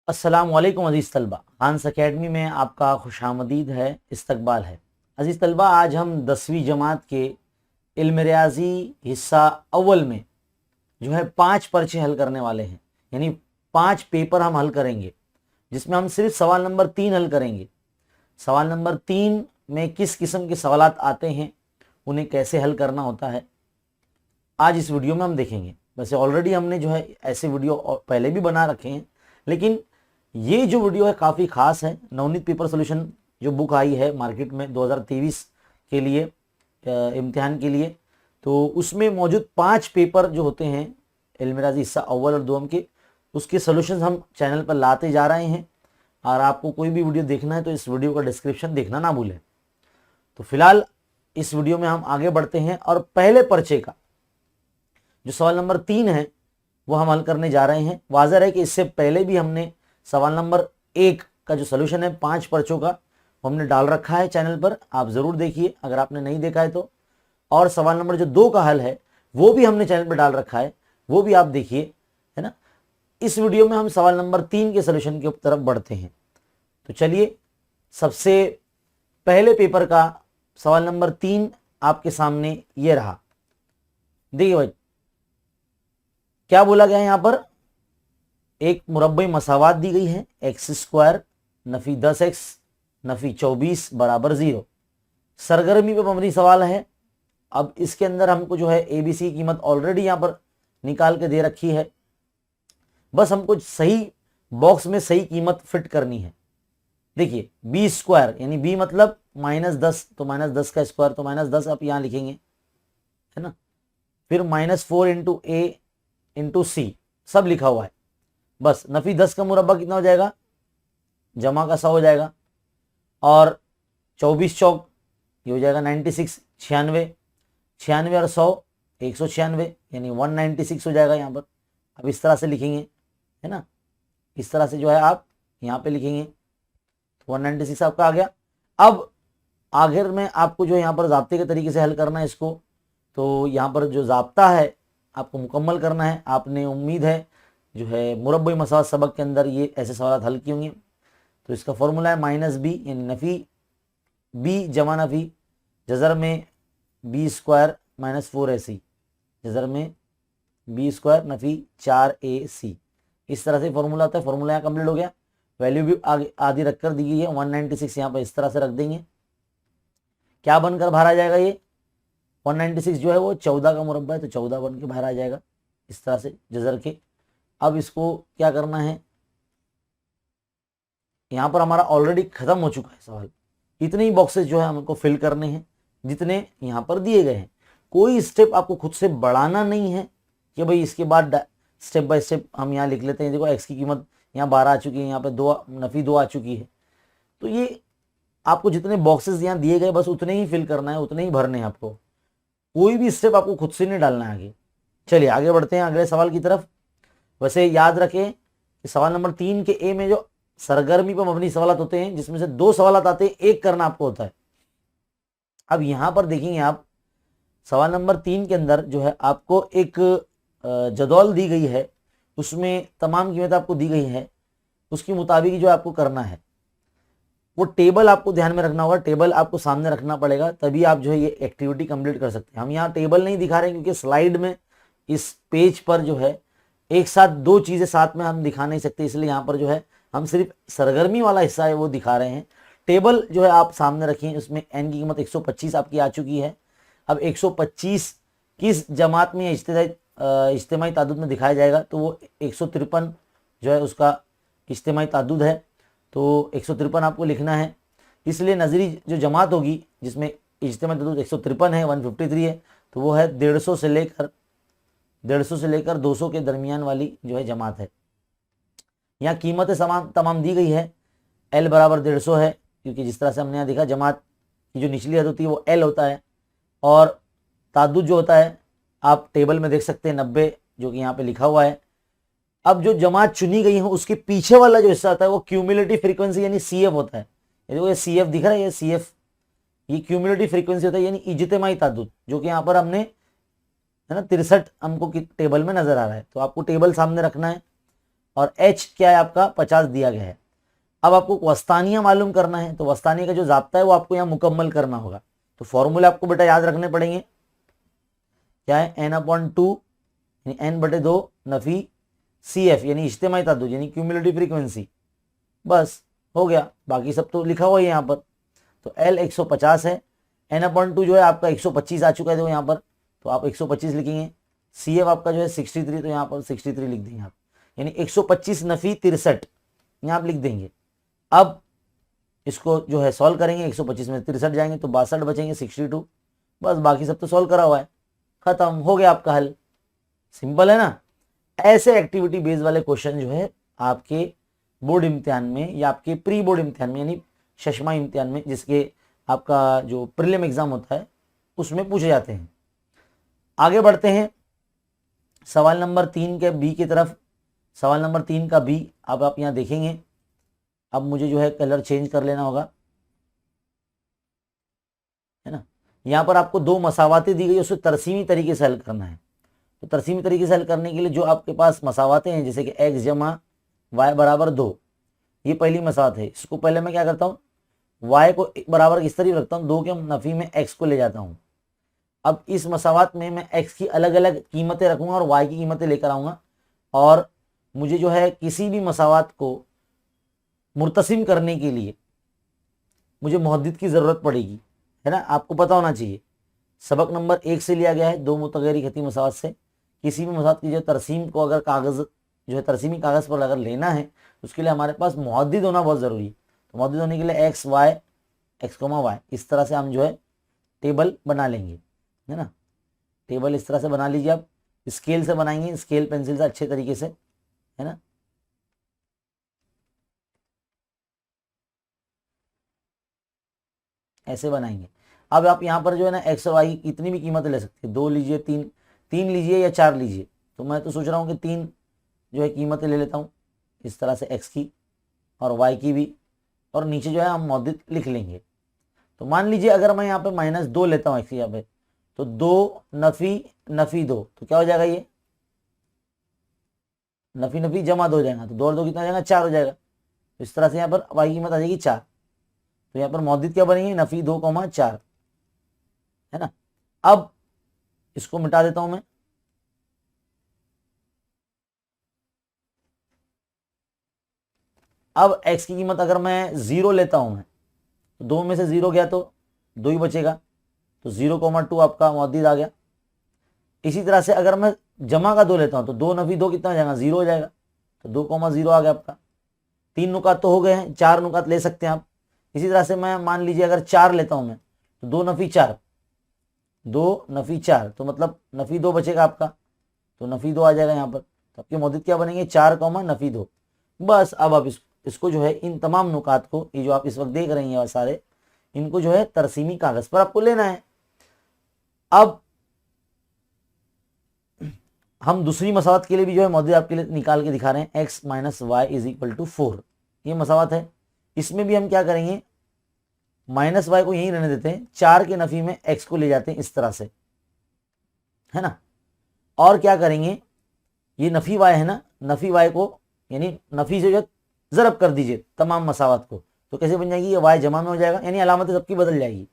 अस्सलाम वालेकुम अजीज़ तलबा, हांस अकेडमी में आपका खुशामदीद है, इस्तकबाल है। अजीज़ तलबा, आज हम 10वीं जमात के इल्म रियाजी हिस्सा अव्वल में जो है 5 पर्चे हल करने वाले हैं, यानी 5 पेपर हम हल करेंगे, जिसमें हम सिर्फ सवाल नंबर 3 हल करेंगे। सवाल नंबर 3 में किस किस्म के सवालात आते हैं, उन्हें कैसे हल करना होता है, आज इस वीडियो में हम देखेंगे। वैसे ऑलरेडी हमने जो है ऐसे वीडियो पहले भी बना रखे हैं, लेकिन ये जो वीडियो है काफ़ी खास है। नवनीत पेपर सोल्यूशन जो बुक आई है मार्केट में 2023 के लिए इम्तिहान के लिए, तो उसमें मौजूद 5 पेपर जो होते हैं इल्म रियाजी हिस्सा अव्वल और दोम के, उसके सोल्यूशन हम चैनल पर लाते जा रहे हैं। और आपको कोई भी वीडियो देखना है तो इस वीडियो का डिस्क्रिप्शन देखना ना भूलें। तो फिलहाल इस वीडियो में हम आगे बढ़ते हैं और पहले पर्चे का जो सवाल नंबर 3 है वो हम हल करने जा रहे हैं। वाज़ह है कि इससे पहले भी हमने सवाल नंबर 1 का जो सलूशन है 5 पर्चों का वो हमने डाल रखा है चैनल पर, आप ज़रूर देखिए अगर आपने नहीं देखा है तो। और सवाल नंबर जो 2 का हल है वो भी हमने चैनल पर डाल रखा है, वो भी आप देखिए, है ना। इस वीडियो में हम सवाल नंबर 3 के सलूशन की तरफ बढ़ते हैं। तो चलिए, सबसे पहले पेपर का सवाल नंबर 3 आपके सामने ये रहा। देखिए भाई, क्या बोला गया है यहाँ पर, एक मुरब्बई मसावात दी गई है, x square Nafi 10x Nafi 24 बराबर 0। सरगर्मी पर मबनी सवाल है। अब इसके अंदर हमको जो है ABC की कीमत ऑलरेडी यहाँ पर निकाल के दे रखी है, बस हमको सही बॉक्स में सही कीमत फिट करनी है। देखिए बी स्क्वायर यानी बी मतलब -10, तो -10 का स्क्वायर तो -10 आप यहाँ लिखेंगे, है ना। फिर -4 इंटू ए इंटू सी सब लिखा हुआ है। बस नफी 10 का मुरब्बा कितना हो जाएगा, जमा का 100 हो जाएगा, और 24 चौक ये हो जाएगा 96, 96, 96 और 100 196 यानी 196 हो जाएगा यहाँ पर। अब इस तरह से लिखेंगे, है ना, इस तरह से जो है आप यहाँ पे लिखेंगे तो 196 आपका आ गया। अब आखिर में आपको जो यहाँ पर ज़ाब्ते के तरीके से हल करना है इसको, तो यहाँ पर जो ज़ाब्ता है आपको मुकम्मल करना है। आपने उम्मीद है जो है मुरब्बई मसावत सबक के अंदर ये ऐसे सवाल हल किए होंगे। तो इसका फॉर्मूला है -b यानी नफ़ी b जमा नफ़ी जज़र में b स्क्वायर -4ac जज़र में b स्क्वायर नफ़ी 4ac, इस तरह से फॉर्मूला होता है। फॉर्मूला यहाँ कम्प्लीट हो गया। वैल्यू भी आगे आधी रख कर दी गई है, 196 यहाँ पर इस तरह से रख देंगे। क्या बनकर बाहर आ जाएगा, ये 196 जो है वो 14 का मुरब्बा है, तो 14 बन के बाहर आ जाएगा इस तरह से जज़र के। अब इसको क्या करना है, यहाँ पर हमारा ऑलरेडी खत्म हो चुका है सवाल। इतने ही बॉक्सेस जो है हमको फिल करने हैं जितने यहाँ पर दिए गए हैं। कोई स्टेप आपको खुद से बढ़ाना नहीं है कि भाई इसके बाद स्टेप बाय स्टेप हम यहाँ लिख लेते हैं। देखो एक्स की कीमत यहाँ 12 आ चुकी है, यहाँ पर 2 नफ़ी 2 आ चुकी है। तो ये आपको जितने बॉक्सेस यहाँ दिए गए बस उतने ही फिल करना है, उतने ही भरने हैं आपको। कोई भी स्टेप आपको खुद से नहीं डालना है आगे। चलिए आगे बढ़ते हैं अगले सवाल की तरफ। वैसे याद रखें कि सवाल नंबर 3 के ए में जो सरगर्मी पर मबनी सवाल होते हैं, जिसमें से 2 सवाल आते हैं, एक करना आपको होता है। अब यहाँ पर देखेंगे आप, सवाल नंबर 3 के अंदर जो है आपको एक जदौल दी गई है, उसमें तमाम कीमत आपको दी गई है, उसके मुताबिक जो आपको करना है वो टेबल आपको ध्यान में रखना होगा। टेबल आपको सामने रखना पड़ेगा, तभी आप जो है ये एक्टिविटी कंप्लीट कर सकते हैं। हम यहाँ टेबल नहीं दिखा रहे हैं क्योंकि स्लाइड में इस पेज पर जो है एक साथ 2 चीज़ें साथ में हम दिखा नहीं सकते, इसलिए यहाँ पर जो है हम सिर्फ सरगर्मी वाला हिस्सा है वो दिखा रहे हैं। टेबल जो है आप सामने रखें, उसमें एन की कीमत 125 आपकी आ चुकी है। अब 125 किस जमात में इज्तिमाई ताद्दुद में दिखाया जाएगा, तो वो 153 जो है उसका इज्तिमाई ताद्दुद है, तो 153 आपको लिखना है। इसलिए नज़री जो जमात होगी जिसमें इज्तिमाई ताद्दुद 153 है, 153 है, तो वो है 150 से लेकर 200 के दरमियान वाली जो है जमात है। यहाँ कीमतें तमाम दी गई है। L बराबर 150 है, क्योंकि जिस तरह से हमने यहाँ देखा जमात की जो निचली हद होती है वो L होता है, और ताद्दुद जो होता है आप टेबल में देख सकते हैं 90, जो कि यहाँ पे लिखा हुआ है। अब जो जमात चुनी गई है उसके पीछे वाला जो हिस्सा होता है वो क्यूमुलेटिव फ्रीक्वेंसी यानी CF होता है। ये CF दिख रहा है, ये CF, ये क्यूमुलेटिव फ्रीक्वेंसी होता है यानी इज्तिमाई ताद्दुद, जो कि यहाँ पर हमने, है ना, 63 हमको टेबल में नजर आ रहा है। तो आपको टेबल सामने रखना है और h क्या है आपका 50 दिया गया है। अब आपको वस्तानिया मालूम करना है, तो वस्तानिया का जो ज़ाब्ता है वो आपको यहाँ मुकम्मल करना होगा। तो फॉर्मूले आपको बेटा याद रखने पड़ेंगे। क्या है, n/2 n/2 नफी CF यानी इज्तिमाई तादाद यानी क्यूमुलेटिव फ्रीक्वेंसी। बस हो गया, बाकी सब तो लिखा हुआ है यहाँ पर। तो L 150 है, n/2 जो है आपका 125 आ चुका है देखो यहाँ पर, तो आप 125 लिखेंगे। CF आपका जो है 63, तो यहाँ पर 63 लिख देंगे आप, यानी 125 नफी 63 यहाँ आप लिख देंगे। अब इसको जो है सॉल्व करेंगे, 125 में 63 जाएंगे तो 62 बचेंगे 62। बस बाकी सब तो सॉल्व करा हुआ है, खत्म हो गया आपका हल। सिंपल है ना। ऐसे एक्टिविटी बेस्ड वाले क्वेश्चन जो है आपके बोर्ड इम्तिहान में या आपके प्री बोर्ड इम्तिहान में यानी शशमा इम्तिहान में, जिसके आपका जो प्रीलिम एग्जाम होता है उसमें पूछे जाते हैं। आगे बढ़ते हैं सवाल नंबर 3 के बी की तरफ। सवाल नंबर 3 का बी अब आप यहाँ देखेंगे। अब मुझे जो है कलर चेंज कर लेना होगा, है ना। यहाँ पर आपको दो मसावातें दी गई, उसको तरसीमी तरीके से हल करना है। तो तरसीमी तरीके से हल करने के लिए जो आपके पास मसावातें हैं, जैसे कि x जमा y बराबर 2, ये पहली मसावत है। इसको पहले मैं क्या करता हूँ, y को बराबर इस तरह रखता हूँ, 2 के नफ़ी में x को ले जाता हूँ। अब इस मसावत में मैं x की अलग अलग कीमतें रखूँगा और y की कीमतें लेकर आऊँगा, और मुझे जो है किसी भी मसावत को मुर्तसिम करने के लिए मुझे मुहद्दिद की ज़रूरत पड़ेगी, है ना। आपको पता होना चाहिए, सबक नंबर 1 से लिया गया है, दो मुतगैरी खती मसावत से। किसी भी मसावत की जो तरसीम को अगर कागज़ जो है तरसीमी कागज़ पर अगर लेना है तो उसके लिए हमारे पास मुहद्दिद होना बहुत ज़रूरी है। तो मुहद्दिद होने के लिए x y इस तरह से हम जो है टेबल बना लेंगे, है ना। टेबल इस तरह से बना लीजिए आप, स्केल से बनाएंगे, स्केल पेंसिल से अच्छे तरीके से, है ना। ऐसे बनाएंगे। अब आप यहाँ पर जो है ना x और y की कितनी भी कीमत ले सकते हैं, 2 लीजिए, 3 लीजिए या 4 लीजिए। तो मैं तो सोच रहा हूँ कि 3 जो है कीमतें ले लेता हूँ इस तरह से, x की और y की भी, और नीचे जो है हम मुहद्दिद लिख लेंगे। तो मान लीजिए अगर मैं यहाँ पे -2 लेता हूँ x यहाँ पे, तो 2 नफ़ी 2, तो क्या हो जाएगा, ये नफ़ी नफ़ी जमा 2 हो जाएगा, तो 2 और 2 कितना हो जाएगा, 4 हो जाएगा। तो इस तरह से यहाँ पर y की कीमत आ जाएगी 4। तो यहाँ पर मुहद्दिद क्या बनेंगे, नफ़ी 2, 4, है ना। अब इसको मिटा देता हूं मैं। अब x की कीमत अगर मैं 0 लेता हूं मैं, तो 2 में से 0 गया तो 2 ही बचेगा, तो 0,2 आपका मुहद्दिद आ गया। इसी तरह से अगर मैं जमा का 2 लेता हूं तो 2 नफ़ी 2 कितना हो जाएगा, 0 हो जाएगा, तो 2,0 आ गया आपका। 3 नुकात तो हो गए हैं, 4 नुकात ले सकते हैं आप। इसी तरह से मैं मान लीजिए अगर 4 लेता हूं मैं, तो 2 नफ़ी 4, 2 नफ़ी 4, तो मतलब नफ़ी 2 बचेगा आपका, तो नफ़ी 2 आ जाएगा यहाँ पर। तो आपके मुहद्दिद क्या बनेंगे, 4, नफ़ी 2। बस अब आप इसको जो है इन तमाम नुकात को, ये जो आप इस वक्त देख रहे हैं सारे, इनको जो है तरसीमी कागज पर आपको लेना है। अब हम दूसरी मसावत के लिए भी जो है मुहद्दिद आपके लिए निकाल के दिखा रहे हैं, x - y = 4, ये मसावत है। इसमें भी हम क्या करेंगे, -y को यहीं रहने देते हैं, 4 के नफ़ी में x को ले जाते हैं इस तरह से, है ना। और क्या करेंगे, ये नफ़ी y है ना, नफ़ी y को यानी नफ़ी से जो ज़रब कर दीजिए तमाम मसावत को, तो कैसे बन जाएगी, ये y जमा में हो जाएगा, यानी अलामत सबकी बदल जाएगी,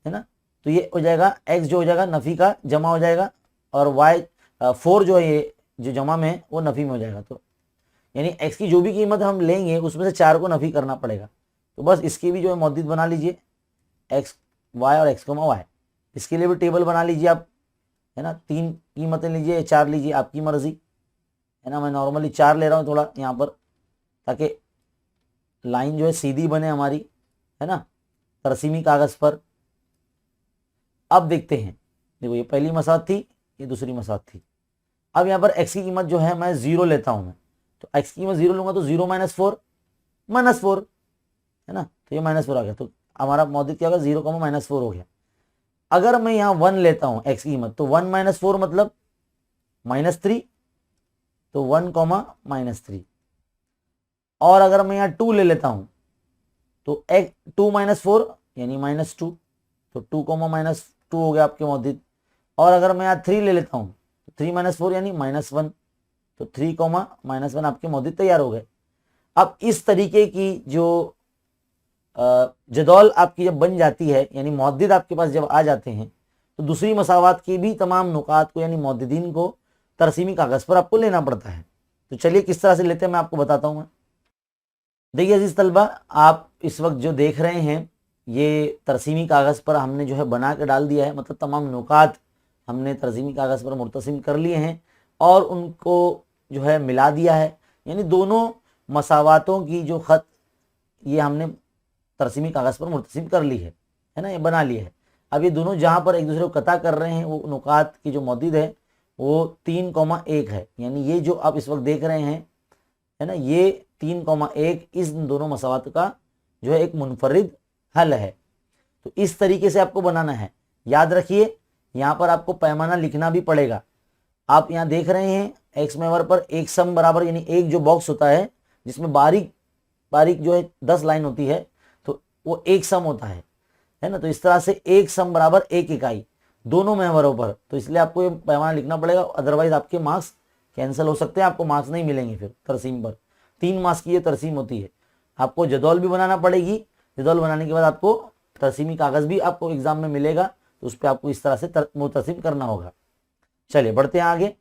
है ना। तो ये हो जाएगा x जो हो जाएगा नफ़ी का जमा हो जाएगा, और y 4 जो है ये जो जमा में है वो नफ़ी में हो जाएगा। तो यानी x की जो भी कीमत हम लेंगे उसमें से 4 को नफ़ी करना पड़ेगा। तो बस इसके भी जो है मुहद्दिद बना लीजिए, x y और x, y। इसके लिए भी टेबल बना लीजिए आप, है ना। 3 कीमतें लीजिए, 4 लीजिए, आपकी मर्जी, है ना। मैं नॉर्मली 4 ले रहा हूँ थोड़ा यहाँ पर, ताकि लाइन जो है सीधी बने हमारी, है ना, तरसीमी कागज़ पर। अब देखते हैं, देखो ये पहली मसावत थी, ये दूसरी मसावत थी। अब यहाँ पर x की कीमत जो है मैं 0 लेता हूँ मैं, तो x की कीमत 0 लूँगा तो 0 - 4 -4, है ना। तो ये -4 आ गया, तो हमारा मुहद्दिद क्या होगा, 0, -4 हो गया। अगर मैं यहाँ 1 लेता हूँ x की कीमत, तो 1 - 4 मतलब -3, तो 1, -3। और अगर मैं यहाँ 2 ले लेता हूँ, तो 2 - 4 यानी -2, तो 2, -2 हो गया आपके मुहद्दिद। और अगर मैं यहाँ 3 ले लेता हूँ, तो 3 - 4 यानी -1, तो 3, -1 आपके मौजूद तैयार हो गए। अब इस तरीके की जो जदौल आपकी जब बन जाती है, यानी मौजूद आपके पास जब आ जाते हैं, तो दूसरी मसावात की भी तमाम नुकात को यानी मौजूदीन को तरसीमी कागज पर आपको लेना पड़ता है। तो चलिए किस तरह से लेते हैं मैं आपको बताता हूँ। देखिए अजीज तलबा, आप इस वक्त जो देख रहे हैं ये तरसीमी कागज़ पर हमने जो है बना के डाल दिया है, मतलब तमाम नुकात हमने तरसीमी कागज़ पर मुर्तसिम कर लिए हैं और उनको जो है मिला दिया है, यानी दोनों मसावातों की जो ख़त ये हमने तरसीमी कागज़ पर मुर्तसिम कर ली है ना, ये बना लिया है। अब ये दोनों जहाँ पर एक दूसरे को कता कर रहे हैं वो नुकात की जो मौजूद है वो 3,1 है, यानी ये जो आप इस वक्त देख रहे हैं है ना, ये 3,1 इस दोनों मसावात का जो है एक मुनफरिद हल है। तो इस तरीके से आपको बनाना है। याद रखिए यहाँ पर आपको पैमाना लिखना भी पड़ेगा। आप यहाँ देख रहे हैं एक्स महवर पर एक सम बराबर, यानी एक जो बॉक्स होता है जिसमें बारीक बारीक जो है 10 लाइन होती है, तो वो एक सम होता है ना। तो इस तरह से एक सम बराबर एक इकाई दोनों महवरों पर, तो इसलिए आपको ये पैमाना लिखना पड़ेगा, अदरवाइज आपके मार्क्स कैंसिल हो सकते हैं, आपको मार्क्स नहीं मिलेंगे फिर तरसीम पर। 3 मार्क्स की ये तरसीम होती है। आपको जदौल भी बनाना पड़ेगी, जदौल बनाने के बाद आपको तरसीमी कागज़ भी आपको एग्जाम में मिलेगा, तो उस पर आपको इस तरह से मुतसिम करना होगा। चलिए बढ़ते हैं आगे।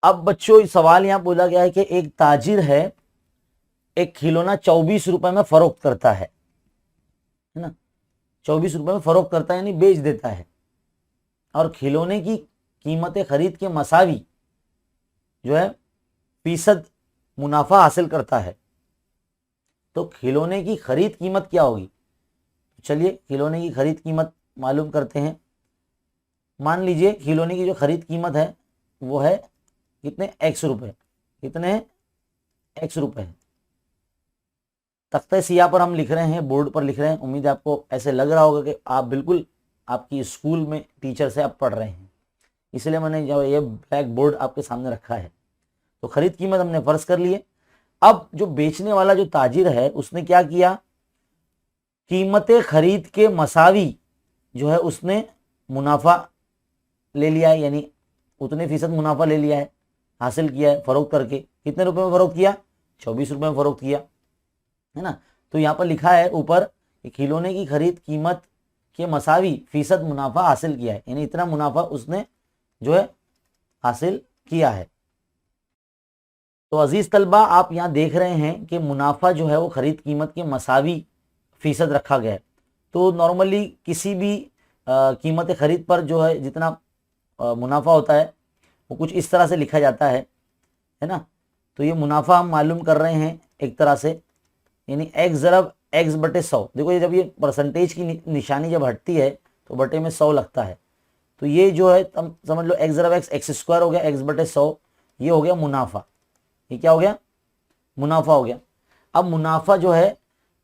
अब बच्चों सवाल यहाँ बोला गया है कि एक ताजिर है, एक खिलौना 24 रुपए में फरोख्त करता है ना, 24 रुपए में फरोख्त करता है यानी बेच देता है, और खिलौने की कीमत खरीद के मसावी जो है फीसद मुनाफा हासिल करता है। तो खिलौने की खरीद कीमत क्या होगी? चलिए खिलौने की खरीद कीमत मालूम करते हैं। मान लीजिए खिलौने की जो खरीद कीमत है वो है कितने, x रुपए। कितने हैं? x रुपए है। तख्ते सियाह पर हम लिख रहे हैं, बोर्ड पर लिख रहे हैं। उम्मीद है आपको ऐसे लग रहा होगा कि आप बिल्कुल आपकी स्कूल में टीचर से आप पढ़ रहे हैं, इसलिए मैंने जो ये ब्लैक बोर्ड आपके सामने रखा है। तो खरीद कीमत हमने फर्ज कर लिए। अब जो बेचने वाला जो ताजिर है उसने क्या किया, कीमत खरीद के मसावी जो है उसने मुनाफा ले लिया है, यानी उतने फीसद मुनाफा ले लिया है, हासिल किया है फरोख्त करके। कितने रुपए में फरोख्त किया? 24 रुपए में फरोख्त किया है ना। तो यहाँ पर लिखा है ऊपर कि खिलौने की खरीद कीमत के मसावी फीसद मुनाफा हासिल किया है, यानी इतना मुनाफा उसने जो है हासिल किया है। तो अजीज तलबा आप यहाँ देख रहे हैं कि मुनाफा जो है वो खरीद कीमत के मसावी फीसद रखा गया है। तो नॉर्मली किसी भी कीमत खरीद पर जो है जितना मुनाफा होता है वो कुछ इस तरह से लिखा जाता है ना। तो ये मुनाफा हम मालूम कर रहे हैं एक तरह से, यानी x ज़रब x बटे 100। देखो ये जब ये परसेंटेज की निशानी जब हटती है तो बटे में 100 लगता है। तो ये जो है समझ लो x ज़रब x, x स्क्वायर हो गया, x बटे 100, ये हो गया मुनाफा। ये क्या हो गया? मुनाफा हो गया। अब मुनाफा जो है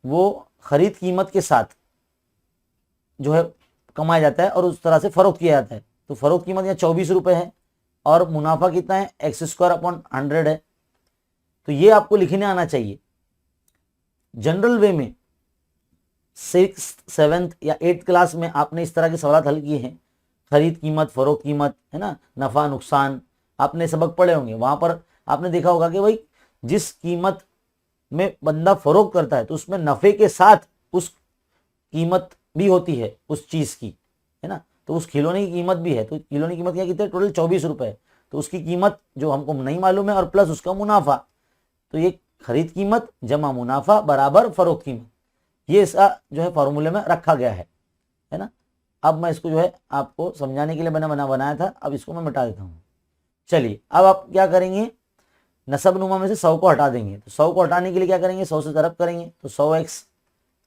वो खरीद कीमत के साथ जो है कमाया जाता है और उस तरह से फरोख्त किया जाता है। तो फरोख्त कीमत यहाँ 24 रुपए है और मुनाफा कितना है? एक्स स्क्वायर अपॉन 100 है। तो ये आपको लिखने आना चाहिए। जनरल वे में 6th 7th या 8th क्लास में आपने इस तरह के सवाल हल किए हैं, खरीद कीमत, फरोख्त कीमत है ना, नफ़ा नुकसान आपने सबक पढ़े होंगे। वहां पर आपने देखा होगा कि भाई जिस कीमत में बंदा फरोख्त करता है तो उसमें नफ़े के साथ उस कीमत भी होती है उस चीज़ की, है ना। तो उस खिलौने की कीमत भी है। तो खिलौने की कीमत क्या, कितने? टोटल 24 रुपए है। तो उसकी कीमत जो हमको नहीं मालूम है और प्लस उसका मुनाफा, तो ये खरीद कीमत जमा मुनाफा बराबर फरोख्त कीमत, ये इसका जो है फॉर्मूले में रखा गया है ना। अब मैं इसको जो है आपको समझाने के लिए बनाया था, अब इसको मैं मिटा देता हूँ। चलिए अब आप क्या करेंगे, नसब नुमा में से 100 को हटा देंगे। तो 100 को हटाने के लिए क्या करेंगे, 100 से तरफ करेंगे तो 100x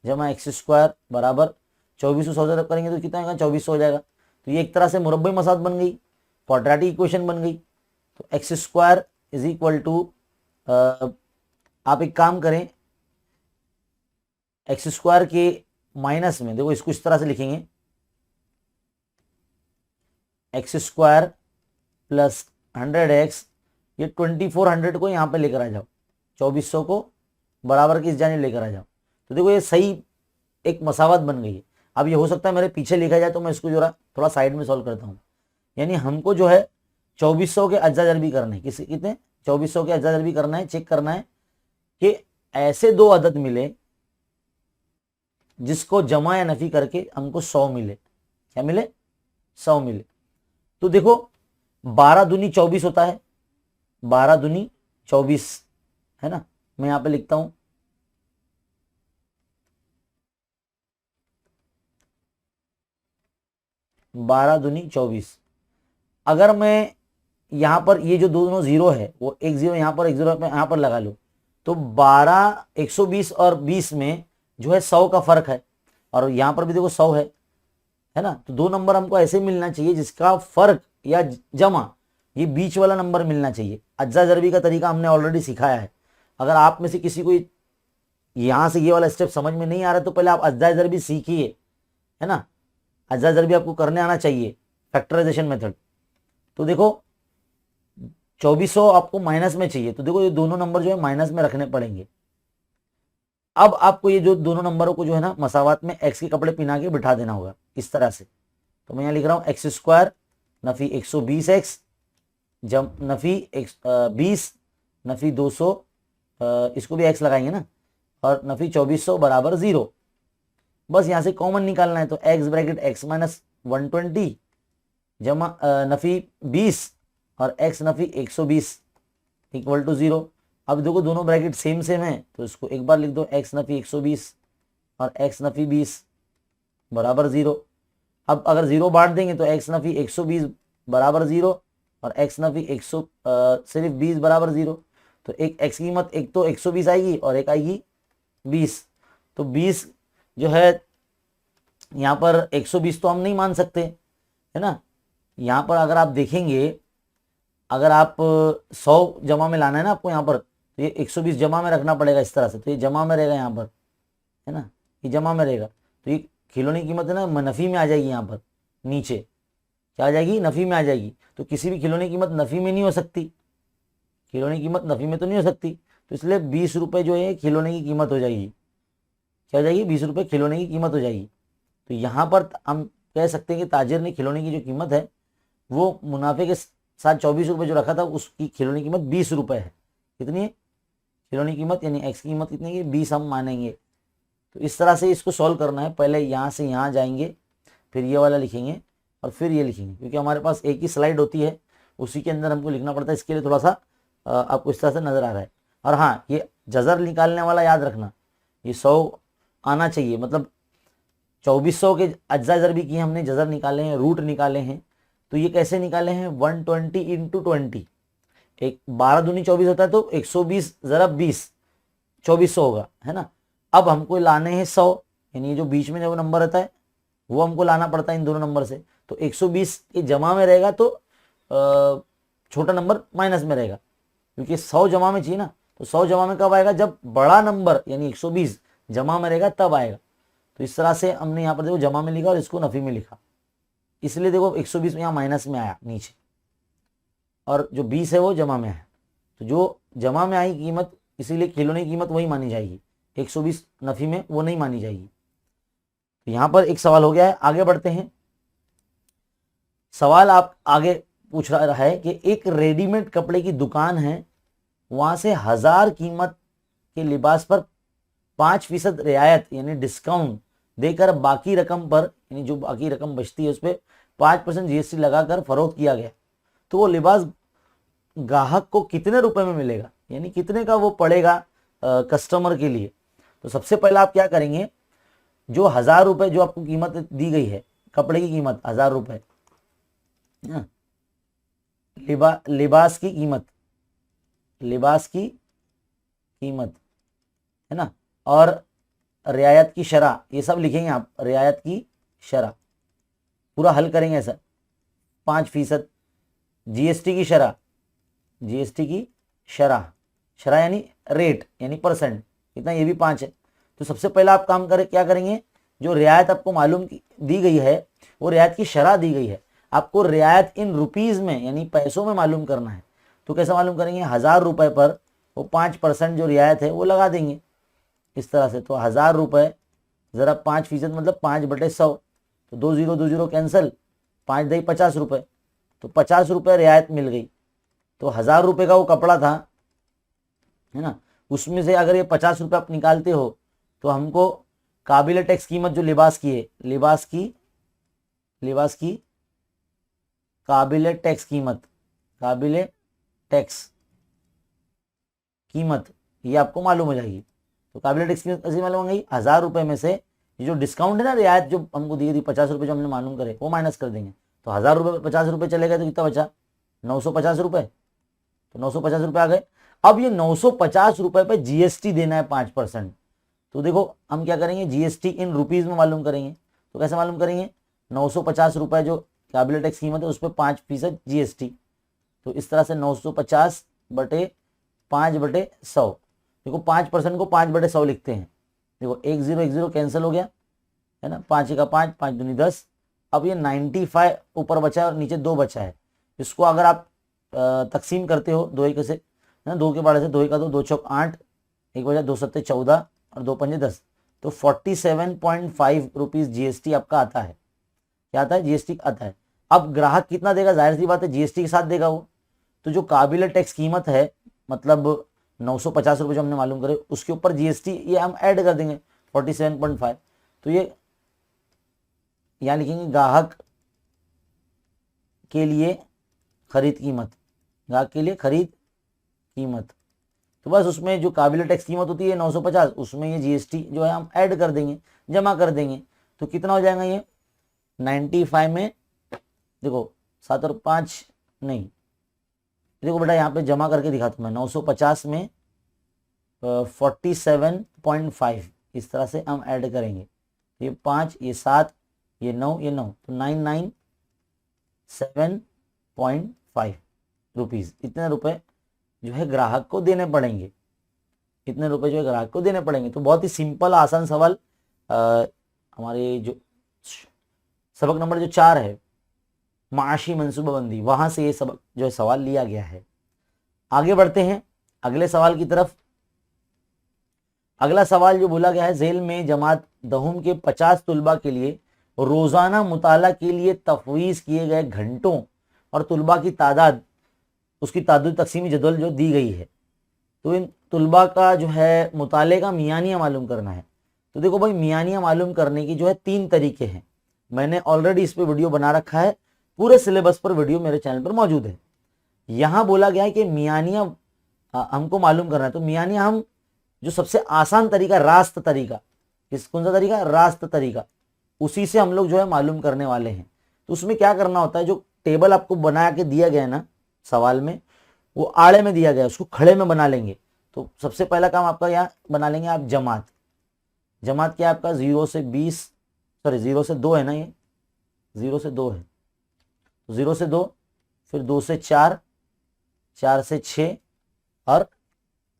जमा एक्स स्क्वायर बराबर 24 100 से तरफ करेंगे तो कितना आएगा? 2400 हो जाएगा। तो ये एक तरह से मुरब्बी मसाद बन गई, क्वाड्रेटिक इक्वेशन बन गई। तो X square is equal to, आप एक काम करें, एक्स स्क्वायर के माइनस में देखो इसको इस तरह से लिखेंगे, एक्स स्क्वायर प्लस 100x, ये 2400 को यहाँ पे लेकर आ जाओ, 2400 को बराबर की इस जाने लेकर आ जाओ। तो देखो ये सही एक मसावत बन गई है। अब ये हो सकता है मेरे पीछे लिखा जाए तो मैं इसको जो थोड़ा साइड में सॉल्व करता हूँ। यानी हमको जो है 2400 के अज्जा जरबी करने हैं। कितने 2400 के अज्जा जरबी करना है, चेक करना है कि ऐसे दो अदद मिले जिसको जमा या नफी करके हमको 100 मिले। क्या मिले? 100 मिले। तो देखो 12 दूनी 24 होता है, 12 दूनी 24 है ना। मैं यहां पे लिखता हूं 12 दूनी 24। अगर मैं यहां पर ये जो दोनों जीरो है वो एक जीरो यहां पर एक जीरो यहां पर लगा लो तो 12 120 और 20 में जो है 100 का फर्क है, और यहां पर भी देखो 100 है ना। तो दो नंबर हमको ऐसे मिलना चाहिए जिसका फर्क या जमा ये बीच वाला नंबर मिलना चाहिए। अज्जा जरबी का तरीका हमने ऑलरेडी सिखाया है। अगर आप में से किसी को यहां से ये वाला स्टेप समझ में नहीं आ रहा तो पहले आप अज्जा जरबी सीखिए, है ना। अज्जा जरबी आपको करने आना चाहिए, फैक्टराइजेशन मेथड। तो देखो 2400 आपको माइनस में चाहिए, तो देखो ये दोनों नंबर जो है माइनस में रखने पड़ेंगे। अब आपको ये जो दोनों नंबरों को जो है ना मसावात में एक्स के कपड़े पहना के बिठा देना होगा इस तरह से। तो मैं यहाँ लिख रहा हूँ एक्स स्क्वायर नफी 120x जम नफी 20 नफी 200, इसको भी एक्स लगाएंगे ना, और नफी 2400 बराबर 0। बस यहाँ से कॉमन निकालना है, तो एक्स ब्रैकेट एक्स माइनस 120 जमा नफी 20 और एक्स नफी 120 इक्वल टू 0। अब देखो दोनों ब्रैकेट सेम सेम है तो इसको एक बार लिख दो, एक्स नफी 120 और एक्स नफी 20 बराबर 0। अब अगर 0 बांट देंगे तो एक्स नफी 120 बराबर 0 और एक्स नफी 100 सिर्फ 20 बराबर 0। तो एक एक्स की कीमत एक तो 120 आएगी और एक आएगी 20। तो 20 जो है यहाँ पर 120 तो हम नहीं मान सकते, है ना। यहाँ पर अगर आप देखेंगे, अगर आप 100 जमा में लाना है ना आपको यहाँ पर, तो ये 120 जमा में रखना पड़ेगा इस तरह से। तो ये जमा में रहेगा यहाँ पर, है ना, ये जमा में रहेगा। तो ये खिलौने की कीमत है ना नफ़ी में आ जाएगी, यहाँ पर नीचे क्या आ जाएगी, नफ़ी में आ जाएगी। तो किसी भी खिलौने की कीमत नफ़ी में नहीं हो सकती, खिलौने की कीमत नफ़ी में तो नहीं हो सकती। तो इसलिए 20 रुपये जो है खिलौने की कीमत हो जाएगी। क्या हो जाएगी? 20 रुपये खिलौने की कीमत हो जाएगी। तो यहाँ पर हम कह सकते हैं कि ताजिर ने खिलौने की जो कीमत है वो मुनाफे के साथ 24 रुपये जो रखा था उसकी खिलौने की कीमत 20 रुपये है। कितनी है खिलौने की कीमत, यानी एक्स की कीमत कितनी है? 20 हम मानेंगे। तो इस तरह से इसको सॉल्व करना है। पहले यहाँ से यहाँ जाएंगे, फिर ये वाला लिखेंगे और फिर ये लिखेंगे, क्योंकि हमारे पास एक ही स्लाइड होती है, उसी के अंदर हमको लिखना पड़ता है। इसके लिए थोड़ा सा आपको इस तरह से नज़र आ रहा है। और हाँ, ये जज़र निकालने वाला याद रखना, ये 100 आना चाहिए। मतलब 2400 के अज्जा जरबी की हमने जज़र निकाले हैं, रूट निकाले हैं। तो ये कैसे निकाले हैं? 120 इंटू 20, एक 12 दूनी 24 होता है, तो 120 ज़रब 20 2400 होगा, है ना। अब हमको लाने हैं 100, यानी जो बीच में जो नंबर रहता है वो हमको लाना पड़ता है इन दोनों नंबर से। तो 120 के जमा में रहेगा तो छोटा नंबर माइनस में रहेगा, क्योंकि 100 जमा में चाहिए ना। तो 100 जमा में कब आएगा? जब बड़ा नंबर यानी 120 जमा में रहेगा तब आएगा। तो इस तरह से हमने यहाँ पर देखो जमा में लिखा और इसको नफ़ी में लिखा, इसलिए देखो 120 यहाँ माइनस में आया नीचे, और जो 20 है वो जमा में है। तो जो जमा में आई कीमत, इसीलिए खिलौने की कीमत वही मानी जाएगी, 120 नफ़ी में वो नहीं मानी जाएगी। तो यहाँ पर एक सवाल हो गया है। आगे बढ़ते हैं। सवाल आप आगे पूछ रहा है कि एक रेडीमेड कपड़े की दुकान है, वहाँ से 1000 कीमत के लिबास पर 5% रियायत यानी डिस्काउंट देकर बाकी रकम पर, यानी जो बाकी रकम बचती है उस पर 5% जीएसटी लगाकर फरोख्त किया गया। तो वो लिबास ग्राहक को कितने रुपए में मिलेगा, यानी कितने का वो पड़ेगा कस्टमर के लिए। तो सबसे पहले आप क्या करेंगे, जो 1000 रुपये जो आपको कीमत दी गई है, कपड़े की कीमत 1000 रुपये, लिबास की कीमत, लिबास की कीमत, है ना, और रियायत की शरह, ये सब लिखेंगे आप, रियायत की शरह पूरा हल करेंगे ऐसा। 5% जीएसटी की शरह, जीएसटी की शरह, शरह यानी रेट यानी परसेंट, कितना, ये भी 5 है। तो सबसे पहला आप काम करें, क्या करेंगे, जो रियायत आपको मालूम दी गई है वो रियायत की शरह दी गई है, आपको रियायत इन रुपीज़ में यानी पैसों में मालूम करना है। तो कैसे मालूम करेंगे, 1000 रुपये पर वो 5% जो रियायत है वो लगा देंगे इस तरह से। तो 1000 रुपये ज़रा 5% मतलब 5/100, तो 2 0 2 0 कैंसिल, 5 दही 50 रुपये, तो 50 रुपये रियायत मिल गई। तो 1000 रुपये का वो कपड़ा था, है ना, उसमें से अगर ये 50 रुपये आप निकालते हो तो हमको काबिल टैक्स कीमत जो लिबास की है, लिबास की काबिल टैक्स कीमत, काबिल टैक्स कीमत ये आपको मालूम हो जाएगी। तो काबिल टैक्स कीमत कैसे मालूम हो गई, 1000 रुपये में से ये जो डिस्काउंट है ना, रियायत जो हमको दी थी 50 रुपये जो हमने मालूम करे, वो माइनस कर देंगे। तो 1000 रुपये में 50 रुपये चले गए तो कितना बचा, 950 रुपये। तो 950 रुपये आ गए। अब ये 950 रुपये पे जीएसटी देना है 5%। तो देखो हम क्या करेंगे, जीएसटी इन रुपीज में मालूम करेंगे। तो कैसे मालूम करेंगे, 950 रुपये जो काबिल टैक्स कीमत है उस पर 5% जीएसटी। तो इस तरह से 950 बटे 5/100, देखो 5% को 5/100 लिखते हैं। देखो 10 कैंसिल हो गया, है ना, 5 का 5, 5 दूनी 10। अब ये 95 ऊपर बचा है और नीचे 2 बचा है। इसको अगर आप तकसीम करते हो 2 1 से, है ना, 2 के बारे से 2 का 2, 2 चौक 8, 1 बचा 2 7 14 और 2 पंजे 10। तो 47.5 रुपीज़ जीएसटी आपका आता है। क्या आता है, जीएसटी आता है। अब ग्राहक कितना देगा, जाहिर सी बात है जीएसटी के साथ देगा वो। तो जो काबिल टैक्स कीमत है, मतलब 950 रुपये जो हमने मालूम करे, उसके ऊपर जीएसटी ये हम ऐड कर देंगे 47.5। तो ये यहाँ लिखेंगे ग्राहक के लिए खरीद कीमत, ग्राहक के लिए खरीद कीमत। तो बस उसमें जो काबिल टैक्स कीमत होती है 950, उसमें ये जीएसटी जो है हम ऐड कर देंगे, जमा कर देंगे। तो कितना हो जाएगा ये 95 में, देखो 7 और 5 नहीं, देखो बेटा यहाँ पे जमा करके दिखाता हूँ मैं। 950 में 47.5 इस तरह से हम ऐड करेंगे। ये 5, ये 7, ये 9, ये 9, तो 997.5 रुपीज़। इतने रुपए जो है ग्राहक को देने पड़ेंगे, इतने रुपए जो है ग्राहक को देने पड़ेंगे। तो बहुत ही सिंपल आसान सवाल हमारे जो सबक नंबर जो 4 है, माशी मनसूबाबंदी, वहां से ये सबक जो है सवाल लिया गया है। आगे बढ़ते हैं अगले सवाल की तरफ। अगला सवाल जो बोला गया है, झेल में जमात दहुम के 50 तुलबा के लिए रोजाना मुताला के लिए तफवीज़ किए गए घंटों और तुलबा की तादाद, उसकी तादाद तकसीमी जदवल जो दी गई है। तो इन तुलबा का जो है मुताले का मियानिया मालूम करना है। तो देखो भाई, मियानिया मालूम करने की जो है 3 तरीके हैं। मैंने ऑलरेडी इस पर वीडियो बना रखा है, पूरे सिलेबस पर वीडियो मेरे चैनल पर मौजूद है। यहाँ बोला गया है कि मियानिया हमको मालूम करना है। तो मियानिया हम जो सबसे आसान तरीका, रास्त तरीका, कौन सा तरीका, रास्त तरीका, उसी से हम लोग जो है मालूम करने वाले हैं। तो उसमें क्या करना होता है, जो टेबल आपको बना के दिया गया है ना सवाल में, वो आड़े में दिया गया है, उसको खड़े में बना लेंगे। तो सबसे पहला काम आपका यहाँ बना लेंगे आप जमात। जमात क्या आपका 0 से 20, सॉरी 0 से 2 है ना, ये 0 से 2 है। 0 से 2, फिर 2 से 4, 4 से 6 और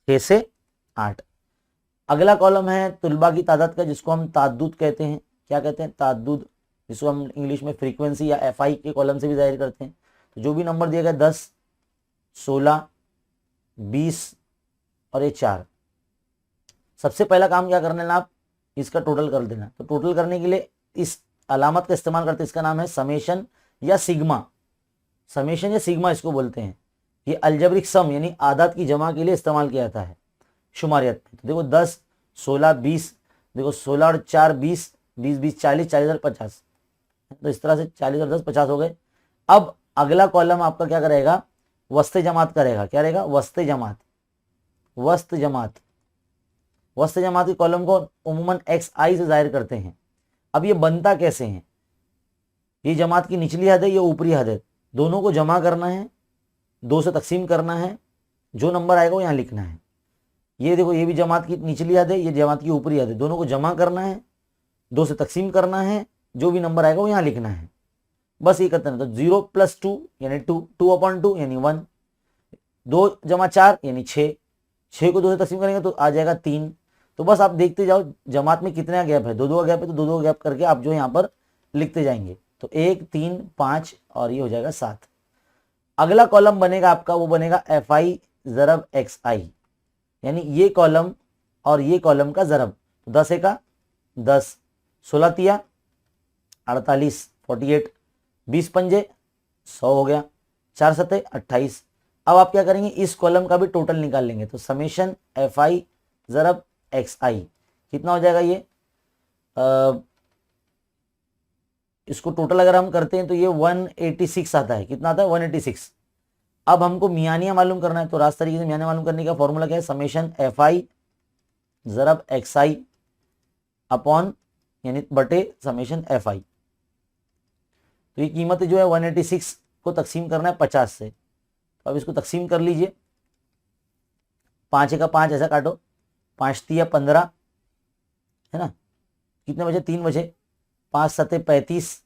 6 से 8। अगला कॉलम है तुलबा की तादाद का, जिसको हम ताद्दुद कहते हैं। क्या कहते हैं, ताद्दुद, जिसको हम इंग्लिश में फ्रीक्वेंसी या एफआई के कॉलम से भी जाहिर करते हैं। तो जो भी नंबर दिया गया 10, 16, 20 और ये 4, सबसे पहला काम क्या करना है ना, आप इसका टोटल कर देना। तो टोटल करने के लिए इस अलामत का इस्तेमाल करते हैं, इसका नाम है समेशन या सिग्मा। समेशन या सिग्मा इसको बोलते हैं। ये अलजबरिक सम यानी आदाद की जमा के लिए इस्तेमाल किया जाता है शुमारियत में। तो देखो 10, 16, 20, देखो 16 और 4 20, 20 20 40, 40 और 50। तो इस तरह से 40 और 10 50 हो गए। अब अगला कॉलम आपका क्या करेगा, वस्ते जमात करेगा। क्या रहेगा, वस्ते जमात। वस्त जमात, वस्त जमात के कॉलम को उम्मन XI से जाहिर करते हैं। अब ये बनता कैसे है, ये जमात की निचली हद है, ये ऊपरी हद है, दोनों को जमा करना है, 2 से तकसीम करना है, जो नंबर आएगा वो यहाँ लिखना है। ये देखो, ये भी जमात की निचली हद है, ये जमात की ऊपरी हद है, दोनों को जमा करना है, 2 से तकसीम करना है, जो भी नंबर आएगा वो यहाँ लिखना है। बस ये करते हैं। तो 0 + 2 यानी 2, 2/2 यानी 1, 2 + 4 यानी 6, 6 को 2 से तकसीम करेंगे तो आ जाएगा 3। तो बस आप देखते जाओ जमात में कितना गैप है, 2 गैप है, तो 2 गैप करके आप जो यहाँ पर लिखते जाएंगे। तो 1 3 5 और ये हो जाएगा 7। अगला कॉलम बनेगा आपका, वो बनेगा FI ज़रब XI, यानी ये कॉलम और ये कॉलम का ज़रब। 10 का 10, 16 तिया 48, 48, 20 पंजे 100 हो गया, 4 सत्ते 28। अब आप क्या करेंगे, इस कॉलम का भी टोटल निकाल लेंगे। तो समेशन एफ आई ज़रब एक्स आई कितना हो जाएगा ये, इसको टोटल अगर हम करते हैं तो ये 186 आता है। कितना आता है, 186। अब हमको मियानिया मालूम करना है, तो रास्त तरीके से मियानिया मालूम करने का फॉर्मूला क्या है, समेशन एफ आई ज़रब एक्स आई अपॉन यानी बटे समेशन एफ आई। तो ये कीमत जो है 186 को तकसीम करना है 50 से। तो अब इसको तकसीम कर लीजिए, 5 का 5 ऐसा काटो, 5 तिया 15 है ना, कितने बचे, 3 बचे, 5 सत्ते 35,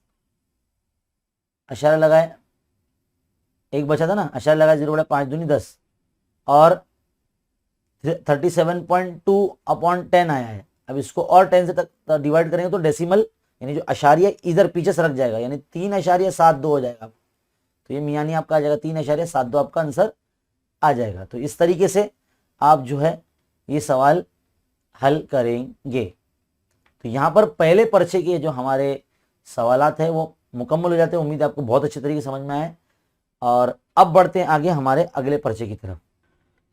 अशारा लगाए, एक बचा था ना, अशारा लगाए, 0 बड़ा 5 दूनी 10 और 37.2 अपॉन 10 आया है। अब इसको और 10 से तक डिवाइड करेंगे तो डेसिमल यानी जो अशारिया इधर पीछे सरक जाएगा, यानी 3.72 हो जाएगा। तो ये मियानी आपका आ जाएगा 3.72 आपका आंसर आ जाएगा। तो इस तरीके से आप जो है ये सवाल हल करेंगे। तो यहाँ पर पहले पर्चे के जो हमारे सवालात है वो मुकम्मल हो जाते हैं। उम्मीद है आपको बहुत अच्छे तरीके से समझ में आए। और अब बढ़ते हैं आगे हमारे अगले पर्चे की तरफ।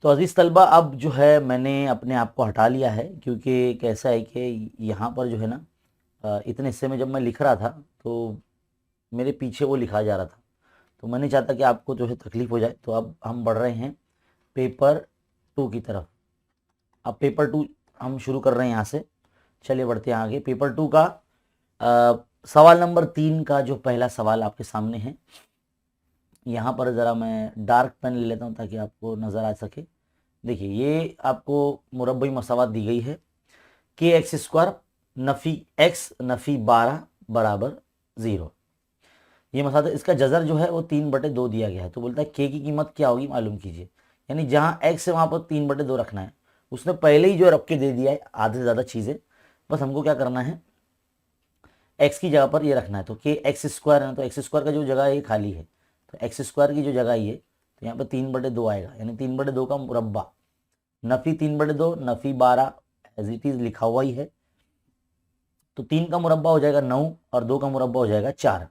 तो अजीज़ तलबा, अब जो है मैंने अपने आप को हटा लिया है, क्योंकि कैसा है कि यहाँ पर जो है ना इतने हिस्से में जब मैं लिख रहा था तो मेरे पीछे वो लिखा जा रहा था, तो मैं नहीं चाहता कि आपको जो है तकलीफ हो जाए। तो अब हम बढ़ रहे हैं पेपर 2 की तरफ। अब पेपर 2 हम शुरू कर रहे हैं यहाँ से। चलिए बढ़ते हैं आगे। पेपर 2 का सवाल नंबर 3 का जो पहला सवाल आपके सामने है, यहाँ पर ज़रा मैं डार्क पेन ले लेता हूँ ताकि आपको नज़र आ सके। देखिए ये आपको मुरब्बई मसावत दी गई है, के एक्स स्क्वायर नफ़ी एक्स नफ़ी 12 बराबर 0। ये मसावत, इसका जज़र जो है वो 3/2 दिया गया है। तो बोलता है के की कीमत क्या होगी मालूम कीजिए, यानी जहाँ एक्स है वहाँ पर 3/2 रखना है। उसने पहले ही जो रख के दे दिया है आधे से ज़्यादा चीज़ें, बस हमको क्या करना है, एक्स की जगह पर ये रखना है। तो के एक्स स्क्वायर है, तो एक्स स्क्वायर का जो जगह है ये खाली है, तो एक्स स्क्वायर की जो जगह ये, तो यहाँ पर 3/2 आएगा, यानी 3/2 का मुरब्बा। नफ़ी 3/2 नफ़ी 12 एज इट इज़ लिखा हुआ ही है। तो 3 का मुरब्बा हो जाएगा 9 और 2 का मुरब्बा हो जाएगा 4।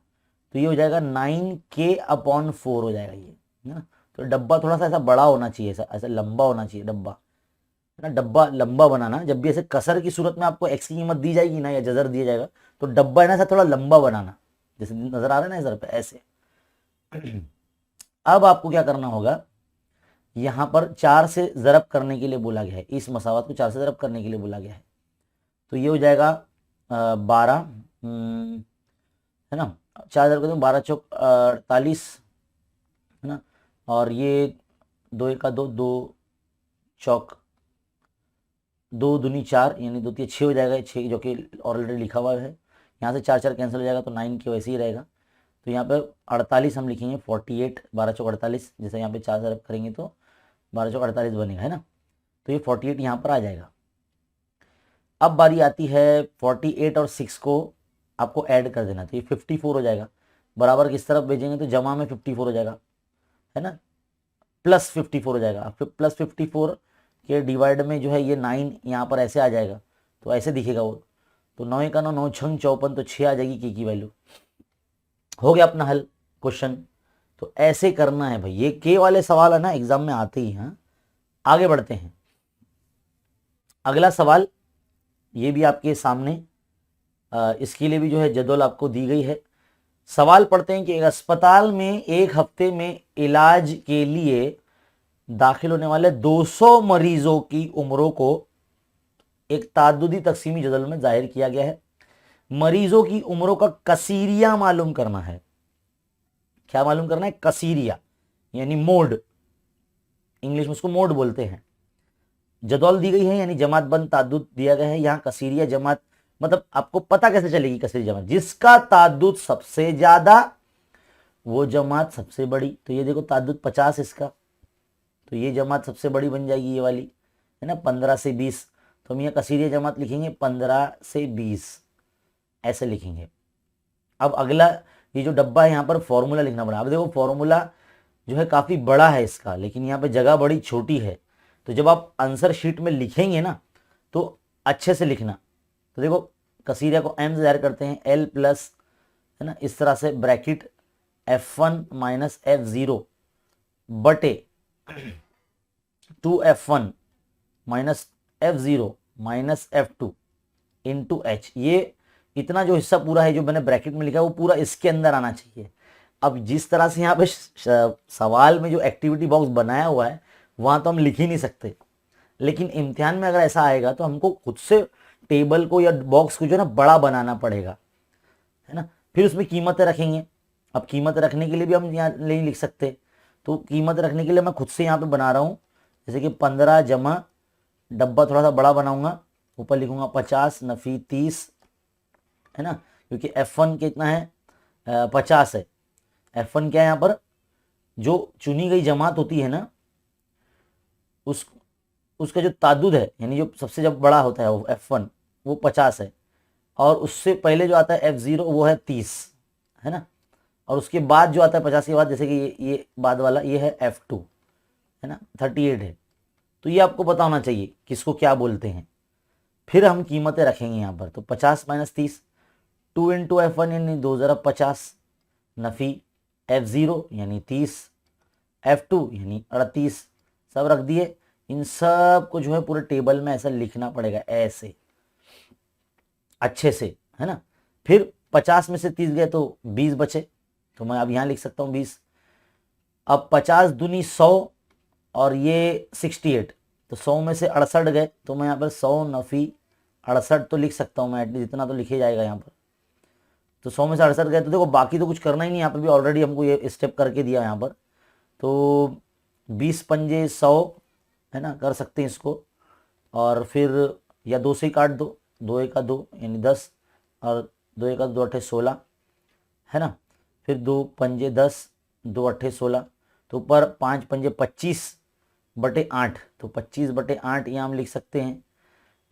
तो ये हो जाएगा 9k/4 हो जाएगा ये, है ना। तो डब्बा थोड़ा सा ऐसा बड़ा होना चाहिए, ऐसा ऐसा लंबा होना चाहिए डब्बा, है ना। डब्बा लंबा बनाना, जब भी ऐसे कसर की सूरत में आपको एक्स की कीमत दी जाएगी ना या जजर दिया जाएगा, तो डब्बा है ना ऐसा थोड़ा लंबा बनाना, जैसे नजर आ रहा है ना इधर पे ऐसे। अब आपको क्या करना होगा, यहाँ पर 4 से ज़रब करने के लिए बोला गया है, इस मसावत को 4 से ज़रब करने के लिए बोला गया है। तो ये हो जाएगा 12, है ना, 4 ज़रब करते 12 चौक 48, है ना। और ये 2 1 2, 2 चौक 2 दूनी 4, यानी 2 3 6 हो जाएगा, 6 जो कि ऑलरेडी लिखा हुआ है। यहाँ से 4 4 कैंसिल हो जाएगा, तो 9 के वैसे ही रहेगा। तो यहाँ पे 48 हम लिखेंगे, 48 12 चौक 48, जैसे यहाँ पे 4 ज़रब करेंगे तो 12 चौक 48 बनेगा, है ना। तो ये 48 यहाँ पर आ जाएगा। अब बारी आती है 48 और 6 को आपको ऐड कर देना, तो ये 54 हो जाएगा। बराबर किस तरफ भेजेंगे, तो जमा में 54 हो जाएगा, है ना, प्लस 54 हो जाएगा। फिर प्लस 54 के डिवाइड में जो है ये 9 यहाँ पर ऐसे आ जाएगा, तो ऐसे दिखेगा वो। तो 9 का 9 9 छंग 54, तो 6 आ जाएगी के की वैल्यू। हो गया अपना हल क्वेश्चन। तो ऐसे करना है भाई, ये के वाले सवाल है ना एग्जाम में आते ही हैं। आगे बढ़ते हैं, अगला सवाल ये भी आपके सामने, इसके लिए भी जो है जदवल आपको दी गई है। सवाल पढ़ते हैं कि एक अस्पताल में एक हफ्ते में इलाज के लिए दाखिल होने वाले 200 मरीजों की उम्रों को एक ताद्दुदी तकसीमी जदवल में जाहिर किया गया है। मरीजों की उम्रों का कसीरिया मालूम करना है। क्या मालूम करना है, कसीरिया यानी मोड, इंग्लिश में उसको मोड बोलते हैं। जदौल दी गई है यानी जमात बंद ताद्दुद दिया गया है। यहाँ कसीरिया जमात मतलब आपको पता कैसे चलेगी, कसीरी जमात जिसका ताद्दुद सबसे ज्यादा वो जमात सबसे बड़ी। तो ये देखो ताद्दुद 50 इसका, तो ये जमात सबसे बड़ी बन जाएगी ये वाली, है ना, 15 से 20। तो हम यहाँ कसीरिया जमात लिखेंगे 15 से 20 ऐसे लिखेंगे। अब अगला ये जो डब्बा है यहाँ पर फॉर्मूला लिखना पड़ा। अब देखो फॉर्मूला जो है काफ़ी बड़ा है इसका, लेकिन यहाँ पे जगह बड़ी छोटी है। तो जब आप आंसर शीट में लिखेंगे ना तो अच्छे से लिखना। तो देखो कसीरिया को एम से जाहिर करते हैं, एल प्लस, है ना, इस तरह से ब्रैकेट F1 माइनस F0 बटे 2F1 minus F0 minus F2 into H. ये इतना जो हिस्सा पूरा है जो मैंने ब्रैकेट में लिखा है वो पूरा इसके अंदर आना चाहिए। अब जिस तरह से यहाँ पे सवाल में जो एक्टिविटी बॉक्स बनाया हुआ है वहां तो हम लिख ही नहीं सकते, लेकिन इम्तिहान में अगर ऐसा आएगा तो हमको खुद से टेबल को या बॉक्स को जो है ना बड़ा बनाना पड़ेगा, है ना। फिर उसमें कीमतें रखेंगे। अब कीमत रखने के लिए भी हम यहाँ नहीं लिख सकते, तो कीमत रखने के लिए मैं खुद से यहाँ पे बना रहा हूँ। जैसे कि 15 जमा डब्बा थोड़ा सा बड़ा बनाऊंगा, ऊपर लिखूंगा 50 नफी 30, है ना, क्योंकि F1 कितना है 50 है। F1 क्या है यहाँ पर, जो चुनी गई जमात होती है ना उसका जो तादुद है, यानी जो सबसे जब बड़ा होता है वो F1 वो 50 है, और उससे पहले जो आता है F0 वो है 30, है ना, और उसके बाद जो आता है 50 के बाद, जैसे कि ये बाद वाला ये है F2, है ना, 38 है। तो ये आपको पता होना चाहिए किसको क्या बोलते हैं। फिर हम कीमतें रखेंगे यहाँ पर, तो 50 माइनस 30, 2 इंटू F1 यानी 2 ज़रब 50, नफ़ी F0 यानी 30, F2 यानी 38, सब रख दिए। इन सब को जो है पूरे टेबल में ऐसा लिखना पड़ेगा, ऐसे अच्छे से, है ना। फिर 50 में से 30 गए तो 20 बचे, तो मैं अब यहाँ लिख सकता हूँ 20। अब 50 दूनी 100 और ये 68, तो 100 में से 68 गए, तो मैं यहाँ पर 100 नफ़ी 68 तो लिख सकता हूँ मैं, एटलीस्ट इतना तो लिखे जाएगा यहाँ पर। तो 100 में से 68 गए, तो देखो बाकी तो कुछ करना ही नहीं, यहाँ पर भी ऑलरेडी हमको ये स्टेप करके दिया यहाँ पर। तो 20 पंजे 100, है ना, कर सकते हैं इसको। और फिर या 2 से ही काट दो, 2 1 2 यानी 10, और 2 1 2 8 16, है ना। फिर 2 पंजे 10, 2 8 16, तो ऊपर 5 पंजे 25 बटे 8, तो 25 बटे 8 यहाँ हम लिख सकते हैं।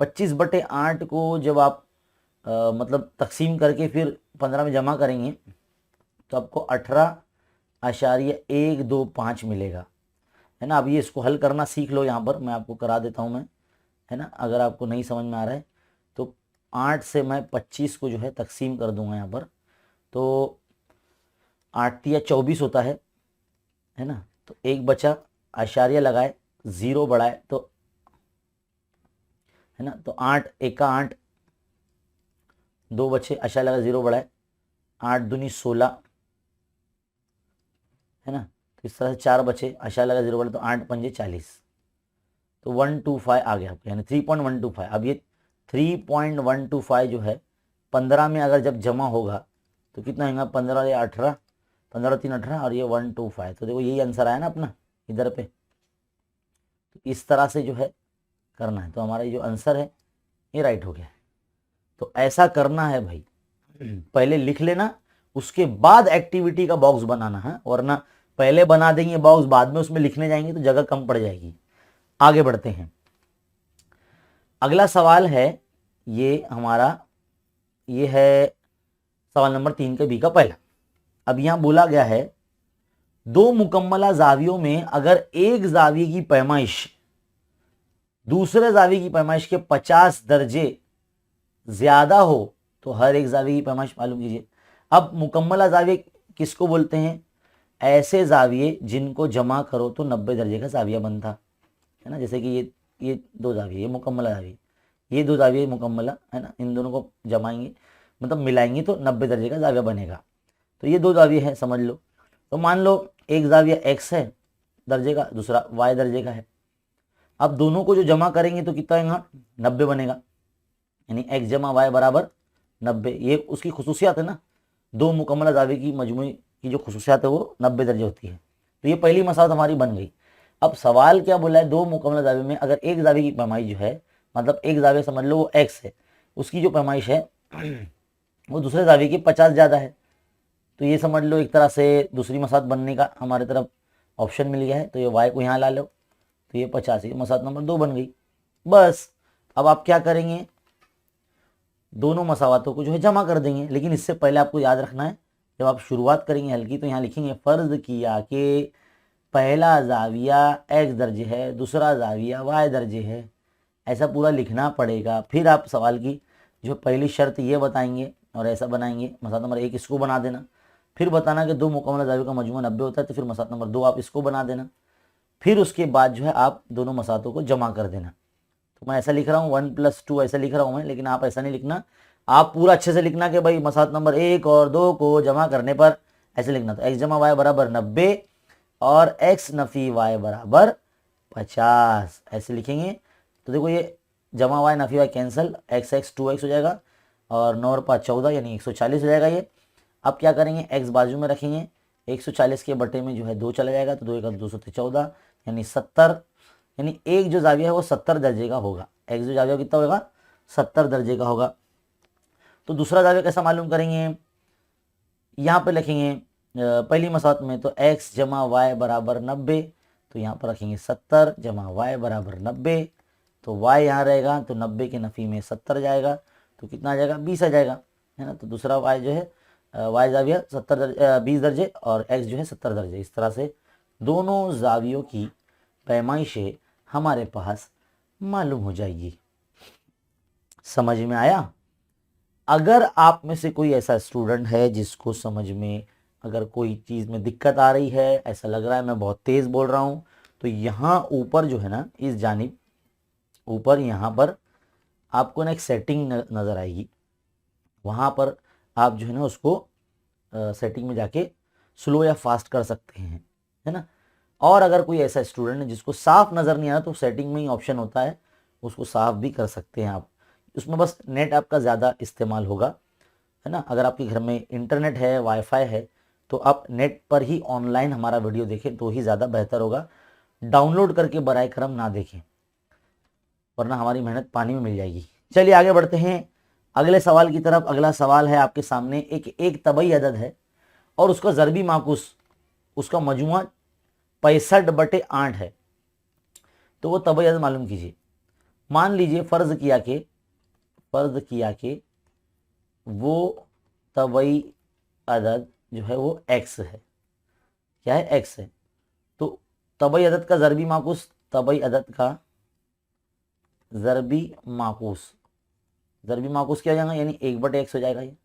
25 बटे 8 को जब आप मतलब तकसीम करके फिर 15 में जमा करेंगे तो आपको 18.125 मिलेगा, है ना। अब ये इसको हल करना सीख लो, यहाँ पर मैं आपको करा देता हूँ मैं, है ना, अगर आपको नहीं समझ में आ रहा है तो 8 से मैं 25 को जो है तकसीम कर दूंगा यहाँ पर, तो 8 या 24 होता है ना। तो एक बचा, आशार्य लगाए, 0 बढ़ाए, तो है ना, तो 8 1 का 8, 2 बचे, आशार्य लगा 0 बढ़ाए, 8 दूनी 16, है ना। तो इस तरह से 4 बचे, आशार्य लगा 0 बढ़ाए, तो 8 पंजे 40, तो 125 आ गया आपको, यानी 3.125। अब ये 3.125 जो है 15 में अगर जब जमा होगा तो कितना होगा, 15 या 18, 15 3 18, और ये 125, तो देखो यही आंसर आया ना अपना इधर पे। तो इस तरह से जो है करना है, तो हमारा ये जो आंसर है ये राइट हो गया। तो ऐसा करना है भाई, पहले लिख लेना, उसके बाद एक्टिविटी का बॉक्स बनाना है, वरना पहले बना देंगे बॉक्स बाद में उसमें लिखने जाएंगे तो जगह कम पड़ जाएगी। आगे बढ़ते हैं। अगला सवाल है ये हमारा, ये है सवाल नंबर 3 के बी का पहला। अब यहां बोला गया है 2 मुकम्मला जावियों में अगर एक जाविये की पैमाइश दूसरे जाविये की पैमाइश के 50 दर्जे ज्यादा हो तो हर एक जाविये की पैमाइश मालूम कीजिए। अब मुकम्मला जाविये किसको बोलते हैं, ऐसे जाविये जिनको जमा करो तो 90 दर्जे का जाविया बनता, है ना। जैसे कि ये 2 जाविये, ये मुकम्मला जाविये, ये 2 जाविये मुकम्मला, है ना, इन दोनों को जमाएंगे मतलब मिलाएंगे तो 90 दर्जे का जाविया बनेगा। तो ये 2 जाविये है समझ लो। तो मान लो एक जाविया x है दर्जे का, दूसरा y दर्जे का है। अब दोनों को जो जमा करेंगे तो कितना आएगा, 90 बनेगा, यानी x जमा y बराबर 90। ये उसकी खुसूसियात है ना, 2 मुकम्मला जाविये की मजमूई की जो खुसूसियात है वो 90 दर्जे होती है। तो ये पहली मसालत हमारी बन गई। अब सवाल क्या बोला है, 2 मुकम्मला जाविये में अगर एक जाविये की पैमाइश जो है, मतलब एक जाविया समझ लो वो x है, उसकी जो पैमाइश है वो दूसरे जाविये की 50 ज़्यादा है। तो ये समझ लो एक तरह से दूसरी मसालत बनने का हमारे तरफ ऑप्शन मिल गया है। तो ये y को यहाँ ला लो, तो ये 50, ये मसालत नंबर 2 बन गई। बस अब आप क्या करेंगे, दोनों मसावतों को जो है जमा कर देंगे। लेकिन इससे पहले आपको याद रखना है, जब आप शुरुआत करेंगे हल की तो यहाँ लिखेंगे फ़र्ज किया कि पहला जाविया x दर्जे है, दूसरा जाविया y दर्जे है, ऐसा पूरा लिखना पड़ेगा। फिर आप सवाल की जो पहली शर्त ये बताएंगे और ऐसा बनाएंगे। मसाला नंबर 1 इसको बना देना, फिर बताना कि दो मुकम्मल जावियों का मजमू 90 होता है, तो फिर मसात नंबर 2 आप इसको बना देना। फिर उसके बाद जो है आप दोनों मसातों को जमा कर देना। तो मैं ऐसा लिख रहा हूँ 1+2 ऐसा लिख रहा हूँ मैं, लेकिन आप ऐसा नहीं लिखना, आप पूरा अच्छे से लिखना कि भाई मसात नंबर 1 और 2 को जमा करने पर ऐसे लिखना। तो x जमा वाई बराबर 90 और x नफ़ी वाई बराबर 50 ऐसे लिखेंगे। तो देखो ये जमा वाई नफ़ी वाई कैंसिल, x 2x हो जाएगा और 9 और 5 14 यानी 140 हो जाएगा ये। अब क्या करेंगे, x बाजू में रखेंगे, 140 के बटे में जो है 2 चला जाएगा, तो 2 का 214 यानी 70, यानी एक जो जाविया है वो 70 दर्जे का होगा। एक जो जाविया कितना होगा, 70 दर्जे का होगा। तो दूसरा जाविया कैसा मालूम करेंगे, यहाँ पे लिखेंगे पहली मसात में तो x जमा वाई बराबर 90, तो यहाँ पर रखेंगे 70 जमा वाई बराबर 90, तो y यहाँ रहेगा तो 90 के नफ़ी में 70 जाएगा, तो कितना आ जाएगा 20 आ जाएगा, है ना। तो दूसरा y जो है y जाविया 20 दर्जे और x जो है 70 दर्जे। इस तरह से दोनों जावियों की पैमाइशें हमारे पास मालूम हो जाएगी। समझ में आया। अगर आप में से कोई ऐसा स्टूडेंट है जिसको समझ में अगर कोई चीज़ में दिक्कत आ रही है, ऐसा लग रहा है मैं बहुत तेज़ बोल रहा हूँ, तो यहाँ ऊपर जो है ना, इस जानिब ऊपर यहाँ पर आपको ना एक सेटिंग नज़र आएगी, वहाँ पर आप जो है ना उसको सेटिंग में जाके स्लो या फास्ट कर सकते हैं, है ना। और अगर कोई ऐसा स्टूडेंट है जिसको साफ नज़र नहीं आ रहा, तो सेटिंग में ही ऑप्शन होता है, उसको साफ भी कर सकते हैं आप। उसमें बस नेट आपका ज़्यादा इस्तेमाल होगा, है ना। अगर आपके घर में इंटरनेट है, वाईफाई है, तो आप नेट पर ही ऑनलाइन हमारा वीडियो देखें तो ही ज़्यादा बेहतर होगा। डाउनलोड करके बराए करम ना देखें, वरना हमारी मेहनत पानी में मिल जाएगी। चलिए आगे बढ़ते हैं अगले सवाल की तरफ। अगला सवाल है आपके सामने, एक तबई अदद है और उसका ज़रबी माकूस, उसका मजमुआ 65/8 है, तो वो तबई अदद मालूम कीजिए। मान लीजिए फ़र्ज़ किया कि वो तबई अदद जो है वो x है, क्या है x है। तो तबई अदद का ज़रबी माकूस, तबई अदद का ज़रबी माकूस क्या हो जाएगा, यानी 1/x हो जाएगा ये,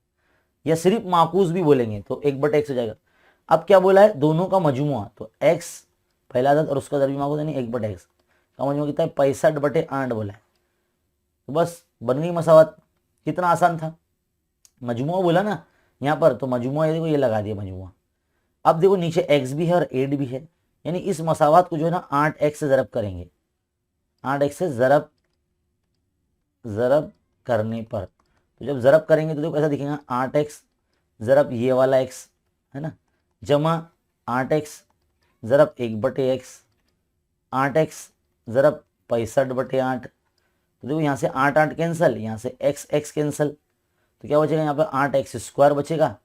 या सिर्फ माकूस भी बोलेंगे तो 1/x हो जाएगा। अब क्या बोला है, दोनों का मजमुआ, तो x पहला अदद और उसका ज़रबी माकूस यानी 1/x का मजमुआ कितना है, 65/8 बोला है। तो बस बन गई मसावत। कितना आसान था, मजमुआ बोला ना यहाँ पर, तो मजमुआ ये देखो ये लगा दिया मजमुआ। अब देखो नीचे x भी है और 8 भी है, यानी इस मसावत को जो है ना 8x से ज़रब करेंगे, 8x से ज़रब करने पर, तो जब ज़रब करेंगे तो देखो कैसा दिखेगा, 8x ज़रब ये वाला x, है ना, जमा 8x ज़रब 1/x, 8x ज़रब 65/8। तो देखो यहाँ से 8 कैंसिल, यहाँ से x कैंसिल, तो क्या बचेगा यहाँ पर 8x² बचेगा,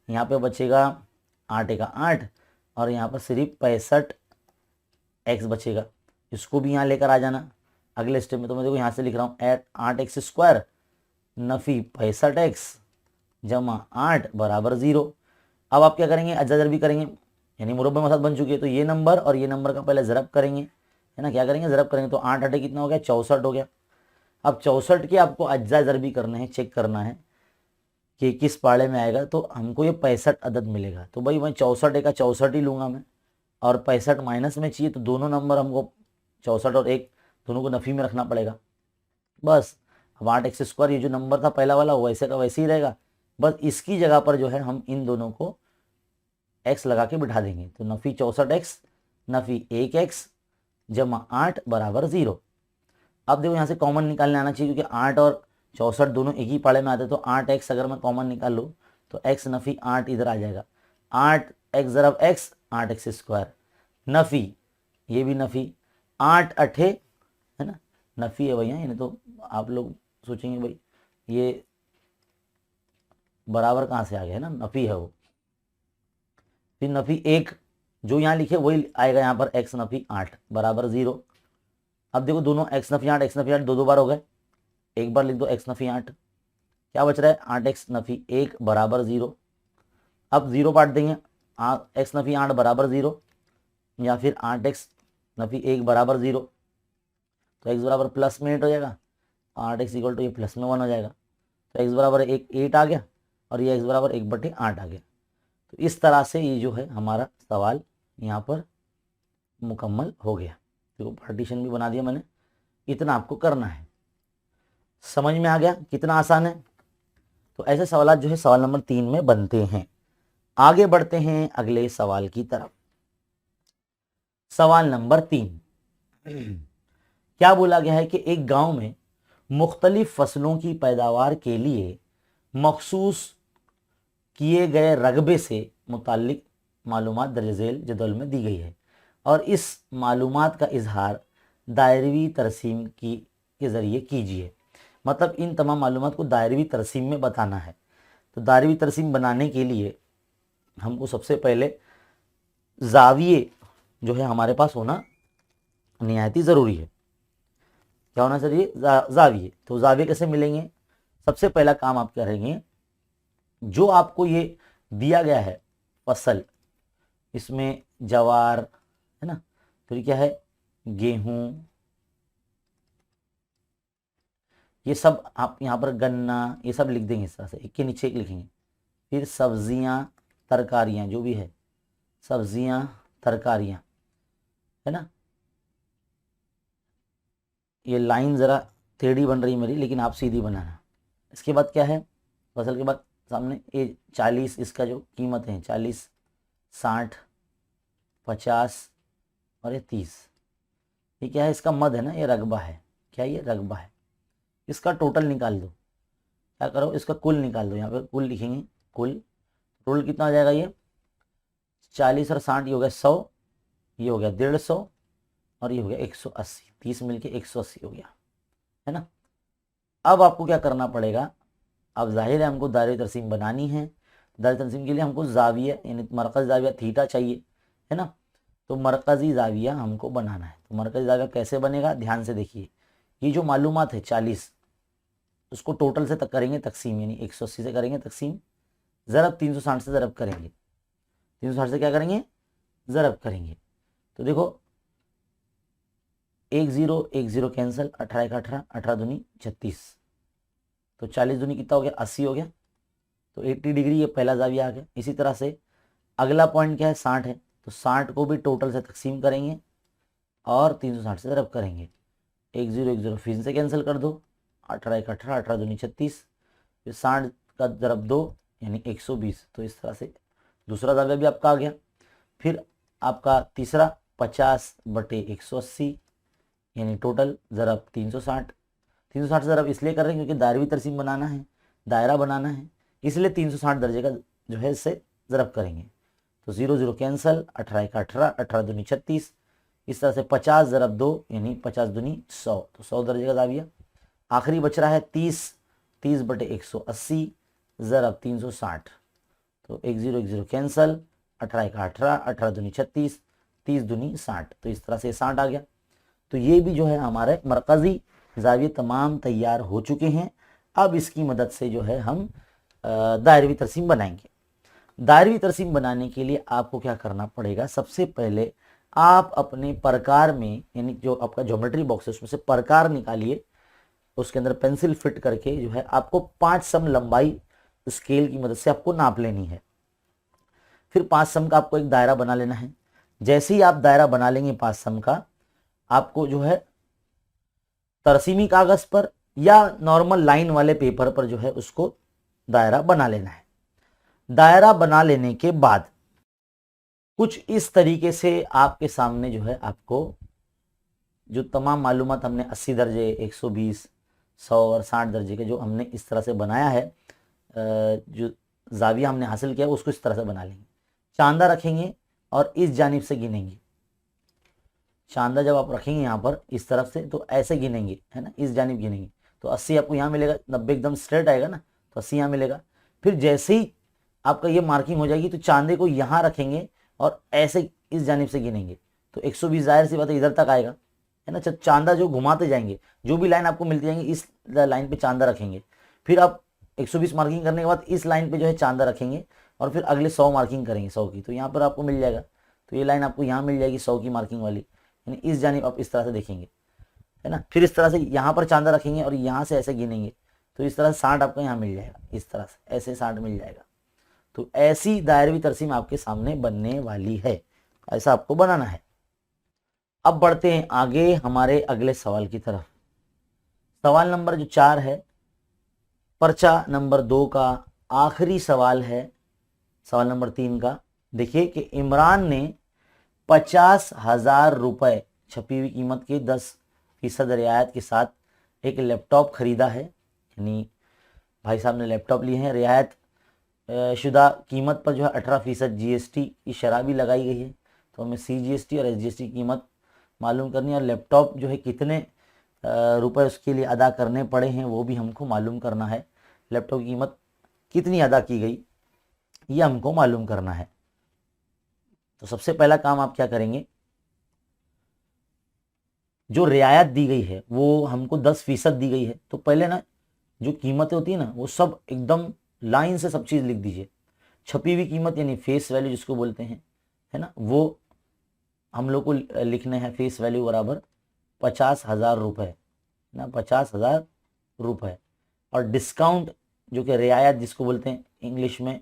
यहाँ पे बचेगा 8 का 8 और यहाँ पर सिर्फ 65x बचेगा। इसको भी यहाँ लेकर आ जाना अगले स्टेप में। तो मैं देखो यहाँ से लिख रहा हूँ 8x² नफ़ी 65x जमा 8 बराबर 0। अब आप क्या करेंगे, अज्जा भी करेंगे, यानी मुरब्बा मसात बन चुकी है, तो ये नंबर और ये नंबर का पहले ज़रब करेंगे, है ना। क्या करेंगे, ज़रब करेंगे, तो 8 8 कितना हो गया, 64 हो गया। अब 64 के आपको अज्जा ज़रबी करने हैं, चेक करना है कि किस पाड़े में आएगा, तो हमको ये 65 अदद मिलेगा। तो भाई मैं 64 का 64 ही लूँगा मैं, और 65 माइनस में चाहिए, तो दोनों नंबर हमको 64 और 1 दोनों को नफ़ी में रखना पड़ेगा। बस अब 8x² ये जो नंबर था पहला वाला वैसे का वैसे ही रहेगा, बस इसकी जगह पर जो है हम इन दोनों को x लगा के बिठा देंगे। तो नफ़ी 64x नफ़ी 1x जमा 8 बराबर 0। अब देखो यहाँ से कॉमन निकालने आना चाहिए, क्योंकि 8 और 64 दोनों एक ही पाड़े में आते हैं। तो 8x अगर मैं कॉमन निकाल लूँ तो x नफ़ी 8 इधर आ जाएगा, 8x ज़रब x 8x² नफ़ी ये भी नफ़ी 8 8 है ना, नफ़ी है भैया, यानी तो आप लोग सोचेंगे भाई ये बराबर कहाँ से आ गया, है ना, नफ़ी है वो। फिर नफ़ी 1 जो यहाँ लिखे वही आएगा यहाँ पर, x नफ़ी 8 बराबर 0। अब देखो दोनों x नफ़ी 8 दो बार हो गए, एक बार लिख दो x नफ़ी 8, क्या बच रहा है 8x नफ़ी 1 बराबर 0। अब 0 काट देंगे, x नफ़ी 8 बराबर 0 या फिर 8x नफ़ी 1 बराबर 0, तो x बराबर प्लस में 8 हो जाएगा, 8x इक्वल टू ये प्लस में 1 हो जाएगा। तो x बराबर 8 आ गया और ये x बराबर 1/8 आ गया। तो इस तरह से ये जो है हमारा सवाल यहाँ पर मुकम्मल हो गया। देखो पार्टीशन भी बना दिया मैंने, इतना आपको करना है। समझ में आ गया कितना आसान है। तो ऐसे सवाल जो है सवाल नंबर 3 में बनते हैं। आगे बढ़ते हैं अगले सवाल की तरफ। सवाल नंबर 3 क्या बोला गया है कि एक गांव में मुख्तलिफ फसलों की पैदावार के लिए मखसूस किए गए रकबे से मुताल्लिक मालूमात दर्ज झेल जदवल में दी गई है और इस मालूमात का इजहार दायरवी तरसीम के ज़रिए कीजिए। मतलब इन तमाम मालूमात को दायरवी तरसीम में बताना है। तो दायरवी तरसीम बनाने के लिए हमको सबसे पहले जाविये जो है हमारे पास होना निहायती ज़रूरी है। क्या होना चाहिए? जाविये। तो जाविये कैसे मिलेंगे? सबसे पहला काम आप करेंगे, जो आपको ये दिया गया है फसल, इसमें जवार है ना, फिर क्या है गेहूं, ये सब आप यहाँ पर गन्ना, ये सब लिख देंगे इस तरह से, एक के नीचे एक लिखेंगे। फिर सब्जियां तरकारियां, जो भी है सब्जियां तरकारियां, है ना। ये लाइन ज़रा टेढ़ी बन रही मेरी, लेकिन आप सीधी बनाना। इसके बाद क्या है, फसल के बाद सामने ये 40, इसका जो कीमत है 40, 60, 50 और ये 30। ये क्या है? इसका मद है ना, ये रकबा है। क्या ये रकबा है? इसका टोटल निकाल दो। क्या करो, इसका कुल निकाल दो। यहाँ पे कुल लिखेंगे, कुल टोटल कितना हो जाएगा? ये 40 और 60, ये हो गया 100, ये हो गया 150 और ये हो गया 180। 30 मिलके 180 हो गया, है ना। अब आपको क्या करना पड़ेगा? अब जाहिर है हमको दायरे तरसीम बनानी है। दायरे तरसीम के लिए हमको जाविया यानी मरकज़ जाविया थीटा चाहिए, है ना। तो मरकज़ी जाविया हमको बनाना है। तो मरकज़ी जाविया कैसे बनेगा? ध्यान से देखिए। ये जो मालूमात है 40, उसको टोटल से तक करेंगे तकसीम, यानी 180 से करेंगे तकसीम, ज़रब 360 से ज़रब करेंगे। 360 से क्या करेंगे? ज़रब करेंगे। तो देखो 1 0 1 0 कैंसिल, 18 का 18, 18 दूनी 36, तो 40 दूनी कितना हो गया? 80 हो गया। तो 80 डिग्री ये पहला जाविया आ गया। इसी तरह से अगला पॉइंट क्या है? 60 है। तो 60 को भी टोटल से तकसीम करेंगे और 360 से ज़रब करेंगे। 1 0 1 0 फिर से कैंसिल कर दो, 18 का 18, 18 दूनी 36, फिर 60 का ज़रब 2 यानी 120। तो इस तरह से दूसरा जाविया भी आपका आ गया। फिर आपका तीसरा 50/180 यानी टोटल ज़रब 360। 360 ज़रब इसलिए कर रहे हैं क्योंकि दायरवी तरसीम बनाना है, दायरा बनाना है, इसलिए 360 दर्जे का जो है इससे ज़रब करेंगे। तो 0 0 कैंसिल, 18 का 18, 18 दूनी 36, इस तरह से 50 ज़रब 2 यानी 50 दूनी 100, तो 100 दर्जे का जाविया। आखिरी बच रहा है 30, 30/180 ज़रब 360, तो 1 0 1 0 कैंसिल, 18 का 18, 18 दूनी 36, 30 दूनी 60, तो इस तरह से 60 आ गया। तो ये भी जो है हमारे मरकज़ी जाविये तमाम तैयार हो चुके हैं। अब इसकी मदद से जो है हम दायरवी तरसीम बनाएंगे। दायरवी तरसीम बनाने के लिए आपको क्या करना पड़ेगा? सबसे पहले आप अपने प्रकार में, यानी जो आपका ज्योमेट्री बॉक्स है उसमें से प्रकार निकालिए, उसके अंदर पेंसिल फिट करके जो है आपको 5 सम लंबाई स्केल की मदद से आपको नाप लेनी है। फिर 5 सम का आपको एक दायरा बना लेना है। जैसे ही आप दायरा बना लेंगे 5 सम का, आपको जो है तरसीमी कागज पर या नॉर्मल लाइन वाले पेपर पर जो है उसको दायरा बना लेना है। दायरा बना लेने के बाद कुछ इस तरीके से आपके सामने जो है आपको जो तमाम मालूमात हमने 80 दर्जे, 120, 100 और 60 दर्जे के जो हमने इस तरह से बनाया है, जो जाविया हमने हासिल किया उसको इस तरह से बना लेंगे। चांदा रखेंगे और इस जानिब से गिनेंगे। चांदा जब आप रखेंगे यहाँ पर इस तरफ से तो ऐसे गिनेंगे, है ना, इस जानिब गिनेंगे तो 80 आपको यहाँ मिलेगा। 90 एकदम स्ट्रेट आएगा ना, तो 80 यहाँ मिलेगा। फिर जैसे ही आपका ये मार्किंग हो जाएगी तो चांदे को यहाँ रखेंगे और ऐसे इस जानिब से गिनेंगे तो 120 जाहिर सी बात है इधर तक आएगा, है ना। चांदा जो घुमाते जाएंगे, जो भी लाइन आपको मिलती जाएंगी इस लाइन पे चांदा रखेंगे। फिर आप 120 मार्किंग करने के बाद इस लाइन पे जो है चांदा रखेंगे और फिर अगले 100 मार्किंग करेंगे 100 की, तो यहाँ पर आपको मिल जाएगा। तो ये लाइन आपको यहाँ मिल जाएगी 100 की मार्किंग वाली, यानी इस जानिब आप इस तरह से देखेंगे, है ना। फिर इस तरह से यहाँ पर चांदा रखेंगे और यहाँ से ऐसे गिनेंगे तो इस तरह से 60 आपको यहाँ मिल जाएगा, इस तरह से ऐसे 60 मिल जाएगा। तो ऐसी दायरवी तरसीम आपके सामने बनने वाली है, ऐसा आपको बनाना है। अब बढ़ते हैं आगे हमारे अगले सवाल की तरफ। सवाल नंबर जो 4 है, पर्चा नंबर 2 का आखिरी सवाल है, सवाल नंबर 3 का। देखिए कि इमरान ने 50,000 रुपए छपी हुई कीमत के 10% रियायत के साथ एक लैपटॉप खरीदा है, यानी भाई साहब ने लैपटॉप लिए हैं। रियायत शुदा कीमत पर जो है 18% जीएसटी की शरह भी लगाई गई है। तो हमें CGST और SGST की कीमत मालूम करनी है, और लैपटॉप जो है कितने रुपए उसके लिए अदा करने पड़े हैं वो भी हमको मालूम करना है। लैपटॉप की कीमत कितनी अदा की गई ये हमको मालूम करना है। तो सबसे पहला काम आप क्या करेंगे, जो रियायत दी गई है वो हमको 10% दी गई है, तो पहले ना जो कीमतें होती है ना वो सब एकदम लाइन से सब चीज़ लिख दीजिए। छपी हुई कीमत यानी फेस वैल्यू जिसको बोलते हैं, है ना, वो हम लोग को लिखने हैं। फेस वैल्यू बराबर 50,000 रुपये ना, 50,000 रुपये। और डिस्काउंट जो कि रियायत जिसको बोलते हैं, इंग्लिश में,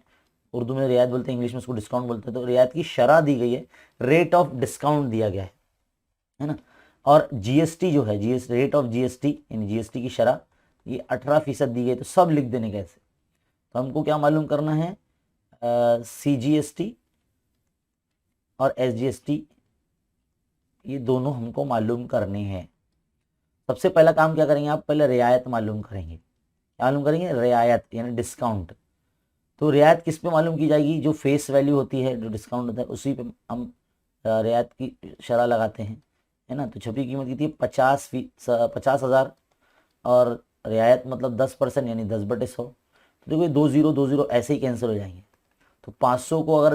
उर्दू में रियायत बोलते हैं, इंग्लिश में उसको डिस्काउंट बोलते हैं। तो रियायत की शरह दी गई है, रेट ऑफ डिस्काउंट दिया गया है ना। और जीएसटी जो है, रेट ऑफ जीएसटी यानी जीएसटी की शरह ये 18% दी गई। तो सब लिख देने कैसे, तो हमको क्या मालूम करना है, CGST और SGST ये दोनों हमको मालूम करने हैं। सबसे पहला काम क्या करेंगे, आप पहले रियायत मालूम करेंगे। क्या मालूम करेंगे, रियायत यानी डिस्काउंट। तो रियायत किस पे मालूम की जाएगी, जो फेस वैल्यू होती है, जो डिस्काउंट होता है उसी पे हम रियायत की शरह लगाते हैं, है ना। तो छपी कीमत कितनी है, 50,000 और रियायत मतलब 10% यानी 10/100। तो देखो ये 2 0 ऐसे ही कैंसिल हो जाएंगे। तो 500 को अगर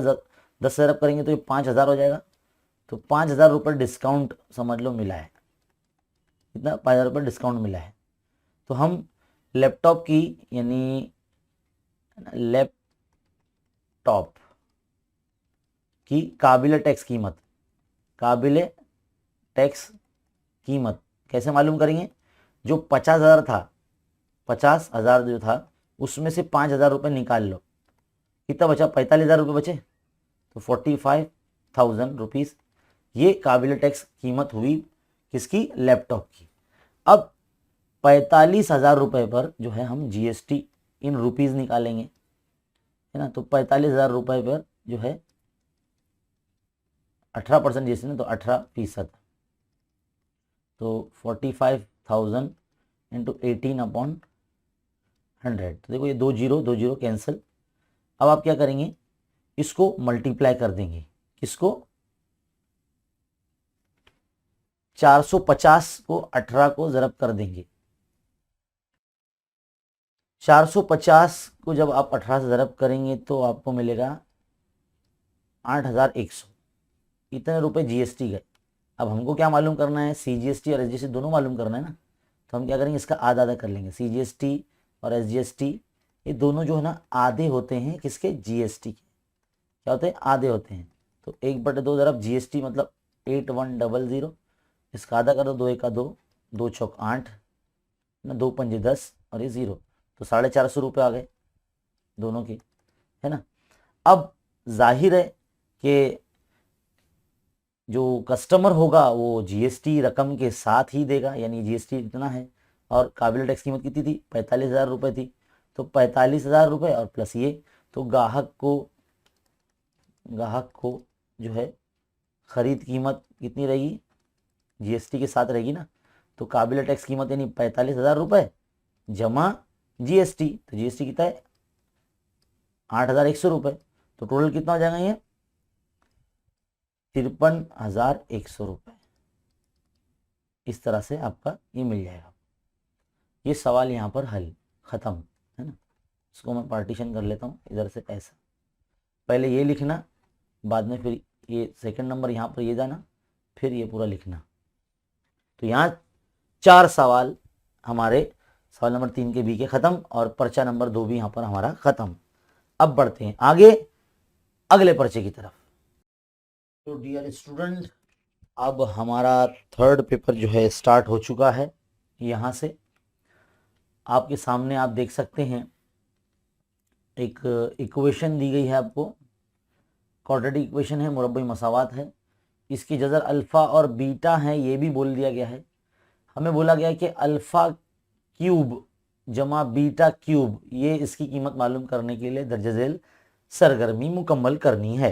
10 से अरब करेंगे तो ये 5,000 हो जाएगा। तो 5,000 रुपये डिस्काउंट समझ लो मिला है, कितना, 5,000 रुपये डिस्काउंट मिला है। तो हम लैपटॉप की यानी लैपटॉप की काबिल टैक्स कीमत कैसे मालूम करेंगे, जो 50,000 था, 50,000 जो था उसमें से 5,000 रुपये निकाल लो, कितना बचा, 45,000 रुपये बचे। तो 45,000 रुपीज़ ये काबिल टैक्स कीमत हुई किसकी, लैपटॉप की। अब 45,000 रुपये पर जो है हम जीएसटी इन रुपीज़ निकालेंगे, है ना। तो 45,000 रुपये पर जो है 18% जीएसटी ना, तो 18%। तो 45,000 इंटू 18/100। तो देखो ये 2 0 कैंसिल। अब आप क्या करेंगे, इसको मल्टीप्लाई कर देंगे, किसको, 450 को 18 को ज़रब कर देंगे। 450 को जब आप 18 से ज़रब करेंगे तो आपको मिलेगा 8,100। इतने रुपए जीएसटी गए। अब हमको क्या मालूम करना है, CGST और SGST दोनों मालूम करना है ना। तो हम क्या करेंगे, इसका आधा आधा कर लेंगे। CGST और SGST ये दोनों जो है ना आधे होते हैं किसके, जीएसटी के। क्या होते हैं, आधे होते हैं। तो 1/2 ज़रब जीएसटी मतलब 8100। इसका आधा कर दो, 2 1 2, 2 चौक 8 ना, 2 पंजे 10 और ये 0। तो 450 रुपये आ गए दोनों के, है ना। अब जाहिर है कि जो कस्टमर होगा वो जीएसटी रकम के साथ ही देगा, यानी जीएसटी इतना है। और काबिल टैक्स कीमत कितनी थी, 45,000 रुपये थी। तो 45,000 रुपये और प्लस ये, तो ग्राहक को जो है खरीद कीमत कितनी रहेगी, जीएसटी के साथ रहेगी ना। तो काबिल टैक्स कीमत यानी 45,000 रुपये जमा जीएसटी। तो जीएसटी कितना है, 8,100 रुपये। तो टोटल कितना हो जाएगा ये, 53,100 रुपये। इस तरह से आपका ये मिल जाएगा। ये सवाल यहाँ पर हल ख़त्म, है ना। इसको मैं पार्टीशन कर लेता हूँ, इधर से ऐसा, पहले ये लिखना, बाद में फिर ये सेकंड नंबर यहाँ पर ये जाना, फिर ये पूरा लिखना। तो यहाँ 4 सवाल हमारे सवाल नंबर 3 के बी के ख़त्म, और पर्चा नंबर 2 भी यहाँ पर हमारा ख़त्म। अब बढ़ते हैं आगे अगले पर्चे की तरफ। तो डियर स्टूडेंट, अब हमारा थर्ड पेपर जो है स्टार्ट हो चुका है। यहाँ से आपके सामने आप देख सकते हैं एक इक्वेशन दी गई है आपको, क्वाड्रेटिक इक्वेशन है, मुरब्बई मसावात है, इसकी जजर अल्फ़ा और बीटा है ये भी बोल दिया गया है। हमें बोला गया है कि अल्फ़ा क्यूब जमा बीटा क्यूब, ये इसकी कीमत मालूम करने के लिए दर्ज झेल सरगर्मी मुकम्मल करनी है।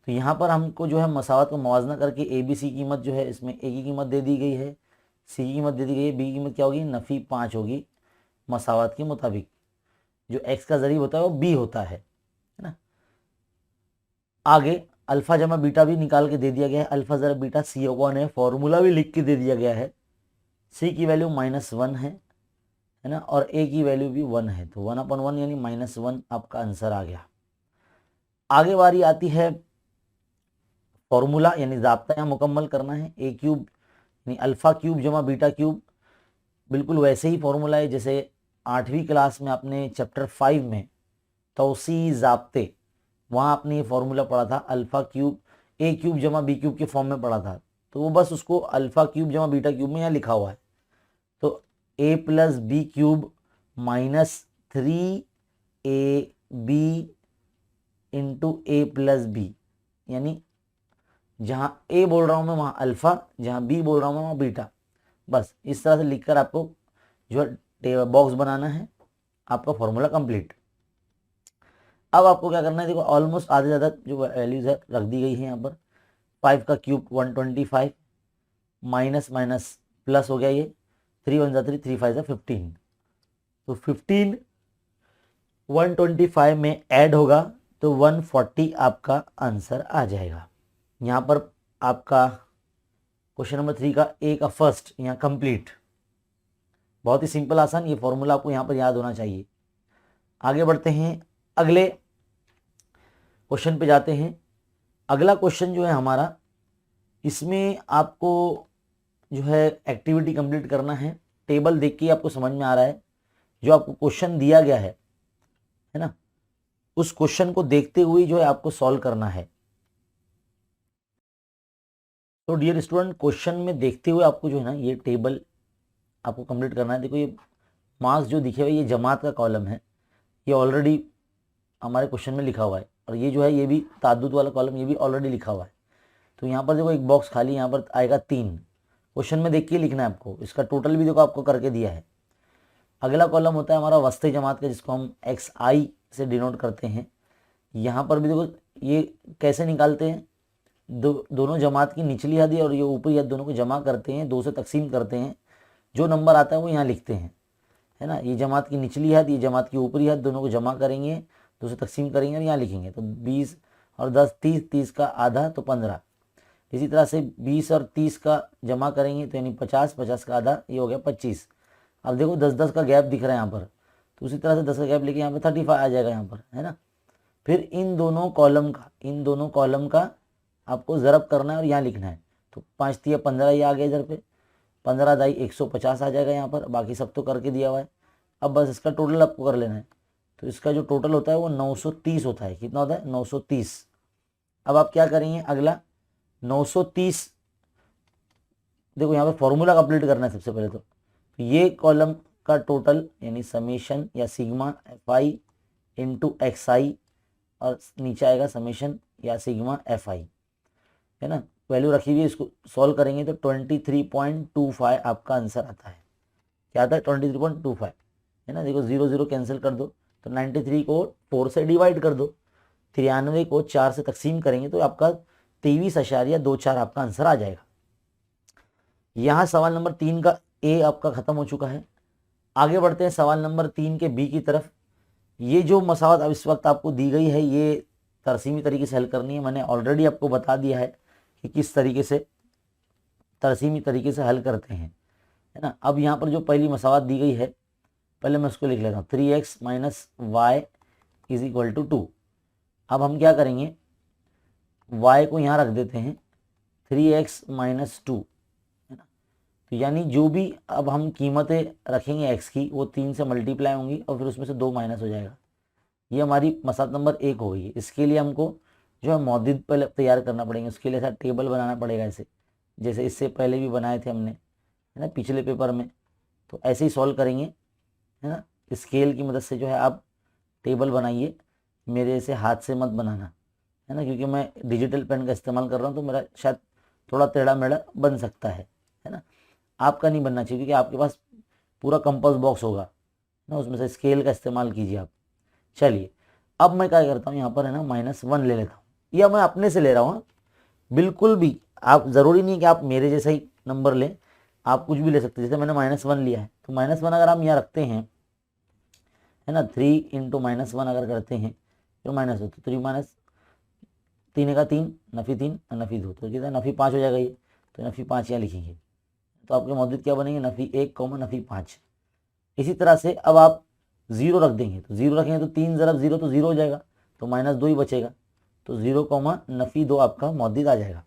तो यहाँ पर हमको जो है मसावत को मवाजना करके ए बी सी कीमत जो है, इसमें ए की कीमत दे दी गई है, सी की कीमत दे दी गई है, बी की कीमत क्या होगी, नफ़ी 5 होगी मसावत के मुताबिक। जो एक्स का ज़रीब होता है वो बी होता है ना। आगे अल्फ़ा जमा बीटा भी निकाल के दे दिया गया है, अल्फ़ा ज़रा बीटा सी कौन है, फॉर्मूला भी लिख के दे दिया गया है। सी की वैल्यू -1 है ना, और ए की वैल्यू भी 1 है, तो 1/1 यानी -1 आपका आंसर आ गया। आगे बारी आती है फॉर्मूला यानी ज़ाब्ता यहाँ मुकम्मल करना है। ए क्यूब यानी अल्फ़ा क्यूब जमा बीटा क्यूब, बिल्कुल वैसे ही फॉर्मूला है जैसे 8वीं क्लास में आपने चैप्टर 5 में तौसी ज़ाब्ते, वहाँ आपने ये फॉर्मूला पढ़ा था, अल्फ़ा क्यूब ए क्यूब जमा बी क्यूब के फॉर्म में पढ़ा था। तो वो बस उसको अल्फ़ा क्यूब जमा बीटा क्यूब में यहाँ लिखा हुआ है। तो a plus B cube -3ab into A plus B, यानी जहाँ a बोल रहा हूँ मैं वहाँ अल्फ़ा, जहाँ b बोल रहा हूँ मैं वहाँ बीटा। बस इस तरह से लिखकर आपको जो है बॉक्स बनाना है, आपका फॉर्मूला कंप्लीट। अब आपको क्या करना है, देखो ऑलमोस्ट आधे ज़्यादा जो वैल्यूज़ है रख दी गई है यहाँ पर। 5 का क्यूब 125, माइनस माइनस प्लस हो गया, ये 3 1 3 3 5 15, तो 15 125 में ऐड होगा तो 140 आपका आंसर आ जाएगा। यहाँ पर आपका क्वेश्चन नंबर 3 का ए का फर्स्ट यहाँ कंप्लीट, बहुत ही सिंपल आसान, ये फॉर्मूला आपको यहाँ पर याद होना चाहिए। आगे बढ़ते हैं, अगले क्वेश्चन पे जाते हैं। अगला क्वेश्चन जो है हमारा, इसमें आपको जो है एक्टिविटी कंप्लीट करना है। टेबल देख के आपको समझ में आ रहा है, जो आपको क्वेश्चन दिया गया है ना, उस क्वेश्चन को देखते हुए जो है आपको सॉल्व करना है। तो डियर स्टूडेंट, क्वेश्चन में देखते हुए आपको जो है ना ये टेबल आपको कंप्लीट करना है। देखो ये मार्क्स जो दिखे हुए, ये जमात का कॉलम है, ये ऑलरेडी हमारे क्वेश्चन में लिखा हुआ है, और ये जो है ये भी ताद्दुद वाला कॉलम, ये भी ऑलरेडी लिखा हुआ है। तो यहाँ पर देखो एक बॉक्स खाली, यहाँ पर आएगा 3, क्वेश्चन में देख के लिखना है आपको। इसका टोटल भी देखो आपको करके दिया है। अगला कॉलम होता है हमारा वस्ते जमात का, जिसको हम XI से डिनोट करते हैं। यहाँ पर भी देखो ये कैसे निकालते हैं, दोनों जमात की निचली हद और ये ऊपरी हद दोनों को जमा करते हैं, 2 से तकसीम करते हैं, जो नंबर आता है वो यहाँ लिखते हैं, है ना। ये जमात की निचली हद, ये जमात की ऊपरी हद, दोनों को जमा करेंगे, 2 से तकसीम करेंगे और यहाँ लिखेंगे। तो 20 और 10 30, 30 का आधा तो 15। इसी तरह से 20 और 30 का जमा करेंगे तो यानी 50, 50 का आधा, ये हो गया 25। अब देखो 10-10 का गैप दिख रहा है यहाँ पर, तो उसी तरह से 10 का गैप लेके यहाँ पर 35 आ जाएगा यहाँ पर, है ना। फिर इन दोनों कॉलम का आपको ज़रब करना है और यहाँ लिखना है। तो 5 तिया 15 ये आ गया इधर पे, 15 दाई 150 आ जाएगा यहाँ पर, बाकी सब तो करके दिया हुआ है। अब बस इसका टोटल आपको कर लेना है। तो इसका जो टोटल होता है वो 930 होता है। कितना होता है? 930। अब आप क्या करेंगे, अगला 930, देखो यहाँ पे फॉर्मूला कंप्लीट करना है सबसे पहले। तो ये कॉलम का टोटल यानी समेशन या सिग्मा FI इंटू XI, और नीचे आएगा समेशन या सिग्मा FI, है ना। वैल्यू रखी हुई है, इसको सॉल्व करेंगे तो 23.25 आपका आंसर आता है। क्या आता है? 23.25, है ना। देखो 0 0 कैंसिल कर दो, तो 93 को 4 से डिवाइड कर दो, 93 को 4 से तकसीम करेंगे तो आपका 23.24 आपका आंसर आ जाएगा। यहाँ सवाल नंबर 3 का ए आपका खत्म हो चुका है। आगे बढ़ते हैं सवाल नंबर 3 के बी की तरफ। ये जो मसावत अब इस वक्त आपको दी गई है, ये तरसीमी तरीके से हल करनी है। मैंने ऑलरेडी आपको बता दिया है कि किस तरीके से तरसीमी तरीके से हल करते हैं, है ना। अब यहाँ पर जो पहली मसावत दी गई है, पहले मैं उसको लिख लेता हूँ, 3x - y = 2। अब हम क्या करेंगे, y को यहाँ रख देते हैं 3x - 2, है ना। तो यानी जो भी अब हम कीमतें रखेंगे x की, वो 3 से मल्टीप्लाई होंगी और फिर उसमें से 2 माइनस हो जाएगा। ये हमारी मसावत नंबर 1 हो गई है। इसके लिए हमको जो है मौजूद पहले तैयार करना पड़ेगा। उसके लिए ऐसा टेबल बनाना पड़ेगा, ऐसे जैसे इससे पहले भी बनाए थे हमने, है ना, पिछले पेपर में। तो ऐसे ही सॉल्व करेंगे, है ना। स्केल की मदद से जो है आप टेबल बनाइए, मेरे से हाथ से मत बनाना, है ना, क्योंकि मैं डिजिटल पेन का इस्तेमाल कर रहा हूँ तो मेरा शायद थोड़ा टेढ़ा मेढ़ा बन सकता है ना। आपका नहीं बनना चाहिए क्योंकि आपके पास पूरा कंपास बॉक्स होगा ना, उसमें से स्केल का इस्तेमाल कीजिए आप। चलिए अब मैं क्या करता हूँ, यहाँ पर है ना -1 ले लेता हूँ, या मैं अपने से ले रहा हूँ। हाँ, बिल्कुल भी आप ज़रूरी नहीं है कि आप मेरे जैसा ही नंबर लें, आप कुछ भी ले सकते हैं। जैसे मैंने -1 लिया है तो -1 अगर हम यहाँ रखते हैं, है ना, 3 × -1 अगर करते हैं तो -2, तो 3 माइनस 3 का 3, नफी 3 और नफी 2, तो कितना नफी 5 हो जाएगा ये, तो नफी 5 यहाँ लिखेंगे। तो आपके मौजूद क्या बनेंगे, नफी 1 नफी 5। इसी तरह से अब आप 0 रख देंगे, तो 0 रखेंगे तो 3 ज़रब 0 तो 0 हो जाएगा, तो -2 ही बचेगा, तो 0 नफी 2 आपका मौजूद आ जाएगा।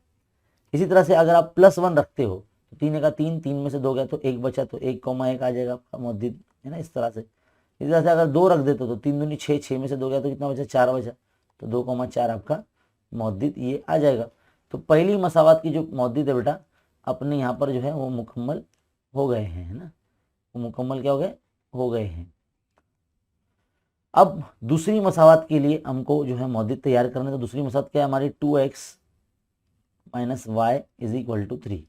इसी तरह से अगर आप +1 रखते हो तो 3 का 3, 3 में से 2 गया तो 1 बचा, तो 1, 1 आ जाएगा आपका मौजूद, है ना, इस तरह से। इसी तरह से अगर 2 रख देते हो तो 3 दूनी 6, 6 में से 2 गया तो कितना बचा, 4 बचा, तो 2, 4 आपका मौजूद ये आ जाएगा। तो पहली मसावत की जो मौजूद है बेटा अपने यहाँ पर जो है वो मुकम्मल हो गए हैं, है ना, वो मुकम्मल क्या हो गए हैं। अब दूसरी मसावत के लिए हमको जो है मौजूद तैयार करना है, तो दूसरी मसावत क्या है हमारी, 2x - y = 3।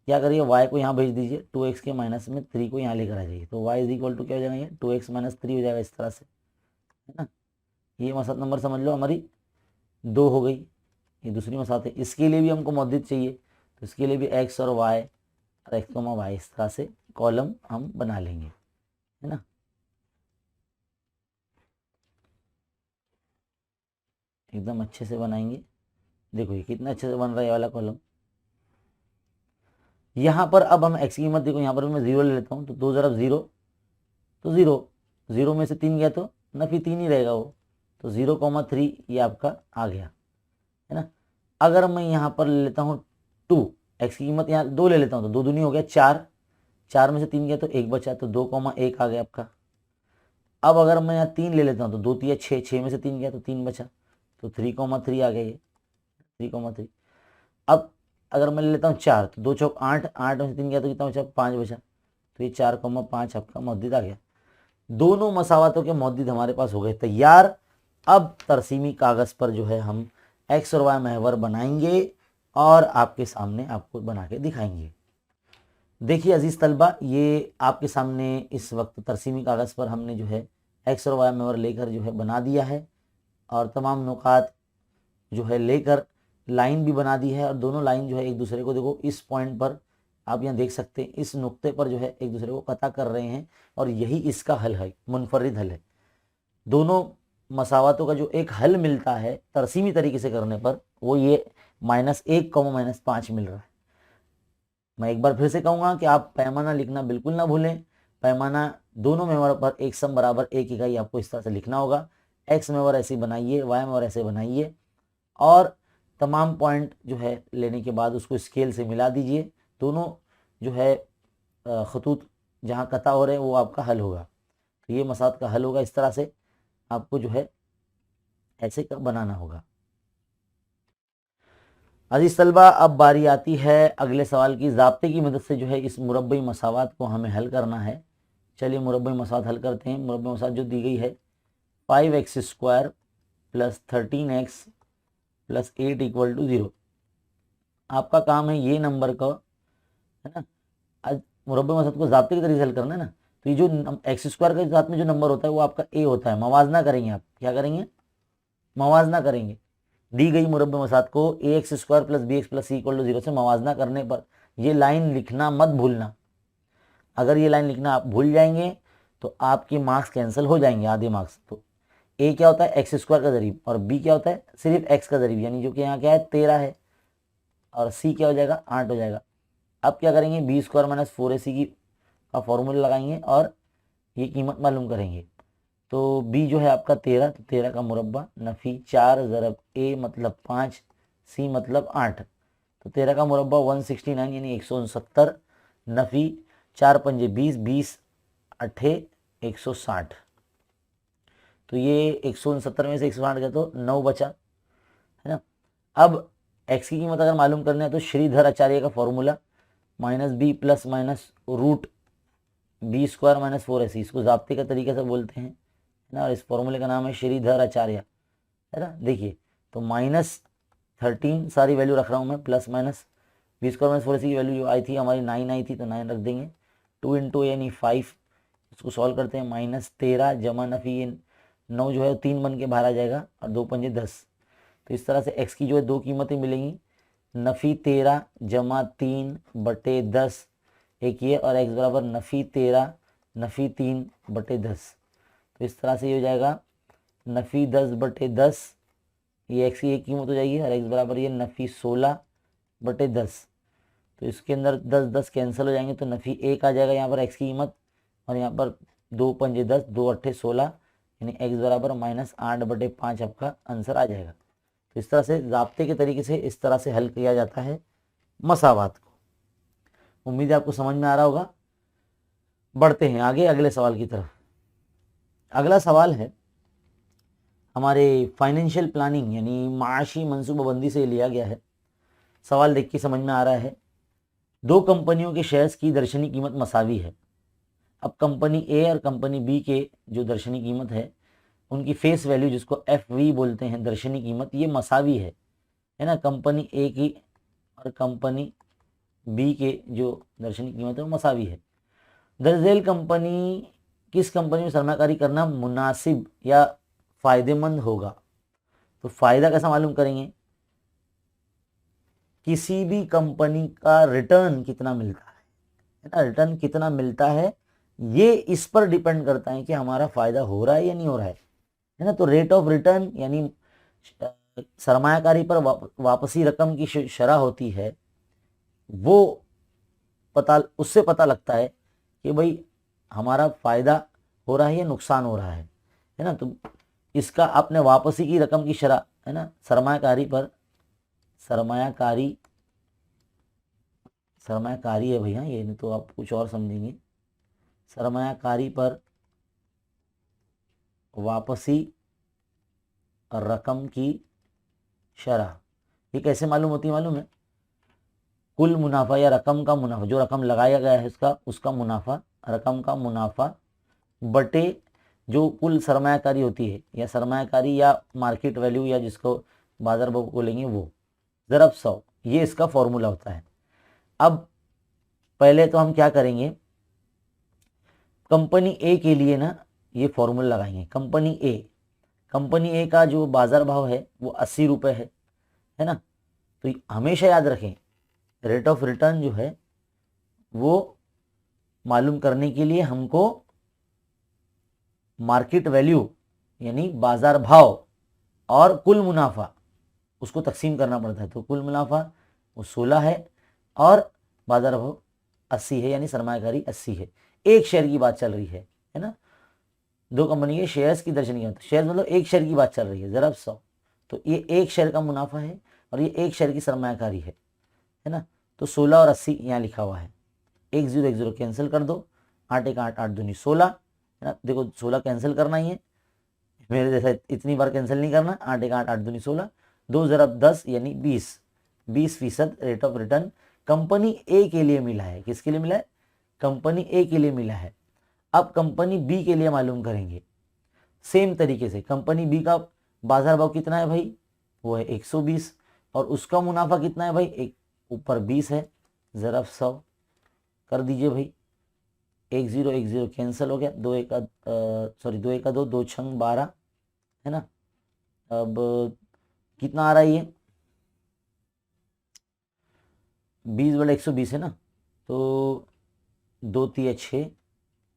क्या करिए, y को यहाँ भेज दीजिए, 2x के माइनस में 3 को यहाँ लेकर आ जाइए, तो y = क्या हो जाएगा, ये 2x - 3 हो जाएगा इस तरह से, है ना। ये मसावत नंबर समझ लो हमारी 2 हो गई। ये दूसरी मसावत है, इसके लिए भी हमको मौजूद चाहिए, तो इसके लिए भी x और y और x, y इस तरह से कॉलम हम बना लेंगे, है ना। एकदम अच्छे से बनाएंगे। देखो ये कितना अच्छे से बन रहा है ये वाला कॉलम। यहाँ पर अब हम x की कीमत देखो, यहाँ पर मैं 0 ले लेता हूँ, तो 2 ज़रब 0 तो 0, 0 में से 3 गया तो नफी 3 ही रहेगा वो, तो 0, 3 ये आपका आ गया, है ना। अगर मैं यहाँ पर ले लेता हूँ 2, x की कीमत यहाँ 2 ले लेता हूँ तो 2 दूनी हो गया 4, 4 में से 3 गया तो 1 बचा, तो 2, 1 आ गया आपका। अब अगर मैं यहाँ 3 ले लेता हूँ तो 2 3 6, 6 में से 3 गया तो 3 बचा, तो 3, 3 आ गया ये, 3, 3। अब अगर मैं ले लेता हूँ 4, तो 2 चौक 8, 8 में से 3 गया तो कितना बचा, 5 बचा, तो ये 4, 5 आपका मौजूद आ गया। दोनों मसावतों के मौजूद हमारे पास हो गए तैयार। अब तरसीमी कागज़ पर जो है हम x और y महवर बनाएंगे और आपके सामने आपको बना के दिखाएंगे। देखिए अजीज़ तलबा, ये आपके सामने इस वक्त तरसीमी कागज़ पर हमने जो है x और y महवर लेकर जो है बना दिया है, और तमाम नुकात जो है लेकर लाइन भी बना दी है, और दोनों लाइन जो है एक दूसरे को देखो इस पॉइंट पर आप यहाँ देख सकते हैं, इस नुक्ते पर जो है एक दूसरे को कता कर रहे हैं, और यही इसका हल है, मुनफरिद हल है। दोनों मसावतों का जो एक हल मिलता है तरसीमी तरीके से करने पर, वो ये -1, -5 मिल रहा है। मैं एक बार फिर से कहूँगा कि आप पैमाना लिखना बिल्कुल ना भूलें। पैमाना दोनों मेवर पर एक सम बराबर 1 इकाई आपको इस तरह से लिखना होगा। x मेवर ऐसे बनाइए, y मेवर ऐसे बनाइए, और तमाम पॉइंट जो है लेने के बाद उसको स्केल से मिला दीजिए। दोनों जो है खतूत जहाँ कता हो रहे हैं वो आपका हल होगा। तो ये मसाद का हल होगा, इस तरह से आपको जो है ऐसे का बनाना होगा। अजीज तलबा, अब बारी आती है अगले सवाल की। ज़ाब्ते की मदद से जो है इस मुरब्बई मसावात को हमें हल करना है। चलिए मुरब्बई मसावात हल करते हैं। मुरब्बई मसावात जो दी गई है 5x² + 13x + 8 = 0। आपका काम है ये नंबर का, है ना, आज मुरब्बई मसावात को ज़ाब्ते के तरीके से हल करना है ना। तो ये जो x² के साथ में जो नंबर होता है वो आपका a होता है। मवाजना करेंगे, आप क्या करेंगे, मवाजना करेंगे। दी गई मुरब्बे मसात को ax² + bx + c = 0 से मवाजना करने पर ये लाइन लिखना मत भूलना। अगर ये लाइन लिखना आप भूल जाएंगे तो आपके मार्क्स कैंसिल हो जाएंगे, आधे मार्क्स। तो a क्या होता है, x² का ज़रीब, और b क्या होता है, सिर्फ x का ज़रीब, यानी जो कि यहाँ क्या है 13 है, और c क्या हो जाएगा 8 हो जाएगा। अब क्या करेंगे, b² - 4ac की का फॉर्मूला लगाएंगे और ये कीमत मालूम करेंगे। तो b जो है आपका 13, तो 13 का मुरब्बा नफ़ी 4 ज़रब a मतलब 5, c मतलब 8, तो 13 का मुरब्बा 169 यानी 169, नफ़ी 4 पंजे 20, 20 अट्ठे 160। तो ये 169 में से 160 गया तो 9 बचा, है ना। अब x की कीमत अगर मालूम करना है तो श्रीधर आचार्य का फॉर्मूला -b ± √b² - 4ac, इसको ज़ाब्ते का तरीके से बोलते हैं, ना, और इस फॉर्मूले का नाम है श्रीधर आचार्य, है ना। देखिए तो -13 सारी वैल्यू रख रहा हूँ मैं, प्लस माइनस b² - 4ac की वैल्यू जो आई थी हमारी 9 आई थी, तो 9 रख देंगे। 2 × यानी 5, इसको सॉल्व करते हैं, -13 जमा नफी ये 9 जो है 3 बन के बाहर आ जाएगा, और 2 पंजे 10। तो इस तरह से x की जो है दो कीमतें मिलेंगी, नफी 13 जमा 3 बटे 10 एक ये, और x बराबर नफी 13 नफी 3 बटे 10। तो इस तरह से ये हो जाएगा नफी 10 बटे 10, ये x की एक कीमत हो जाएगी, और x बराबर ये नफी 16 बटे 10। तो इसके अंदर 10 10 कैंसिल हो जाएंगे, तो नफी 1 आ जाएगा यहाँ पर x की कीमत, और यहाँ पर 2 पंजे 10, 2 अट्ठे 16, यानी x बराबर -8 बटे 5 आपका आंसर आ जाएगा। तो इस तरह से ज़ाब्ते के तरीके से इस तरह से हल किया जाता है मसावात को। उम्मीद है आपको समझ में आ रहा होगा। बढ़ते हैं आगे अगले सवाल की तरफ। अगला सवाल है हमारे फाइनेंशियल प्लानिंग यानी माशी मनसूबाबंदी से लिया गया है। सवाल देख के समझ में आ रहा है, दो कंपनियों के शेयर्स की दर्शनी कीमत मसावी है। अब कंपनी ए और कंपनी बी के जो दर्शनी कीमत है, उनकी फेस वैल्यू जिसको FV बोलते हैं, दर्शनी कीमत, ये मसावी है ना। कंपनी ए की और कंपनी बी के जो दर्शनी कीमत है वो मसावी है। दरअसल कंपनी किस कंपनी में सरमाकारी करना मुनासिब या फायदेमंद होगा? तो फायदा कैसा मालूम करेंगे, किसी भी कंपनी का रिटर्न कितना मिलता है ना, रिटर्न कितना मिलता है ये इस पर डिपेंड करता है कि हमारा फायदा हो रहा है या नहीं हो रहा है ना। तो रेट ऑफ रिटर्न यानी सरमायाकारी पर वापसी रकम की शरह होती है, वो उससे पता लगता है कि भाई हमारा फायदा हो रहा है या नुकसान हो रहा है ना। तो इसका आपने वापसी की रकम की शरह, है ना, सरमायाकारी है भैया, ये नहीं तो आप कुछ और समझेंगे। सरमायाकारी पर वापसी रकम की शरह ये कैसे मालूम होती है मालूम है? कुल मुनाफा या रकम का मुनाफा, जो रकम लगाया गया है उसका मुनाफा, रकम का मुनाफा बटे जो कुल सरमायाकारी होती है, या सरमायाकारी या मार्केट वैल्यू या जिसको बाजार भाव बोलेंगे वो, ज़रब 100, ये इसका फॉर्मूला होता है। अब पहले तो हम क्या करेंगे, कंपनी ए के लिए ना ये फॉर्मूला लगाएंगे। कंपनी ए का जो बाजार भाव है वो 80 रुपये है ना। तो हमेशा याद रखें, रेट ऑफ रिटर्न जो है वो मालूम करने के लिए हमको मार्केट वैल्यू यानी बाजार भाव और कुल मुनाफा उसको तकसीम करना पड़ता है। तो कुल मुनाफा वो 16 है और बाजार भाव 80 है, यानी सरमायाकारी 80 है। एक शेयर की बात चल रही है ना, दो कंपनी के शेयर्स की दर्शनी कीमत, शेयर मतलब एक शेयर की बात चल रही है, ज़रब 100। तो ये एक शेयर का मुनाफा है और ये एक शेयर की सरमायाकारी है ना। तो 16 और 80 यहाँ लिखा हुआ है, 1 0 1 0 कैंसिल कर दो, 8 1 8 8 दूनी 16, है ना। देखो 16 कैंसिल करना ही है, मेरे जैसा इतनी बार कैंसिल नहीं करना। 8 1 8 8 दूनी 16, 2 ज़रब 10 यानी 20% रेट ऑफ रिटर्न कंपनी ए के लिए मिला है। किसके लिए मिला है? कंपनी ए के लिए मिला है। अब कंपनी बी के लिए मालूम करेंगे सेम तरीके से। कंपनी बी का बाजार भाव कितना है भाई? वो है 120, और उसका मुनाफा कितना है भाई? एक ऊपर 20 है, ज़रब 100 कर दीजिए भाई। 1 0 1 0 कैंसिल हो गया, 2 1 2, 2 छंग 12, है ना। अब कितना आ रहा है ये? 20 बटा 120 है ना। तो 2 3 6,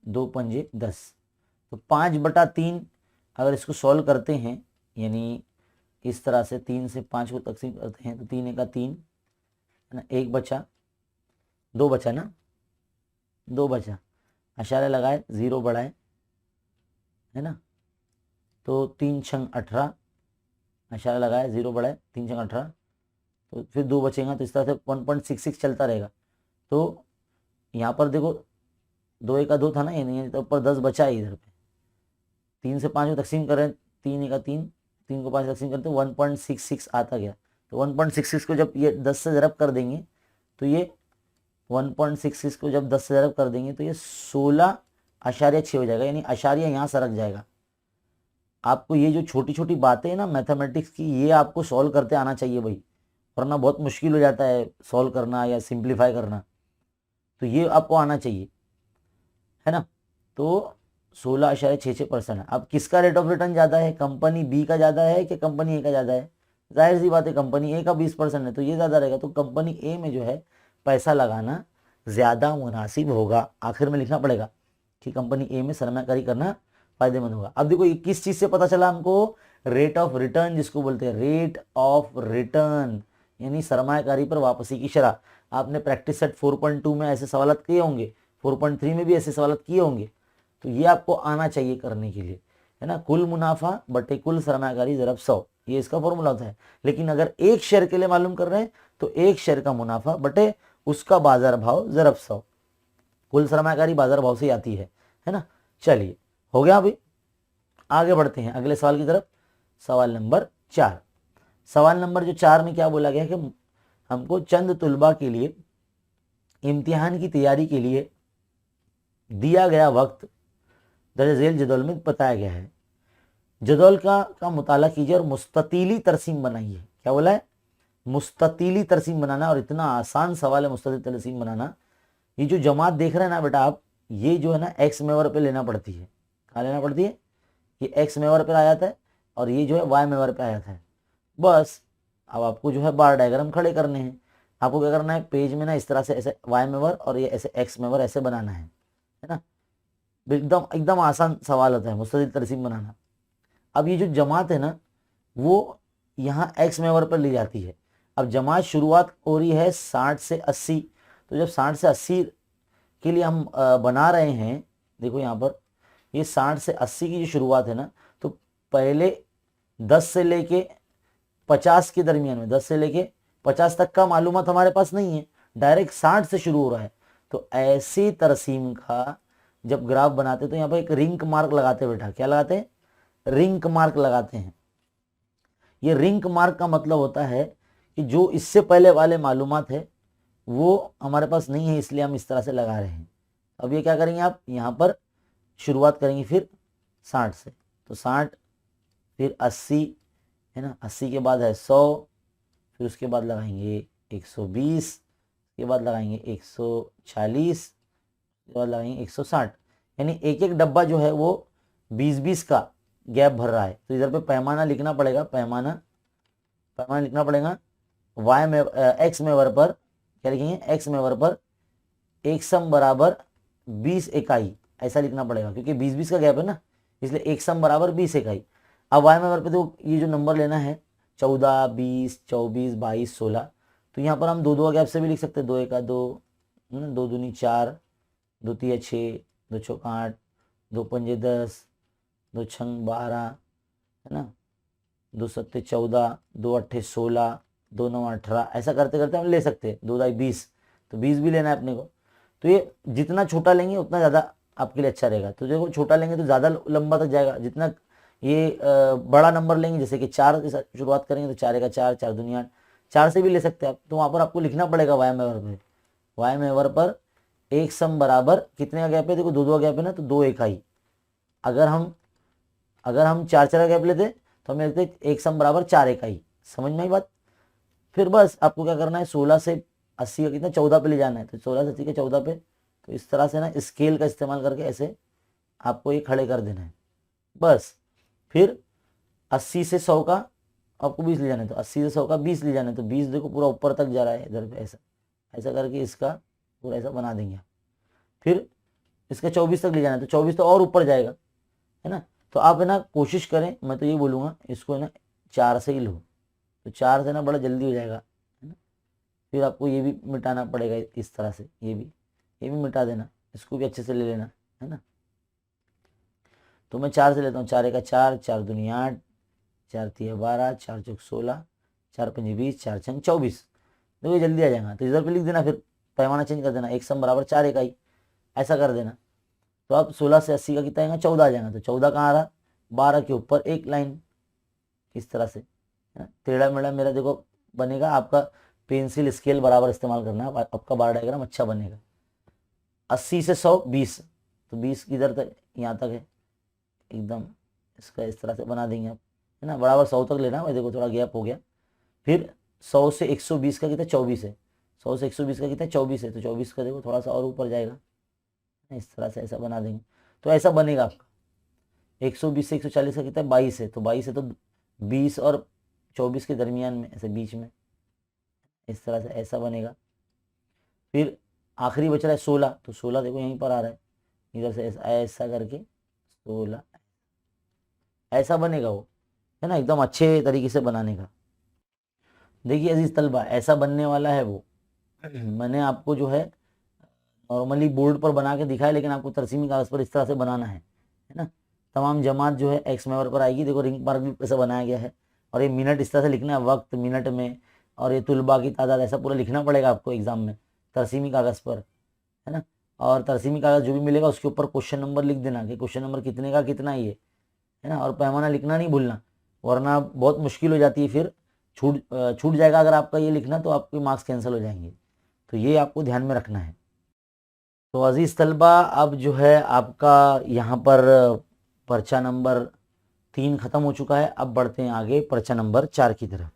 2 पंजे 10, तो 5/3 अगर इसको सॉल्व करते हैं, यानी इस तरह से 3 से 5 को तकसीम करते हैं, तो 3 1 3 है ना, 1 बचा, 2 बचा ना, 2 बचा, अशारे लगाए, 0 बढ़ाए, है ना। तो 3 छंग 18, अशारा लगाए, 0 बढ़ाए, 3 छंग 18, तो फिर 2 बचेगा। तो इस तरह से 1.66 चलता रहेगा। तो यहाँ पर देखो 2 1 2 था ना, यानी तो ऊपर 10 बचा है इधर पे। 3 से 5 को तकसीम करें, 3 1 3, 3 को 5 तकसीम करते 1.66 आता गया। तो 1.66 को जब ये 10 से ज़रब कर देंगे, तो ये 1.66 को जब 10 से ज़रब कर देंगे तो ये 16.6 हो जाएगा, यानी अशारिया यहाँ सरक जाएगा। आपको ये जो छोटी छोटी बातें हैं ना मैथमेटिक्स की, ये आपको सॉल्व करते आना चाहिए भाई, वरना बहुत मुश्किल हो जाता है सॉल्व करना या सिंप्लीफाई करना। तो ये आपको आना चाहिए, है ना। तो 16.66% है। अब किसका रेट ऑफ रिटर्न ज़्यादा है, कंपनी बी का ज़्यादा है कि कंपनी ए का ज़्यादा है? जाहिर सी बात है कंपनी ए का 20% है, तो ये ज़्यादा रहेगा। तो कंपनी ए में जो है पैसा लगाना ज़्यादा मुनासिब होगा। आखिर में लिखना पड़ेगा कि कंपनी ए में सरमायाकारी करना फायदेमंद होगा। अब देखो ये किस चीज़ से पता चला हमको? रेट ऑफ रिटर्न जिसको बोलते हैं, रेट ऑफ रिटर्न यानी सरमायाकारी पर वापसी की शरह। आपने प्रैक्टिस सेट 4.2 में ऐसे सवाल किए होंगे, 4.3 में भी ऐसे सवाल किए होंगे। तो ये आपको आना चाहिए करने के लिए, है ना। कुल मुनाफा बटे कुल सरमायाकारी ज़रब 100, ये इसका फॉर्मूला होता है। लेकिन अगर एक शेयर के लिए मालूम कर रहे हैं तो एक शेयर का मुनाफा बटे उसका बाजार भाव ज़रब 100। कुल सरमायाकारी बाजार भाव से आती है ना। चलिए हो गया। अभी आगे बढ़ते हैं अगले सवाल की तरफ। सवाल नंबर 4। सवाल नंबर जो 4 में क्या बोला गया है कि हमको चंद तुलबा के लिए इम्तिहान की तैयारी के लिए दिया गया वक्त दर्ज झेल जदौल में बताया गया है। जदौल का मुताला कीजिए और मुस्ततीली तरसीम बनाइए। क्या बोला है? मुस्ततीली तरसीम बनाना। और इतना आसान सवाल है मुस्ततीली तरसीम बनाना। ये जो जमात देख रहे हैं ना बेटा आप, ये जो है ना एक्स मेवर पे लेना पड़ती है। कहाँ लेना पड़ती है? ये एक्स मेवर पे आ जाता है और ये जो है वाई मेवर पे आ जाता है। बस अब आपको जो है बार डायग्राम खड़े करने हैं। आपको क्या करना है, पेज में ना इस तरह से ऐसे वाई मेवर और ये ऐसे एक्स मेवर ऐसे बनाना है ना। एकदम एकदम आसान सवाल होता है मुस्ततिल तरसीम बनाना। अब ये जो जमात है ना वो यहाँ एक्स मेवर पर ली जाती है। अब जमात शुरुआत हो रही है 60 से 80। तो जब 60 से 80 के लिए हम बना रहे हैं, देखो यहाँ पर ये 60 से 80 की जो शुरुआत है ना, तो पहले 10 से लेके 50 के दरमियान में, 10 से लेके 50 तक का मालूमात हमारे पास नहीं है, डायरेक्ट 60 से शुरू हो रहा है। तो ऐसी तरसीम का जब ग्राफ बनाते तो यहाँ पर एक रिंक मार्क लगाते बेटा। क्या लगाते हैं? रिंक मार्क लगाते हैं। ये रिंक मार्क का मतलब होता है कि जो इससे पहले वाले मालूमात है वो हमारे पास नहीं है, इसलिए हम इस तरह से लगा रहे हैं। अब ये क्या करेंगे, आप यहाँ पर शुरुआत करेंगे फिर 60 से, तो 60 फिर 80 है ना, 80 के बाद है 100, फिर उसके बाद लगाएंगे 120, के बाद लगाएंगे 140, के बाद लगाएंगे 160। यानी एक एक डब्बा जो है वो 20-20 का गैप भर रहा है। तो इधर पे पैमाना लिखना पड़ेगा, पैमाना लिखना पड़ेगा। वाई में एक्स मेवर पर क्या लिखेंगे? एक्स मेवर पर एक सम बराबर 20 इकाई, ऐसा लिखना पड़ेगा क्योंकि 20-20 का गैप है ना, इसलिए एक सम बराबर 20 इकाई। अब वाई मेवर पे तो ये जो नंबर लेना है 14, 20, 24, 22, 16, तो यहाँ पर हम दो दो गैप से भी लिख सकते हैं। 2 एका 2, 2 दूनी 4, 2 तिया 6, 2 चौका 8, 2 पंजे 10, 2 छंग 12 है ना, 2 सत्ते 14, 2 अट्ठे 16, 2 9 18, ऐसा करते करते हम ले सकते हैं। 2 दाई 20, तो 20 भी लेना है अपने को। तो ये जितना छोटा लेंगे उतना ज़्यादा आपके लिए अच्छा रहेगा। तो देखो छोटा लेंगे तो ज़्यादा लंबा तक जाएगा, जितना ये बड़ा नंबर लेंगे जैसे कि 4 के साथ शुरुआत करेंगे तो 4 एका 4, 4 दूनी 8, 4 से भी ले सकते हैं आप। तो वहाँ पर आपको लिखना पड़ेगा वाई मेवर पे, वाई मेवर पर एक सम बराबर कितने का गैप है? देखो 2 2 का गैप है ना, तो 2 इकाई। अगर हम 4 4 का गैप लेते तो हमें लिखते एक सम बराबर 4 इकाई। समझ में आई बात? फिर बस आपको क्या करना है, 16 से 80 का कितना 14 पे ले जाना है। तो 16 से 80 के 14 पे, तो इस तरह से ना स्केल का इस्तेमाल करके ऐसे आपको ये खड़े कर देना है बस। फिर 80 से 100 का आपको 20 ले जाना है, तो 80 से 100 का 20 ले जाना है। तो 20 देखो पूरा ऊपर तक जा रहा है इधर पे, ऐसा ऐसा करके इसका पूरा ऐसा बना देंगे। फिर इसका 24 तक ले जाना है, तो 24 तो और ऊपर जाएगा, है ना। तो आप है ना कोशिश करें, मैं तो ये बोलूँगा इसको है ना 4 से ही लो, तो 4 से ना बड़ा जल्दी हो जाएगा, है ना। फिर आपको ये भी मिटाना पड़ेगा इस तरह से, ये भी मिटा देना, इसको भी अच्छे से ले लेना, है ना। तो मैं 4 से लेता हूँ। 4 एका 4, 4 दूनी 8, 4 तिया 12, 4 चौक 16, 4 पंजे 20, 4 छंग 24। देखो ये जल्दी आ जाएगा। तो इधर पे लिख देना, फिर पैमाना चेंज कर देना, एक सम बराबर 4 इकाई, ऐसा कर देना। तो अब 16 से 80 का कितना आएगा? 14 आ जाएगा। तो 14 कहाँ आ रहा? 12 के ऊपर एक लाइन, इस तरह से, है ना। टेढ़ा मेढ़ा मेरा देखो बनेगा। आपका पेंसिल स्केल बराबर इस्तेमाल करना है, आपका बार डायग्राम अच्छा बनेगा। 80 से 100 20, तो 20 किधर तक? यहाँ तक है, एकदम इसका इस तरह से बना देंगे आप, है ना, बराबर 100 तक लेना है। देखो थोड़ा गैप हो गया। फिर 100 से 120 का कितना 24 है, 100 से 120 का कितना 24 है, तो 24 का देखो थोड़ा सा और ऊपर जाएगा, इस तरह से ऐसा बना देंगे। तो ऐसा बनेगा आपका 120 से 140 का कितना 22 है, तो 22 है तो 20 और 24 के दरमियान में ऐसे बीच में, इस तरह से ऐसा बनेगा। फिर आखिरी बच रहा है 16, तो 16 देखो यहीं पर आ रहा है, इधर से ऐसा ऐसा करके 16 ऐसा बनेगा वो, है ना, एकदम अच्छे तरीके से बनाने का। देखिए अजीज तलबा ऐसा बनने वाला है वो। मैंने आपको जो है नॉर्मली बोर्ड पर बना के दिखाया, लेकिन आपको तरसीमी कागज पर इस तरह से बनाना है ना। तमाम जमात जो है एक्स मेवर पर आएगी। देखो रिंग मार्क भी कैसे बनाया गया है, और ये मिनट इस तरह से लिखना है, वक्त मिनट में, और ये तुलबा की तादाद ऐसा पूरा लिखना पड़ेगा आपको एग्जाम में तरसीमी कागज पर, है ना। और तरसीमी कागज जो भी मिलेगा उसके ऊपर क्वेश्चन नंबर लिख देना कि क्वेश्चन नंबर कितने का कितना ही है ना। और पैमाना लिखना नहीं भूलना, वरना बहुत मुश्किल हो जाती है, फिर छूट जाएगा अगर आपका ये लिखना, तो आपके मार्क्स कैंसिल हो जाएंगे। तो ये आपको ध्यान में रखना है। तो अजीज़ तलबा अब जो है आपका यहाँ पर पर्चा नंबर 3 ख़त्म हो चुका है। अब बढ़ते हैं आगे पर्चा नंबर 4 की तरफ।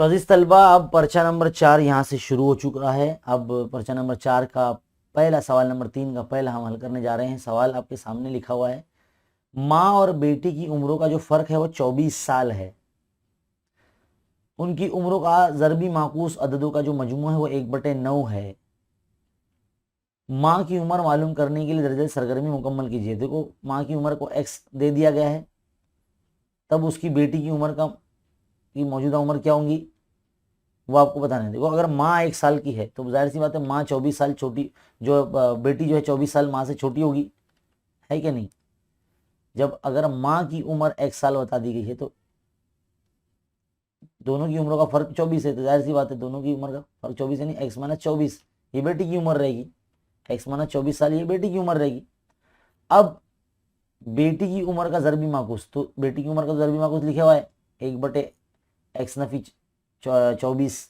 तो अजीज़ तलबा अब पर्चा नंबर 4 यहाँ से शुरू हो चुका है। अब पर्चा नंबर 4 का पहला सवाल नंबर 3 का पहला हम हल करने जा रहे हैं। सवाल आपके सामने लिखा हुआ है, माँ और बेटी की उम्रों का जो फ़र्क है वो 24 साल है। उनकी उम्रों का ज़रबी माकूस अददों का जो मजमू है वो 1/9 है। माँ की उम्र मालूम करने के लिए दर्जे सरगर्मी मुकम्मल कीजिए। देखो माँ की उम्र को x दे दिया गया है, तब उसकी बेटी की उम्र की मौजूदा उम्र क्या होंगी वो आपको बताना है। देखो अगर माँ 1 साल की है तो जाहिर सी बात है माँ 24 साल छोटी, जो बेटी जो है 24 साल माँ से छोटी होगी, है कि नहीं। जब अगर माँ की उम्र 1 साल बता दी गई है तो दोनों की उम्रों का फर्क 24 है, तो जाहिर सी बात है दोनों की उम्र का फर्क 24 है, नहीं x-24 ये बेटी की उम्र रहेगी, x-24 साल ये बेटी की उम्र रहेगी। अब बेटी की उम्र का ज़रबी माकूस, तो बेटी की उम्र का ज़रबी माकूस लिखा हुआ है 1/x-24,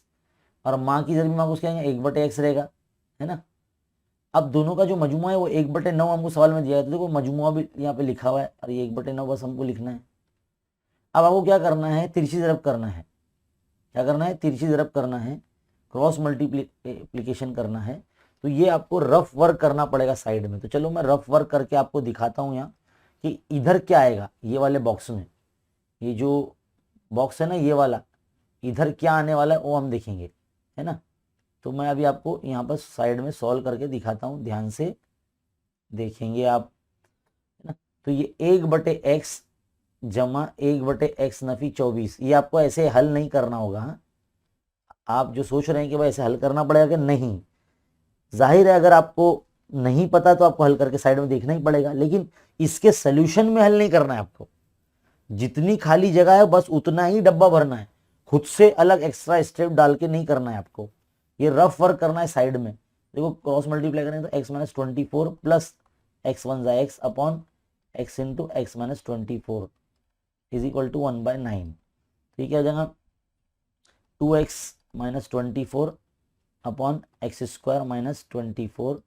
और माँ की ज़रबी माकूस क्या है 1/x रहेगा, है ना। अब दोनों का जो मजमुआ है वो 1/9 हमको सवाल में दिया है, तो देखो मजमुआ भी यहाँ पे लिखा हुआ है और ये 1/9 बस हमको लिखना है। अब आपको क्या करना है, तिरछी ज़रब करना है। क्या करना है, तिरछी ज़रब करना है, क्रॉस मल्टीप्लिकेशन करना है। तो ये आपको रफ वर्क करना पड़ेगा साइड में। तो चलो मैं रफ वर्क करके आपको दिखाता हूँ यहाँ कि इधर क्या आएगा, ये वाले बॉक्स में, ये जो बॉक्स है ना ये वाला, इधर क्या आने वाला है वो हम देखेंगे, है ना। तो मैं अभी आपको यहाँ पर साइड में सॉल्व करके दिखाता हूँ, ध्यान से देखेंगे आप, है ना। तो ये 1/x जमा 1/x नफी 24, ये आपको ऐसे हल नहीं करना होगा। हाँ? आप जो सोच रहे हैं कि भाई ऐसे हल करना पड़ेगा कि नहीं, जाहिर है अगर आपको नहीं पता तो आपको हल करके साइड में देखना ही पड़ेगा, लेकिन इसके सोल्यूशन में हल नहीं करना है आपको। जितनी खाली जगह है बस उतना ही डब्बा भरना है, खुद से अलग एक्स्ट्रा स्टेप डाल के नहीं करना है आपको। ये रफ वर्क करना है साइड में। देखो क्रॉस मल्टीप्लाई करेंगे तो x-24 plus x1 X upon x into x-24 is equal to 1/9। ठीक है, हो जाएगा 2x-24 upon x² - 24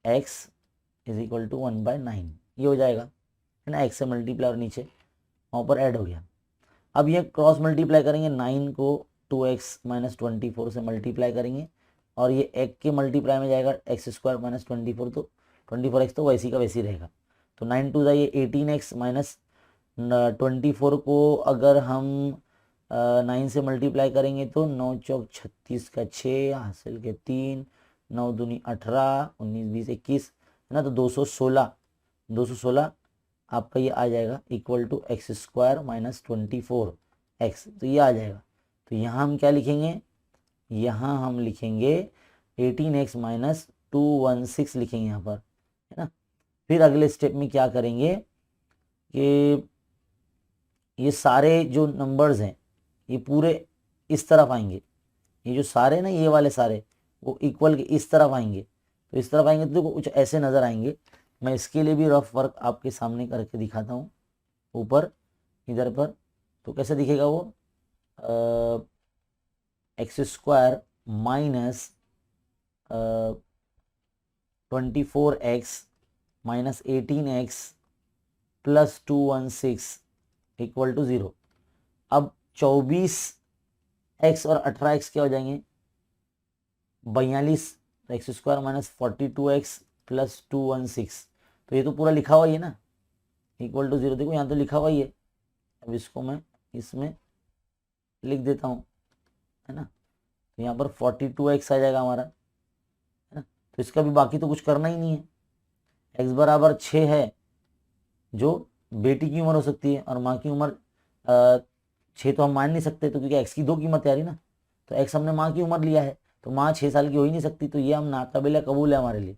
x is equal to 1/9, ये हो जाएगा, है ना। x से मल्टीप्लाई और नीचे वहाँ पर ऐड हो गया। अब ये क्रॉस मल्टीप्लाई करेंगे, 9 को 2x-24 से मल्टीप्लाई करेंगे, और ये एक के मल्टीप्लाई में जाएगा x² - 24, तो 24x तो वैसी का वैसी रहेगा। तो 9 2 ये 18x - 24 को अगर हम 9 से मल्टीप्लाई करेंगे तो 9 चौक 36 का 6 हासिल के 3, 9 दूनी 18, 19 20 21, है ना। तो 216 आपका ये आ जाएगा इक्वल टू x² - 24x, तो ये आ जाएगा। तो यहाँ हम क्या लिखेंगे, यहाँ हम लिखेंगे 18x - 216 लिखेंगे यहाँ पर, है ना। फिर अगले स्टेप में क्या करेंगे कि ये सारे जो नंबर्स हैं ये पूरे इस तरफ आएंगे, ये जो सारे ना ये वाले सारे वो इक्वल के इस तरफ आएंगे। तो इस तरफ आएंगे तो देखो कुछ ऐसे नज़र आएंगे। मैं इसके लिए भी रफ वर्क आपके सामने करके दिखाता हूँ ऊपर इधर पर। तो कैसे दिखेगा वो, x² minus 24x minus 18x +216 equal to 0। अब 24x और 18x क्या हो जाएंगे, 42 x square minus 42x plus 216। तो ये तो पूरा लिखा हुआ ही है ना, इक्वल टू 0। देखो यहाँ तो लिखा हुआ ही है, अब इसको मैं इसमें लिख देता हूँ, है ना। तो यहाँ पर 42x आ जाएगा हमारा, है ना। तो इसका भी बाकी तो कुछ करना ही नहीं है। x बराबर 6 है, जो बेटी की उम्र हो सकती है, और माँ की उम्र 6 तो हम मान नहीं सकते, तो क्योंकि x की 2 कीमत आ रही ना, तो x हमने माँ की उम्र लिया है, तो माँ 6 साल की हो ही नहीं सकती, तो ये हम नाकाबिल कबूल है हमारे लिए।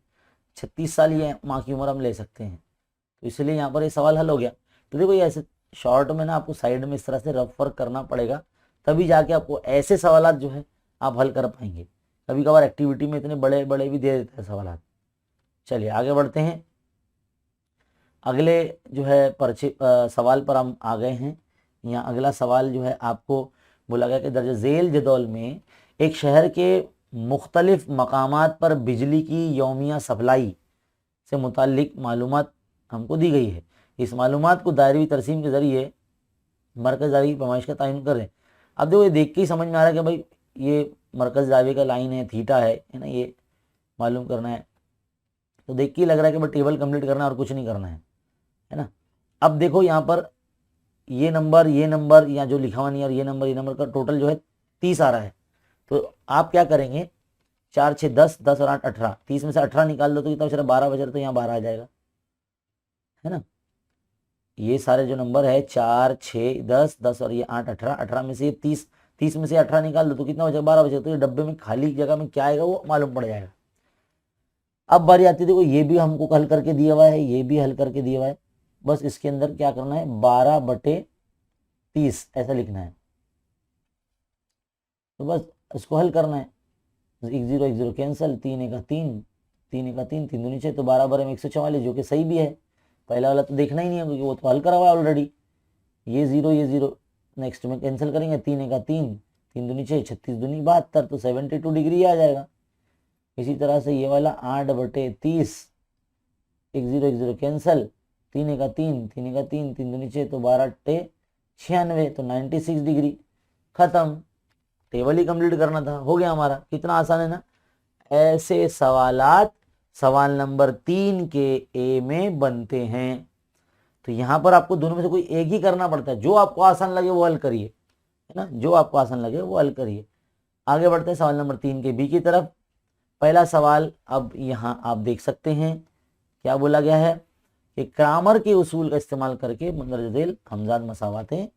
36 साल ये माँ की उम्र हम ले सकते हैं, तो इसलिए यहाँ पर ये सवाल हल हो गया। तो देखो ये ऐसे शॉर्ट में ना आपको साइड में इस तरह से रफ वर्क करना पड़ेगा, तभी जाके आपको ऐसे सवाल जो है आप हल कर पाएंगे। कभी कभार एक्टिविटी में इतने बड़े बड़े भी दे देते हैं सवाल। चलिए आगे बढ़ते हैं, अगले जो है सवाल पर हम आ गए हैं। यहाँ अगला सवाल जो है आपको बोला गया कि दर्ज झेल जदौल में एक शहर के मुख्तलिफ मकामात पर बिजली की यौमिया सप्लाई से मुतालिक मालूमात हमको दी गई है। इस मालूमात को दायरवी तरसीम के ज़रिए मरकज़ दावे की पैमाइश का तयन करें। अब देखो ये देख के ही समझ में आ रहा है कि भाई ये मरकज़ दावे का लाइन है, थीटा है ना, ये मालूम करना है। तो देख के ही लग रहा है कि भाई टेबल कंप्लीट करना है और कुछ नहीं करना है ना। अब देखो यहाँ पर ये नंबर या जो लिखा हुआ नहीं, और ये नंबर का टोटल जो है 30 आ रहा है। तो आप क्या करेंगे, 4 6 10, 10 और 8 18, 30 में से 18 निकाल दो तो कितना बचा, 12 बचा, तो यहाँ 12 आ जाएगा, है ना। ये सारे जो नंबर है 4 6 10 10 और ये 8 18, 18 में से ये 30, 30 में से 18 निकाल दो तो कितना बचा, 12 बचेगा। तो ये डब्बे में खाली जगह में क्या आएगा वो मालूम पड़ जाएगा। अब बारी आती है, देखो ये भी हमको हल करके दिया हुआ है, ये भी हल करके दिया हुआ है। बस इसके अंदर क्या करना है, 12/30 ऐसा लिखना है। तो बस इसको हल करना है, 1 0 कैंसिल, 3 1 3, 3 1 3, 3 दूनी 6, तो 12 12 में 144, जो कि सही भी है। पहला वाला तो देखना ही नहीं है क्योंकि वो तो हल करा हुआ है ऑलरेडी। ये जीरो नेक्स्ट में कैंसिल करेंगे, 3 1 3, 3 दूनी 6, 36 दूनी 72, तो 72 डिग्री आ जाएगा। इसी तरह से ये वाला 8/30, 1 0 कैंसिल, 3 1 3, 3 1 3, 3 दूनी 6, तो 12 8 96, तो 96 डिग्री। खत्म, टेबल ही कंप्लीट करना था, हो गया हमारा। कितना आसान है ना। ऐसे सवालात सवाल नंबर 3 के ए में बनते हैं। तो यहां पर आपको दोनों में से कोई एक ही करना पड़ता है, जो आपको आसान लगे वो हल करिए, है ना, जो आपको आसान लगे वो हल करिए। आगे बढ़ते हैं सवाल नंबर 3 के बी की तरफ। पहला सवाल अब यहाँ आप देख सकते हैं, क्या बोला गया है कि क्रामर के उसूल का इस्तेमाल करके मंदरज झेल हमजाद मसावातें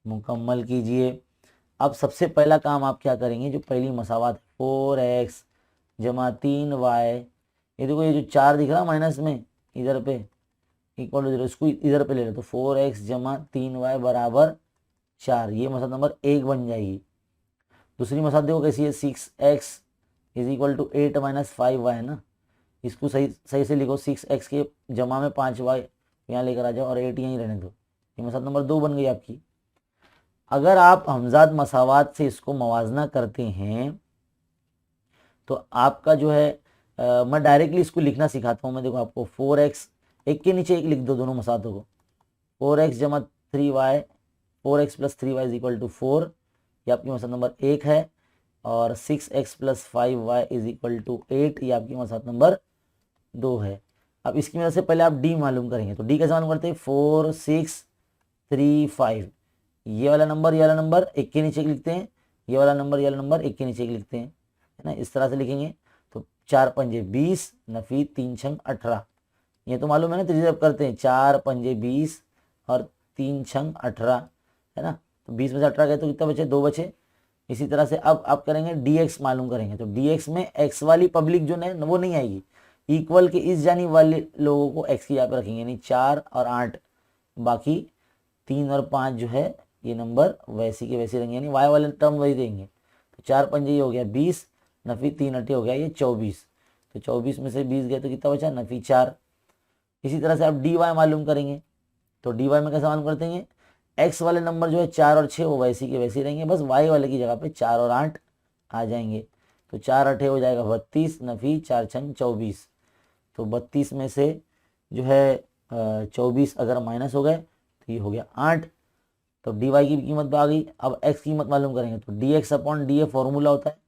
मुकम्मल कीजिए। अब सबसे पहला काम आप क्या करेंगे, जो पहली मसावात 4x जमा 3y, ये देखो ये जो 4 दिख रहा माइनस में इधर पे इक्वल टू 0, इसको इधर पे ले लो, तो 4x जमा 3y बराबर 4, ये मसाल नंबर 1 बन जाएगी। दूसरी मसाल देखो कैसी है, 6x is equal to 8 minus 5y, है ना। इसको सही सही से लिखो, 6x के जमा में 5y यहाँ लेकर आ जाओ और 8 यहीं रहने दो, ये मसाल नंबर 2 बन गई आपकी। अगर आप हमजाद मसावात से इसको मवाजना करते हैं तो आपका जो है मैं डायरेक्टली इसको लिखना सिखाता हूँ मैं। देखो आपको 4x, एक के नीचे एक लिख दो दोनों मसातों को, 4x जमा 3y, 4x plus 3y is equal to 4, ये आपकी मसाल नंबर 1 है। और 6x plus 5y is equal to 8, ये आपकी मसाल नंबर 2 है। अब इसकी वजह से पहले आप d मालूम करेंगे, तो d कैसे मालूम करते हैं, 4 6 3 5, ये वाला नंबर एक के नीचे एक लिखते हैं, ये वाला नंबर एक के नीचे एक लिखते हैं, है ना। इस तरह से लिखेंगे तो 4 पंजे 20 नफी 3 छंग 18, ये तो मालूम है ना, रिजर्व करते हैं 4 पंजे 20 और 3 छंग 18, है ना। तो 20 में से 18 गए तो कितना बचे, 2 बचे। इसी तरह से अब आप करेंगे dx मालूम करेंगे, तो dx में x वाली पब्लिक जो है वो नहीं आएगी, इक्वल के इस जानी वाले लोगों को x की यहाँ पे रखेंगे, यानी 4 और 8, बाकी 3 और 5 जो है ये नंबर वैसी के वैसे रहेंगे, यानी y वाले टर्म वही देंगे। तो 4 पंजे ये हो गया 20 नफी 3 अट्ठे हो गया ये 24, तो 24 में से 20 गए तो कितना बचा, नफी 4। इसी तरह से आप dy मालूम करेंगे, तो dy में कैसे मालूम करते हैं, x वाले नंबर जो है 4 और 6 वो वैसी के वैसे रहेंगे, बस y वाले की जगह पे 4 और 8 आ जाएंगे। तो 4 अट्ठे हो जाएगा 32 नफी 4 छंग 24, तो 32 में से जो है 24 अगर माइनस हो गए तो ये हो गया 8। तो डी वाई की कीमत आ गई। अब एक्स की कीमत मालूम करेंगे तो D x upon D a formula होता है।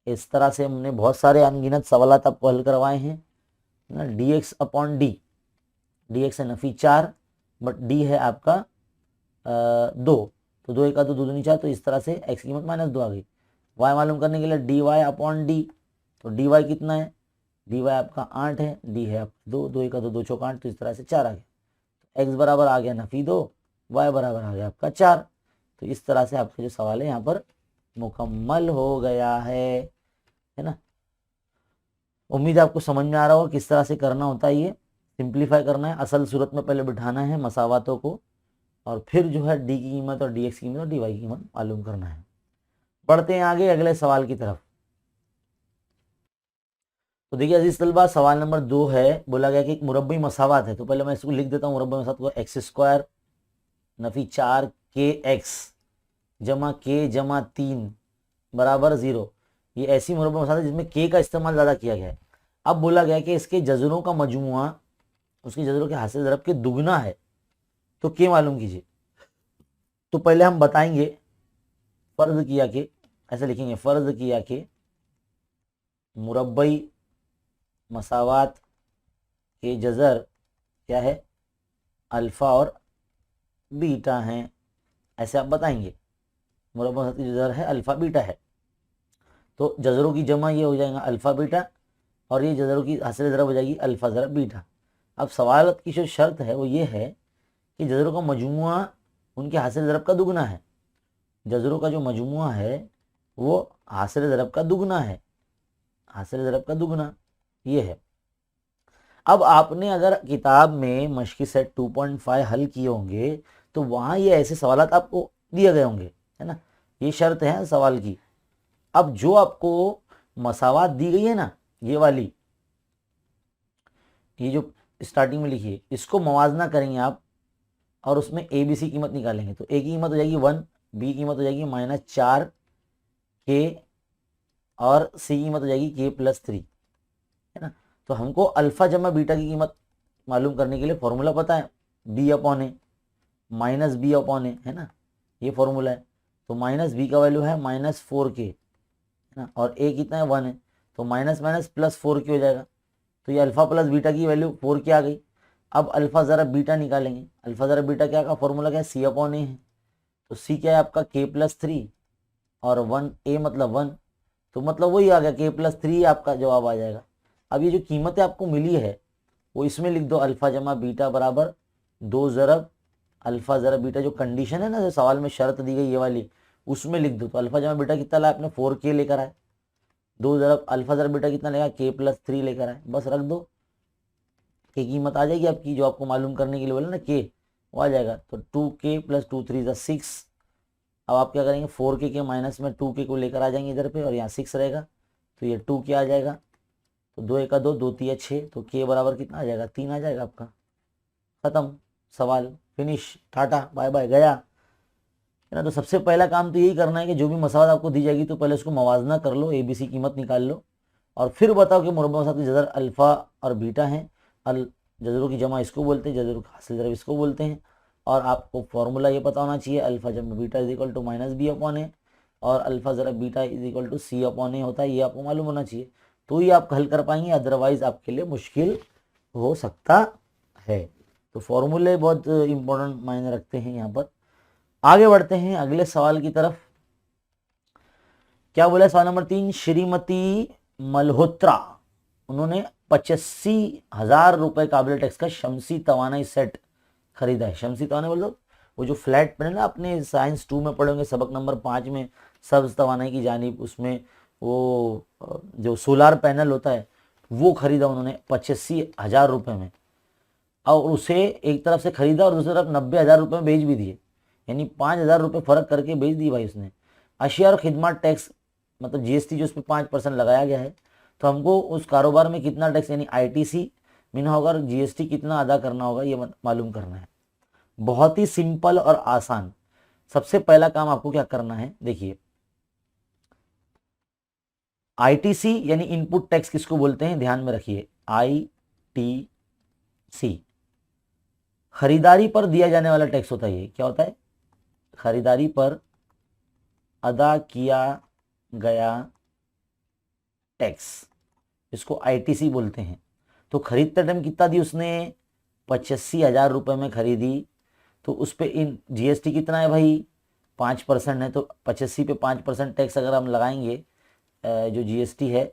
इस तरह से हमने बहुत सारे अनगिनत सवाल आपको हल करवाए हैं ना। D x upon D x है नफी 4, बट डी है आपका 2, तो 2 1 2 2 दूनी 4, तो इस तरह से एक्स की कीमत -2 आ गई। वाई मालूम करने के लिए डी वाई अपॉन डी, तो डी वाई कितना है, डी वाई आपका 8 है, डी है आपका 2, 2 1 2 2 चौक 8, तो इस तरह से 4 आ गया। तो एक्स बराबर आ गया नफी 2, वाई बराबर आ गया आपका 4। तो इस तरह से आपका जो सवाल है यहाँ पर मुकम्मल हो गया है ना। उम्मीद है आपको समझ में आ रहा होगा किस तरह से करना होता है। ये सिंप्लीफाई करना है, असल सूरत में पहले बिठाना है मसावातों को, और फिर जो है डी की कीमत और डी एक्स की कीमत और डी वाई की कीमत मालूम करना है। बढ़ते हैं आगे अगले सवाल की तरफ। तो देखिए अजीज तलबा, सवाल नंबर 2 है, बोला गया कि एक मुरब्बी मसावात है। तो पहले मैं इसको लिख देता हूँ मुरब्बी मसावात को, एक्स स्क्वायर नफी 4 के एक्स जमा के जमा 3 बराबर 0। ये ऐसी मुरब्बा मसावात है जिसमें के का इस्तेमाल ज़्यादा किया गया है। अब बोला गया कि इसके जजरों का मजमुआ उसके जजरों के हासिल ज़रब के दुगना है, तो के मालूम कीजिए। तो पहले हम बताएंगे, फर्ज किया कि, ऐसे लिखेंगे, फर्ज किया कि मुरब्बई मसावात के जज़र क्या है, अल्फ़ा और बीटा हैं, ऐसे आप बताएंगे। मुरब्बा मसावात की जज़र है अल्फ़ा बीटा है, तो जज़रों की जमा ये हो जाएगा अल्फ़ा बीटा, और ये जज़रों की हासिल ज़रब हो जाएगी अल्फ़ा ज़रब बीटा। अब सवाल की जो शर्त है वो ये है कि जज़रों का मजमुआ उनके हासिल ज़रब का दुगना है। जज़रों का जो मजमुआ है वो हासिल ज़रब का दुगना है, हासिल ज़रब का दुगना ये है। अब आपने अगर किताब में मश्की सेट 2.5 हल किए होंगे तो वहाँ ये ऐसे सवाल आपको दिए गए होंगे, है ना, ये शर्त है सवाल की। अब जो आपको मसावात दी गई है ना, ये वाली, ये जो स्टार्टिंग में लिखी है, इसको मवाजना करेंगे आप और उसमें ए बी सी कीमत निकालेंगे। तो ए की कीमत हो जाएगी 1, बी की कीमत हो जाएगी -4 के, और सी की कीमत हो जाएगी k+3, है ना। तो हमको अल्फा जमा बीटा की कीमत मालूम करने के लिए फॉर्मूला पता है, बी अपॉन ए माइनस बी अपॉन ए, है ना, ये फॉर्मूला है। तो माइनस बी का वैल्यू है -4k, है ना, और ए कितना है 1 है, तो माइनस माइनस प्लस 4k हो जाएगा। तो ये अल्फा प्लस बीटा की वैल्यू 4k आ गई। अब अल्फा ज़रा बीटा निकालेंगे। अल्फा ज़रा बीटा क्या का फॉर्मूला क्या है, सी अपॉन ए है, तो सी क्या है आपका k+3, और 1 ए मतलब 1, तो मतलब वही आ गया k+3 आपका जवाब आ जाएगा। अब ये जो कीमतें आपको मिली है वो इसमें लिख दो, अल्फा जमा बीटा बराबर 2 ज़रब अल्फा ज़रब बीटा, जो कंडीशन है ना जो सवाल में शर्त दी गई ये वाली, उसमें लिख दो। तो अल्फा जमा बीटा कितना लाया आपने, 4k लेकर आए, 2 ज़रब अल्फा ज़रब बीटा कितना लेगा, k+3 लेकर आए, बस रख दो, के कीमत आ जाएगी आपकी जो आपको मालूम करने के लिए बोला ना के, वो आ जाएगा। तो 2k + 2 3 6। अब आप क्या करेंगे, 4k के माइनस में 2k को लेकर आ जाएंगे इधर पे, और यहाँ 6 रहेगा, तो ये 2k आ जाएगा। तो 2 1 2 2 3 6, तो k बराबर कितना आ जाएगा, 3 आ जाएगा आपका। खत्म, सवाल फिनिश, टाटा बाय बाय, गया, है ना। तो सबसे पहला काम तो यही करना है कि जो भी मसावत आपको दी जाएगी तो पहले उसको मवाजना कर लो, ए बी सी कीमत निकाल लो, और फिर बताओ कि मुरब्बा मसावत की जज़र अल्फ़ा और बीटा है। जज़रों की जमा इसको बोलते हैं, जज़रों का हासिल ज़रब इसको बोलते हैं। और आपको फॉर्मूला ये पता होना चाहिए, अल्फ़ा जमा beta is equal to minus B upon A, और अल्फ़ा ज़रब beta is equal to C upon A होता है, ये आपको मालूम होना चाहिए, तो ये आप हल कर पाएंगे, अदरवाइज आपके लिए मुश्किल हो सकता है। तो फॉर्मूले बहुत इंपॉर्टेंट मायने रखते हैं यहाँ पर। आगे बढ़ते हैं अगले सवाल की तरफ। क्या बोला सवाल नंबर 3, श्रीमती मल्होत्रा, उन्होंने 85,000 रुपए काबिल टैक्स का शमसी तवानाई सेट खरीदा है। शमसी तवानाई बोल दो, वो जो फ्लैट पैनल ना अपने साइंस 2 में पढ़ेंगे, सबक नंबर 5 में, सब्ज तवानाई की जानिब, उसमें वो जो सोलार पैनल होता है वो खरीदा उन्होंने 85,000 रुपये में, और उसे एक तरफ से खरीदा और दूसरी तरफ 90,000 रुपये में बेच भी दिए, यानी 5,000 रुपये फ़र्क करके बेच दी भाई उसने। अशिया और खिदमत टैक्स मतलब जीएसटी जो उस पर 5% लगाया गया है, तो हमको उस कारोबार में कितना टैक्स यानी आईटीसी मिलना होगा और जीएसटी कितना अदा करना होगा ये मालूम करना है। बहुत ही सिंपल और आसान। सबसे पहला काम आपको क्या करना है, देखिए, आईटीसी यानी इनपुट टैक्स किसको बोलते हैं, ध्यान में रखिए, आईटीसी खरीदारी पर दिया जाने वाला टैक्स होता है। ये क्या होता है? खरीदारी पर अदा किया गया टैक्स, इसको आईटीसी बोलते हैं। तो खरीदते टाइम कितना दी उसने? 85,000 रुपये में खरीदी, तो उस पर इन जीएसटी कितना है भाई? 5% है। तो 85 पे 5% टैक्स अगर हम लगाएंगे, जो जीएसटी है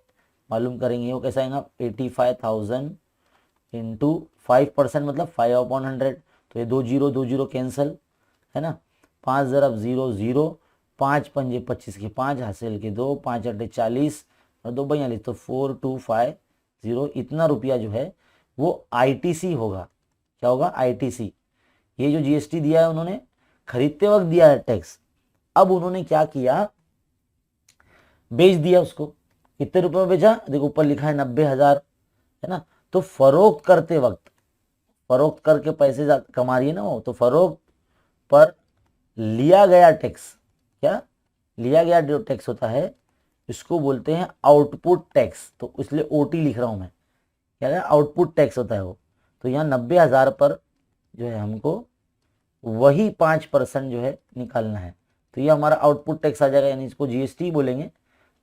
मालूम करेंगे, वो कैसा आएगा? 85,000 इंटू 5% मतलब 5/100। तो ये 2 0 कैंसिल है ना। 5 ज़रब 0 0, 5 पंजे 25 के 5 हासिल के 2, 5 अट्ठे 40 और 2 42, तो 4250। इतना रुपया जो है वो आईटीसी होगा। क्या होगा? आईटीसी। ये जो जीएसटी दिया है उन्होंने खरीदते वक्त दिया है टैक्स। अब उन्होंने क्या किया? बेच दिया उसको। कितने रुपए में बेचा? देखो ऊपर लिखा है 90,000, है ना। तो फरोख्त करते वक्त, फरोख्त करके पैसे कमा रही है ना वो, तो फरोख्त पर लिया गया टैक्स, क्या लिया गया जो टैक्स होता है इसको बोलते हैं आउटपुट टैक्स। तो इसलिए ओटी लिख रहा हूं मैं। क्या है? आउटपुट टैक्स होता है वो। तो यहाँ 90,000 पर जो है हमको वही 5% जो है निकालना है। तो ये हमारा आउटपुट टैक्स आ जाएगा, यानी इसको जीएसटी बोलेंगे।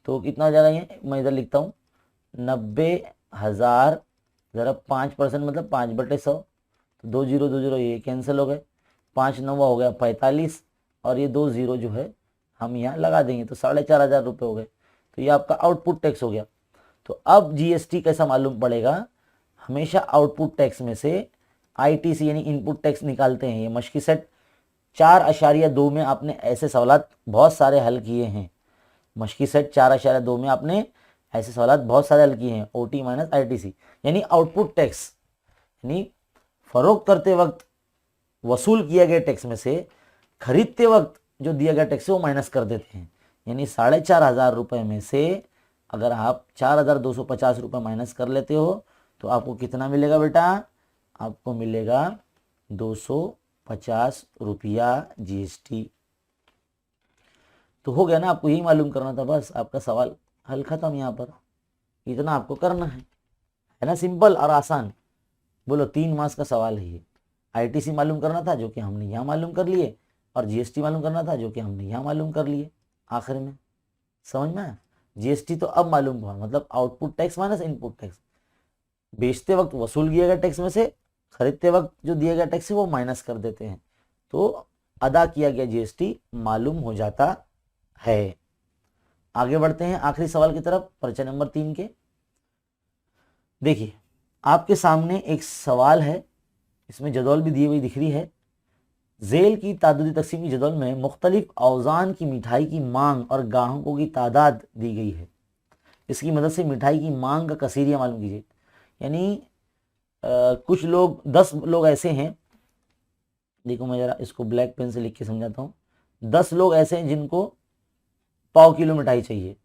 तो कितना हो जाएगा? ये मैं इधर लिखता हूँ 90,000 ज़रा 5% मतलब 5/100। तो 2 0 ये कैंसिल हो गए। 5 9 हो गया 45, और ये 2 0 जो है हम यहाँ लगा देंगे, तो 4,500 रुपये हो गए। तो ये आपका आउटपुट टैक्स हो गया। तो अब जीएसटी कैसा मालूम पड़ेगा? हमेशा आउटपुट टैक्स में से आईटीसी यानी इनपुट टैक्स निकालते हैं। ये मश्की सेट 4.2 में आपने ऐसे सवाल बहुत सारे हल किए हैं। मश्की सेट 4.2 में आपने ऐसे सवाल बहुत सारे हल किए हैं। ओटी माइनस आईटीसी यानी आउटपुट टैक्स, यानी फरोख्त करते वक्त वसूल किया गया टैक्स में से खरीदते वक्त जो दिया गया टैक्स है वो माइनस कर देते हैं। यानी 4,500 रुपये में से अगर आप 4,250 रुपये माइनस कर लेते हो तो आपको कितना मिलेगा बेटा? आपको मिलेगा 250 रुपया जीएसटी। तो हो गया ना, आपको यही मालूम करना था, बस आपका सवाल हल खत्म। यहाँ पर इतना आपको करना है ना, सिंपल और आसान। बोलो 3 मार्क्स का सवाल है ये। आईटीसी मालूम करना था जो कि हमने यहाँ मालूम कर लिए, और जीएसटी मालूम करना था जो कि हमने यहाँ मालूम कर लिए आखिर में। समझ में आया? जीएसटी तो अब मालूम हुआ, मतलब output tax minus input tax. बेचते वक्त वसूल किया गया टैक्स में से खरीदते वक्त जो दिया गया टैक्स है वो माइनस कर देते हैं, तो अदा किया गया जीएसटी मालूम हो जाता है। आगे बढ़ते हैं आखिरी सवाल की तरफ, पर्चा नंबर 3 के। देखिए आपके सामने एक सवाल है, इसमें जदौल भी दी हुई दिख रही है। जेल की तादादी तकसीम की जदौल में मुख्तलिफ औजान की मिठाई की मांग और ग्राहकों की तादाद दी गई है। इसकी मदद से मिठाई की मांग का कसीरिया मालूम कीजिए। यानी कुछ लोग 10 लोग ऐसे हैं, देखो मैं जरा इसको ब्लैक पेन से लिख के समझाता हूँ। 10 लोग ऐसे हैं जिनको पाव किलो मिठाई चाहिए।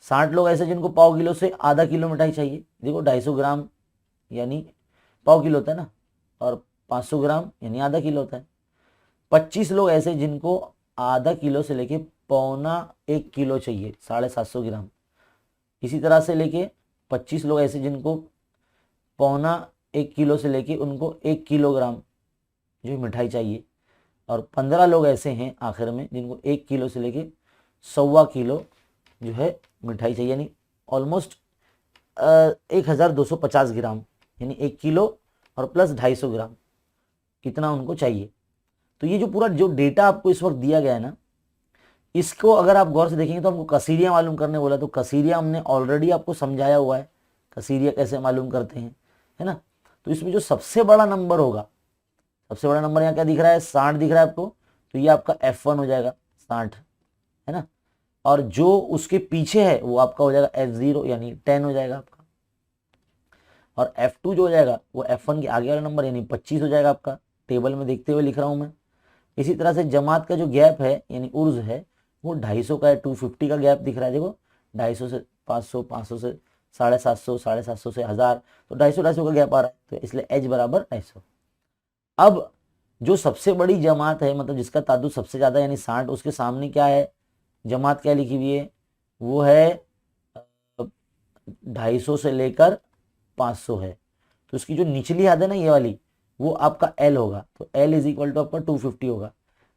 60 लोग ऐसे जिनको पाव किलो से आधा किलो मिठाई चाहिए। देखो 250 ग्राम यानी पाव किलो होता है ना, और 500 ग्राम यानी आधा किलो होता है। 25 लोग ऐसे जिनको आधा किलो से लेके 1.25 किलो चाहिए, 750 ग्राम। इसी तरह से लेके 25 लोग ऐसे जिनको 1.25 किलो से लेके उनको 1 किलोग्राम जो मिठाई चाहिए, और 15 लोग ऐसे हैं आखिर में जिनको 1 किलो से लेके 1.25 किलो जो है मिठाई चाहिए, यानी ऑलमोस्ट 1250 ग्राम, यानी 1 किलो और प्लस 250 ग्राम, कितना उनको चाहिए। तो ये जो पूरा जो डेटा आपको इस वक्त दिया गया है ना, इसको अगर आप गौर से देखेंगे तो हमको कसीरिया मालूम करने बोला, तो कसीरिया हमने ऑलरेडी आपको समझाया हुआ है, कसीरिया कैसे मालूम करते हैं, है ना। तो इसमें जो सबसे बड़ा नंबर होगा, सबसे बड़ा नंबर यहाँ क्या दिख रहा है? 60 दिख रहा है आपको, तो ये आपका F1 हो जाएगा 60, है ना। और जो उसके पीछे है वो आपका हो जाएगा F0 यानी 10 हो जाएगा आपका, और F2 जो हो जाएगा वो F1 के आगे वाला नंबर यानी 25 हो जाएगा आपका। टेबल में देखते हुए लिख रहा हूं मैं। इसी तरह से जमात का जो गैप है यानी उर्ज है वो 250 का है, 250 का गैप दिख रहा है। देखो 250 से 500, 500 से 750, 750 से 1000, तो 250 का गैप आ रहा है, तो इसलिए H बराबर 250। अब जो सबसे बड़ी जमात है, मतलब जिसका तादाद सबसे ज्यादा यानी 60, उसके सामने क्या है? जमात क्या लिखी हुई है? वो है 250 से लेकर 500 है। तो उसकी जो निचली हद है ना ये वाली, वो आपका एल होगा, तो एल इज इक्वल टू आपका 250 होगा।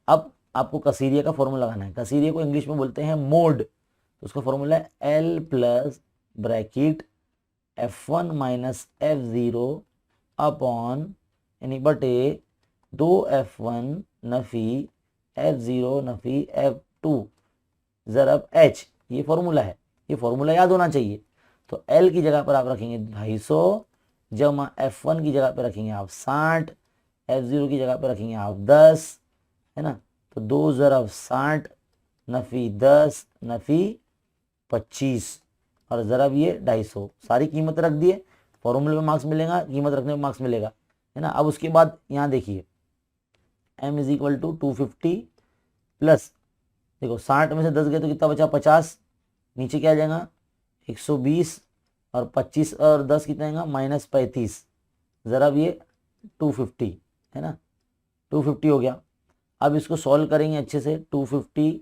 अब आपको कसीरिया का फॉर्मूला लगाना है। कसीरिया को इंग्लिश में बोलते हैं मोड, तो उसका फॉर्मूला है L plus bracket F1 minus F0 upon यानी बटे 2F1 Nafi F0 Nafi F2 ज़रब H। ये फॉर्मूला है, ये फॉर्मूला याद होना चाहिए। तो L की जगह पर आप रखेंगे 250 जमा F1 की जगह पर रखेंगे आप 60, F0 की जगह पर रखेंगे आप 10, है ना। तो 2 ज़रब 60 नफी 10 नफी 25 और ज़रब ये 250, सारी कीमत रख दिए। फॉर्मूले में मार्क्स मिलेगा, कीमत रखने में मार्क्स मिलेगा, है ना। अब उसके बाद यहाँ देखिए m is equal to 250 plus, देखो 60 में से 10 गए तो कितना बचा 50, नीचे क्या आ जाएगा 120 और 25 और 10 कितना आएगा -35, ज़रब ये 250, है ना। 250 हो गया। अब इसको सॉल्व करेंगे अच्छे से। 250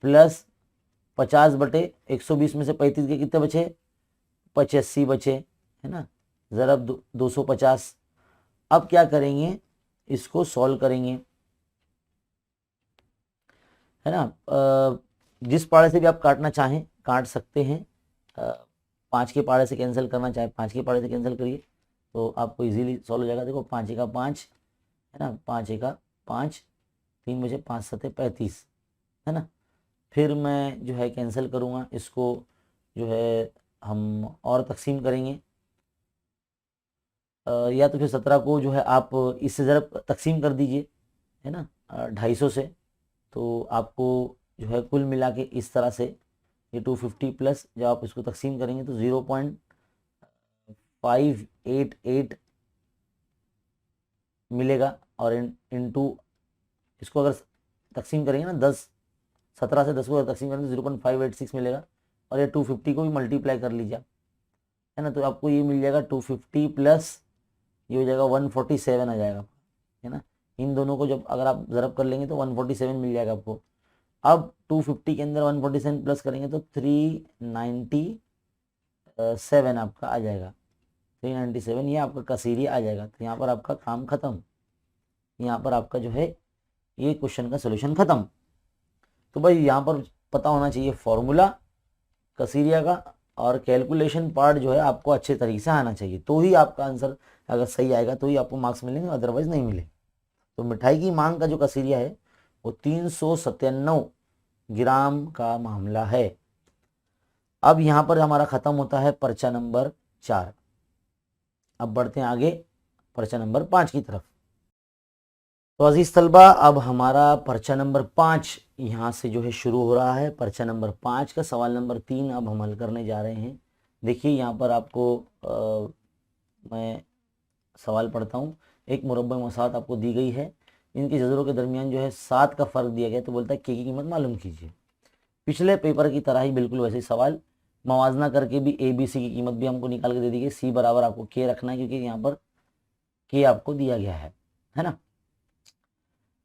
प्लस 50 बटे 120 में से 35 के कितने बचे 85 बचे, है ना, ज़रब 250। अब क्या करेंगे, इसको सॉल्व करेंगे, है ना। जिस पाड़े से भी आप काटना चाहें काट सकते हैं। 5 के पाड़े से कैंसिल करना चाहे 5 के पाड़े से कैंसिल करिए तो आपको इजीली सॉल्व हो जाएगा। देखो 5 एका 5, है ना, 5 एका 5, 3 बचे 5 सते 35, है ना। फिर मैं जो है कैंसिल करूँगा, इसको जो है हम और तकसीम करेंगे, या तो फिर 17 को जो है आप इससे ज़रा तकसीम कर दीजिए, है ना, 250 से। तो आपको जो है कुल मिला के इस तरह से ये 250 प्लस जब आप इसको तकसीम करेंगे तो 0.588 मिलेगा। और इनटू इसको अगर तकसीम करेंगे ना 17 से 10 को अगर तकसीम करेंगे तो 0.586 मिलेगा। और ये 250 को भी मल्टीप्लाई कर लीजिए आप, है ना, तो आपको ये मिल जाएगा 250 प्लस ये हो जाएगा 147 आ जाएगा, है ना। इन दोनों को जब अगर आप ज़रब कर लेंगे तो 147 मिल जाएगा आपको। अब 250 के अंदर 147 प्लस करेंगे तो 397 आपका आ जाएगा। 397 ये आपका कसीरी आ जाएगा। तो यहाँ पर आपका काम खत्म, यहाँ पर आपका जो है ये क्वेश्चन का सोल्यूशन खत्म। तो भाई यहाँ पर पता होना चाहिए फॉर्मूला कसीरिया का, और कैलकुलेशन पार्ट जो है आपको अच्छे तरीके से आना चाहिए, तो ही आपका आंसर अगर सही आएगा तो ही आपको मार्क्स मिलेंगे, अदरवाइज नहीं मिले। तो मिठाई की मांग का जो कसीरिया है वो 397 ग्राम का मामला है। अब यहाँ पर हमारा खत्म होता है पर्चा नंबर 4। अब बढ़ते हैं आगे पर्चा नंबर 5 की तरफ। तो अजीज तलबा अब हमारा पर्चा नंबर 5 यहाँ से जो है शुरू हो रहा है। पर्चा नंबर 5 का सवाल नंबर 3 अब हम हल करने जा रहे हैं। देखिए यहाँ पर आपको मैं सवाल पढ़ता हूँ। एक मुरब्बा मसात आपको दी गई है, इनके जजरों के दरमियान जो है 7 का फ़र्क दिया गया, तो बोलता है के की कीमत मालूम कीजिए। पिछले पेपर की तरह ही बिल्कुल वैसे ही सवाल, मवाजना करके भी ए बी सी की कीमत भी हमको निकाल के दे दी गई। सी बराबर आपको के रखना है क्योंकि यहाँ पर के आपको दिया गया है ना।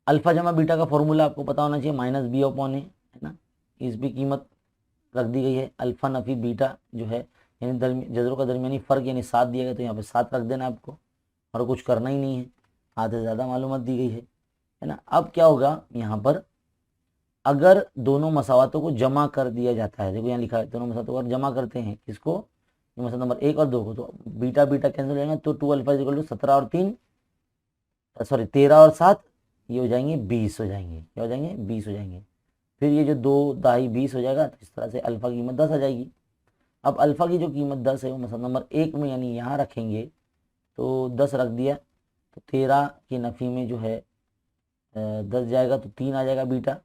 अल्फा जमा बीटा का फॉर्मूला आपको पता होना चाहिए -b/a, है ना। इस भी कीमत रख दी गई है। अल्फा नफी बीटा जो है यानी जजरों का दरमियानी फ़र्क यानी 7 दिया गया, तो यहाँ पे 7 रख देना आपको और कुछ करना ही नहीं है। आधे से ज़्यादा मालूमात दी गई है ना। अब क्या होगा यहाँ पर, अगर दोनों मसावतों को जमा कर दिया जाता है, देखो यहाँ लिखा है दोनों मसावतों को अगर जमा करते हैं किसको, मसाला नंबर 1 और 2 को, तो बीटा बीटा कैंसिल हो जाएगा, तो 2 अल्फा इक्वल टू 17 और 3 सॉरी 13 और 7 ये हो जाएंगे 20 हो जाएंगे। क्या हो जाएंगे 20 हो जाएंगे। फिर ये जो 2 दाई 20 हो जाएगा, तो इस तरह से अल्फा की कीमत 10 आ जाएगी। अब अल्फा की जो कीमत 10 है वो मसला नंबर 1 में यानी यहाँ रखेंगे, तो 10 रख दिया, तो 13 की नफ़ी में जो है 10 जाएगा तो 3 आ जाएगा बीटा।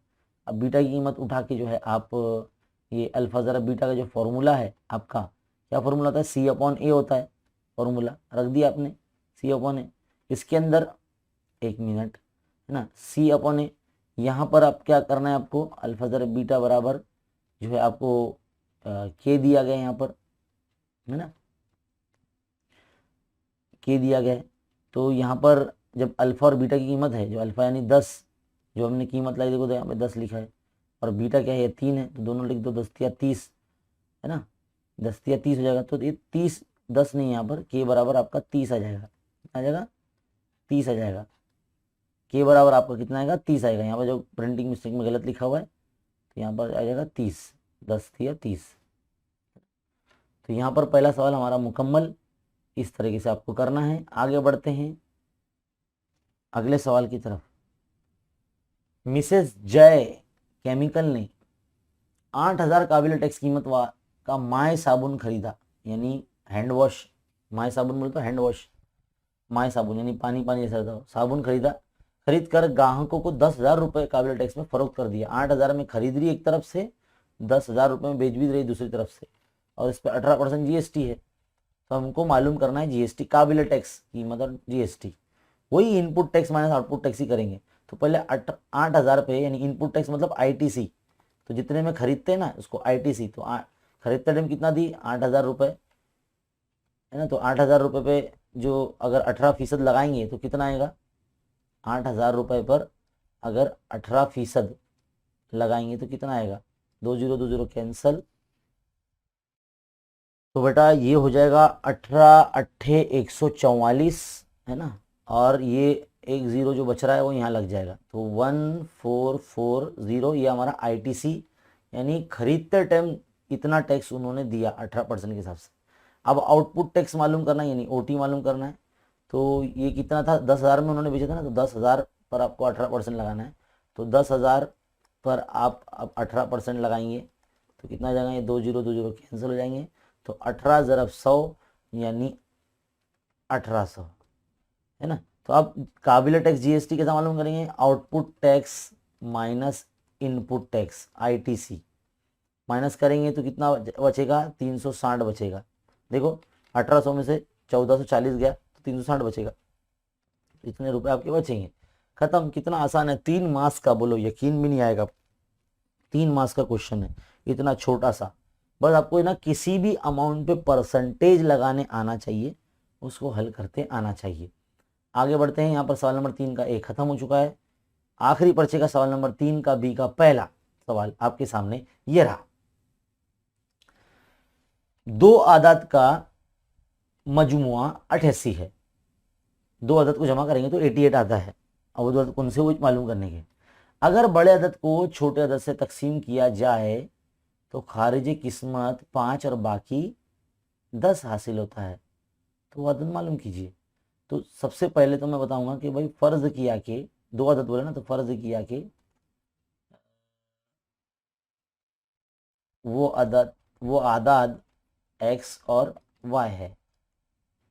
अब बीटा की कीमत उठा के जो है आप ये अल्फा ज़रा बीटा का जो फॉर्मूला है आपका, क्या फॉर्मूला होता है, C/A होता है, फॉर्मूला रख दिया आपने C/A। इसके अंदर 1 मिनट, है ना, C/A। यहाँ पर आप क्या करना है, आपको अल्फा ज़रा बीटा बराबर जो है आपको के दिया गया, यहाँ पर है ना, के दिया गया है। तो यहाँ पर जब अल्फा और बीटा की कीमत है, जो अल्फा यानी 10 जो हमने कीमत लाई, देखो तो यहाँ पे 10 लिखा है, और बीटा क्या है 3 है, तो दोनों लिख दो 10 या 30, है ना, 10 या 30 हो जाएगा। तो ये 30 10 नहीं, यहाँ पर के बराबर आपका 30 आ जाएगा, आ जाएगा 30 आ जाएगा। के बराबर आपका कितना आएगा 30 आएगा। यहाँ पर जो प्रिंटिंग मिस्टेक में गलत लिखा हुआ है तो यहाँ पर आ जाएगा 30, 10 या 30। तो यहाँ पर पहला सवाल हमारा मुकम्मल। इस तरीके से आपको करना है। आगे बढ़ते हैं अगले सवाल की तरफ। मिसेस जय केमिकल ने 8000 काबिल टैक्स कीमत का माय साबुन खरीदा, यानी हैंड वॉश। माय साबुन बोलते हैंड वॉश, माय साबुन यानी पानी पानी जैसा रहता हो, साबुन खरीदा। खरीद कर ग्राहकों को 10,000 रुपये काबिल टैक्स में फरोख्त कर दिया। 8,000 में खरीद रही एक तरफ से, 10,000 रुपये में बेच भी रही दूसरी तरफ से, और इस पर 18% जीएसटी है। तो हमको मालूम करना है जीएसटी काबिल टैक्स कीमत और जीएसटी। वही input tax minus output tax ही करेंगे। तो पहले 8,000 पे यानी इनपुट टैक्स मतलब आईटीसी, तो जितने में खरीदते हैं ना उसको आईटीसी। तो खरीदते टाइम कितना दी 8,000 रुपये है ना। तो 8,000 रुपये पे जो अगर 18% लगाएंगे तो कितना आएगा 8,000 रुपये पर अगर 18% लगाएंगे तो कितना आएगा 2020 कैंसल। तो बेटा ये हो जाएगा 18 अट्ठे 144 है ना, और ये एक ज़ीरो जो बच रहा है वो यहाँ लग जाएगा। तो 1440 ये हमारा आईटीसी यानी खरीदते टाइम इतना टैक्स उन्होंने दिया 18% के हिसाब से। अब आउटपुट टैक्स मालूम करना है यानी ओटी मालूम करना है। तो ये कितना था 10,000 में उन्होंने बेचा था ना, तो 10,000 पर आपको 18% लगाना है। तो 10,000 पर आप अब 18% लगाएंगे तो कितना आ जाएगा, ये 2020 कैंसिल हो जाएंगे। तो 18 ज़रब 100 यानी 1800 है ना। तो आप काबिल टैक्स जीएसटी कैसा मालूम करेंगे, output tax minus input tax ITC minus करेंगे तो कितना बचेगा 360 बचेगा। देखो 1800 में से 1440 गया तो 360 बचेगा, इतने रुपए आपके बचेंगे। खत्म। कितना आसान है, 3 मार्क्स का, बोलो यकीन भी नहीं आएगा। 3 मार्क्स का क्वेश्चन है, इतना छोटा सा। बस आपको ना किसी भी अमाउंट पे परसेंटेज लगाने आना चाहिए, उसको हल करते आना चाहिए। आगे बढ़ते हैं। यहाँ पर सवाल नंबर 3 का ए खत्म हो चुका है। आखिरी पर्चे का सवाल नंबर 3 का बी का पहला सवाल आपके सामने ये रहा। 2 आदत का मजमुआ 88 है। 2 अदद को जमा करेंगे तो 88 आता है। अब वो 2 अदद कौन से वो मालूम करने के। अगर बड़े अदद को छोटे अदद से तकसीम किया जाए तो खारिज किस्मत 5 और बाकी 10 हासिल होता है। तो वो अदद मालूम कीजिए। तो सबसे पहले तो मैं बताऊंगा कि भाई फर्ज किया कि 2 अदद बोले ना, तो फर्ज किया कि वो आदाद एक्स और वाई है,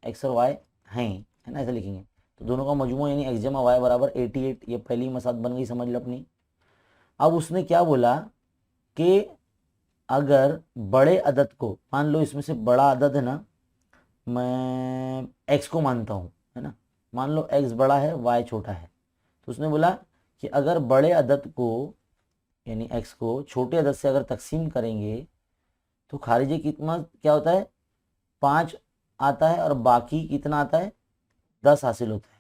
एक्स और वाई हैं, है ना, ऐसे लिखेंगे। तो दोनों का मजमू यानी एक्स जमा वाई बराबर 88। ये पहली मसाद बन गई, समझ लो अपनी। अब उसने क्या बोला कि अगर बड़े अदद को, मान लो इसमें से बड़ा अदद है ना, मैं एक्स को मानता हूँ, है ना, मान लो एक्स बड़ा है वाई छोटा है। तो उसने बोला कि अगर बड़े अदद को यानी एक्स को छोटे अदद से अगर तकसीम करेंगे तो खारिजी किस्मत क्या होता है 5 आता है और बाकी कितना आता है 10 हासिल होता है।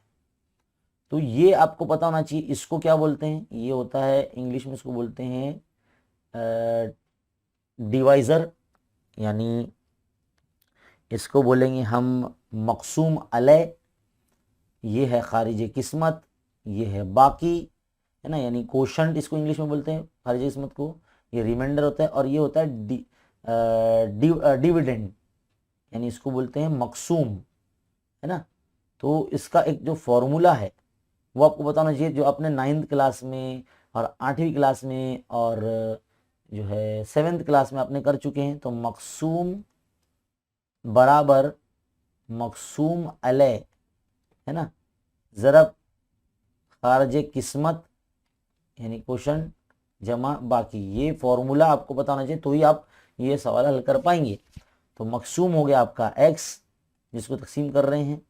तो ये आपको पता होना चाहिए। इसको क्या बोलते हैं, ये होता है इंग्लिश में इसको बोलते हैं डिवाइज़र, यानी इसको बोलेंगे हम मकसूम अलय। ये है खारिज किस्मत, ये है बाकी, है ना, यानी कोशंट इसको इंग्लिश में बोलते हैं खारिज किस्मत को। ये रिमाइंडर होता है और ये होता है डिविडेंड, यानी इसको बोलते हैं मकसूम, है ना। तो इसका एक जो फॉर्मूला है वो आपको बताना चाहिए, जो आपने 9th क्लास में और 8वीं क्लास में और जो है 7th क्लास में आपने कर चुके हैं। तो मकसूम बराबर मकसूम अलय, है ना, ज़रब खारिज किस्मत यानी क्वेश्चन जमा बाकी। ये फॉर्मूला आपको बताना चाहिए, तो ही आप ये सवाल हल कर पाएंगे। तो मकसूम हो गया आपका एक्स जिसको तकसीम कर रहे हैं,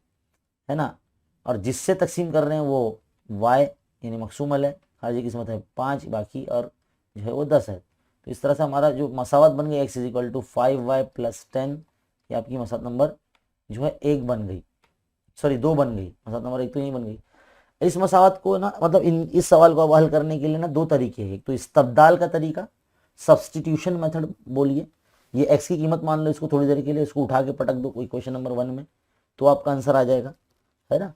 है ना, और जिससे तकसीम कर रहे हैं वो वाई यानी मकसूम अलय, खारिज किस्मत है 5 बाकी और जो है वो 10 है। तो इस तरह से हमारा जो मसावत बन गई x is equal to 5y + 10, ये आपकी मसावत नंबर जो है 1 बन गई, सॉरी 2 बन गई। मसावत नंबर 1 तो यही बन गई। इस मसावत को ना मतलब इस सवाल को हल करने के लिए ना 2 तरीके हैं। एक तो इस्तब्दाल का तरीका, सब्सटीट्यूशन मेथड बोलिए। ये एक्स की कीमत मान लो, इसको थोड़ी देर के लिए इसको उठा के पटक दो कोई क्वेश्चन नंबर 1 में, तो आपका आंसर आ जाएगा, है ना।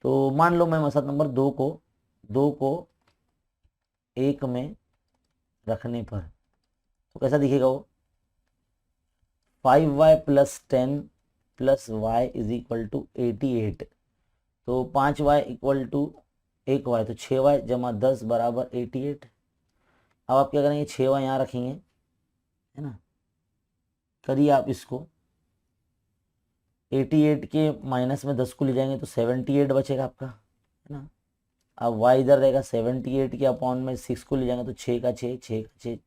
तो मान लो मैं मसला नंबर 2 को 1 में रखने पर तो कैसा दिखेगा वो, 5y plus 10 plus y is equal to 88। तो 5y इक्वल टू 1y, तो 6y जमा 10 बराबर 88। अब आप क्या करेंगे, 6y यहाँ रखेंगे, है ना। करिए आप इसको, 88 के माइनस में 10 को ले जाएंगे तो 78 बचेगा आपका, है ना। अब y इधर रहेगा, 78 के अपॉन में 6 को ले जाएंगे तो 6 का 6, 6 का 6,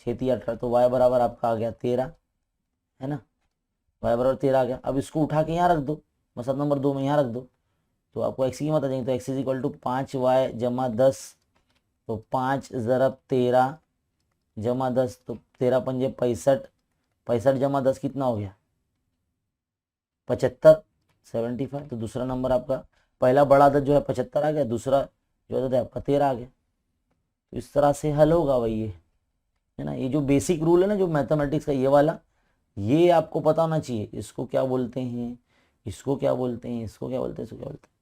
6 3 18, तो y बराबर आपका आ गया 13, है ना। y बराबर 13 आ गया। अब इसको उठा के यहाँ रख दो, मसला नंबर 2 में यहाँ रख दो, तो आपको x की कीमत आ जाएगी। तो x is equal to 5y जमा 10, तो 5 ज़रब 13 जमा 10, तो 13 पंजे 65, 65 जमा 10 कितना हो गया, 75, 75। तो दूसरा नंबर आपका, पहला बड़ा अदद जो है 75 आ गया, दूसरा जो अदद है आपका 13 आ गया। तो इस तरह से हल होगा भाई ये, है ना। ये जो बेसिक रूल है ना जो मैथमेटिक्स का, ये वाला, ये आपको पता होना चाहिए। इसको क्या बोलते हैं, इसको क्या बोलते हैं, इसको क्या बोलते हैं, इसको क्या बोलते हैं।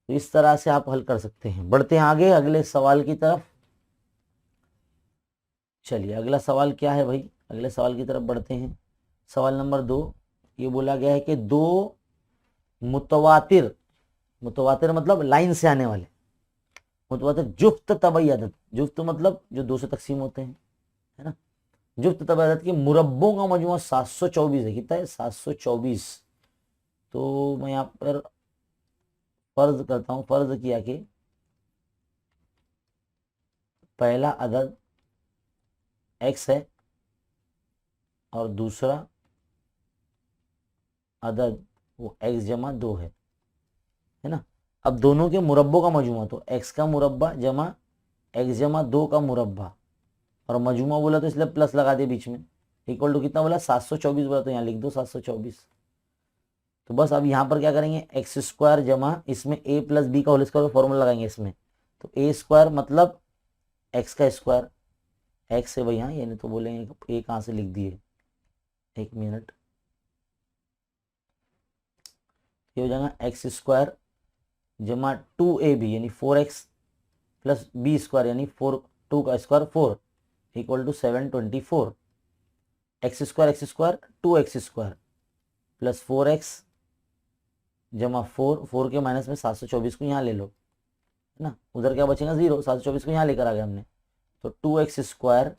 तो इस तरह से आप हल कर सकते हैं। बढ़ते हैं आगे अगले सवाल की तरफ। चलिए अगला सवाल क्या है भाई, अगले सवाल की तरफ बढ़ते हैं। सवाल नंबर 2, ये बोला गया है कि दो मुतवातिर, मुतवातिर मतलब लाइन से आने वाले, मुतवातिर जुफ्त तबई अदद, जुफ्त मतलब जो 2 से तकसीम होते हैं, है ना। जुफ्त तबई अदद के मुरब्बों का मजमूआ 724 है। कितना है, 724। तो मैं यहाँ पर फर्ज करता हूँ, फर्ज किया कि पहला अदद x है और दूसरा अदद वो x जमा 2 है ना। अब दोनों के मुरब्बों का मजमूआ, तो x का मुरब्बा जमा x जमा 2 का मुरब्बा, और मजमूआ बोला तो इसलिए प्लस लगा दे बीच में, इक्वल टू कितना बोला, 724 बोला, तो यहाँ लिख दो 724। तो बस अब यहाँ पर क्या करेंगे, एक्स स्क्वायर जमा इसमें a प्लस बी का होल स्क्वायर फॉर्मूला लगाएंगे इसमें, तो a स्क्वायर मतलब x का स्क्वायर, x है भाई यहाँ, यानी तो बोलेंगे a कहाँ से लिख दिए, 1 मिनट, ये हो जाएगा एक्स स्क्वायर जमा 2ab यानी 4x प्लस बी स्क्वायर यानी 2 का square 4 equal to 724। X square 2x square plus 4x जमा 4 के माइनस में 724 को यहाँ ले लो, है ना। उधर क्या बचेगा 0, 724 को यहाँ लेकर आ गए हमने, तो 2x स्क्वायर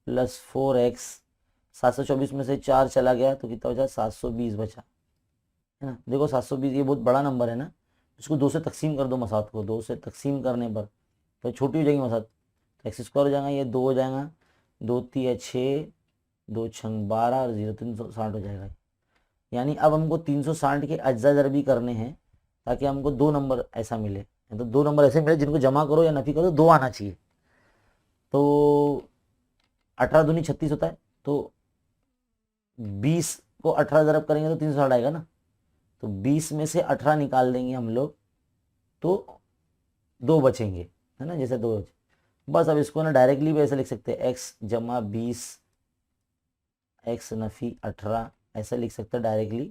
प्लस 4x, 724 में से 4 चला गया तो कितना बचा, 720 बचा, है ना। देखो 720 ये बहुत बड़ा नंबर है ना, इसको 2 से तकसीम कर दो, मसात को 2 से तकसीम करने पर तो छोटी हो जाएगी मसात, तो एक्स स्क्वायर हो जाएगा, ये 2 हो जाएगा, 2 3 6, 2 6 12 और 0 360 हो जाएगा। यानी अब हमको 360 के अज्जा ज़रबी करने हैं ताकि हमको 2 नंबर ऐसा मिले, तो 2 नंबर ऐसे मिले जिनको जमा करो या नफी करो 2 आना चाहिए। तो 18 दूनी 36 होता है, तो 20 को 18 ज़रब करेंगे तो 360 आएगा ना, तो 20 में से 18 निकाल देंगे हम लोग तो 2 बचेंगे, है ना, जैसे 2 बचे। बस अब इसको ना डायरेक्टली भी ऐसे लिख सकते हैं, x जमा 20 x नफी 18 ऐसा लिख सकते हैं डायरेक्टली,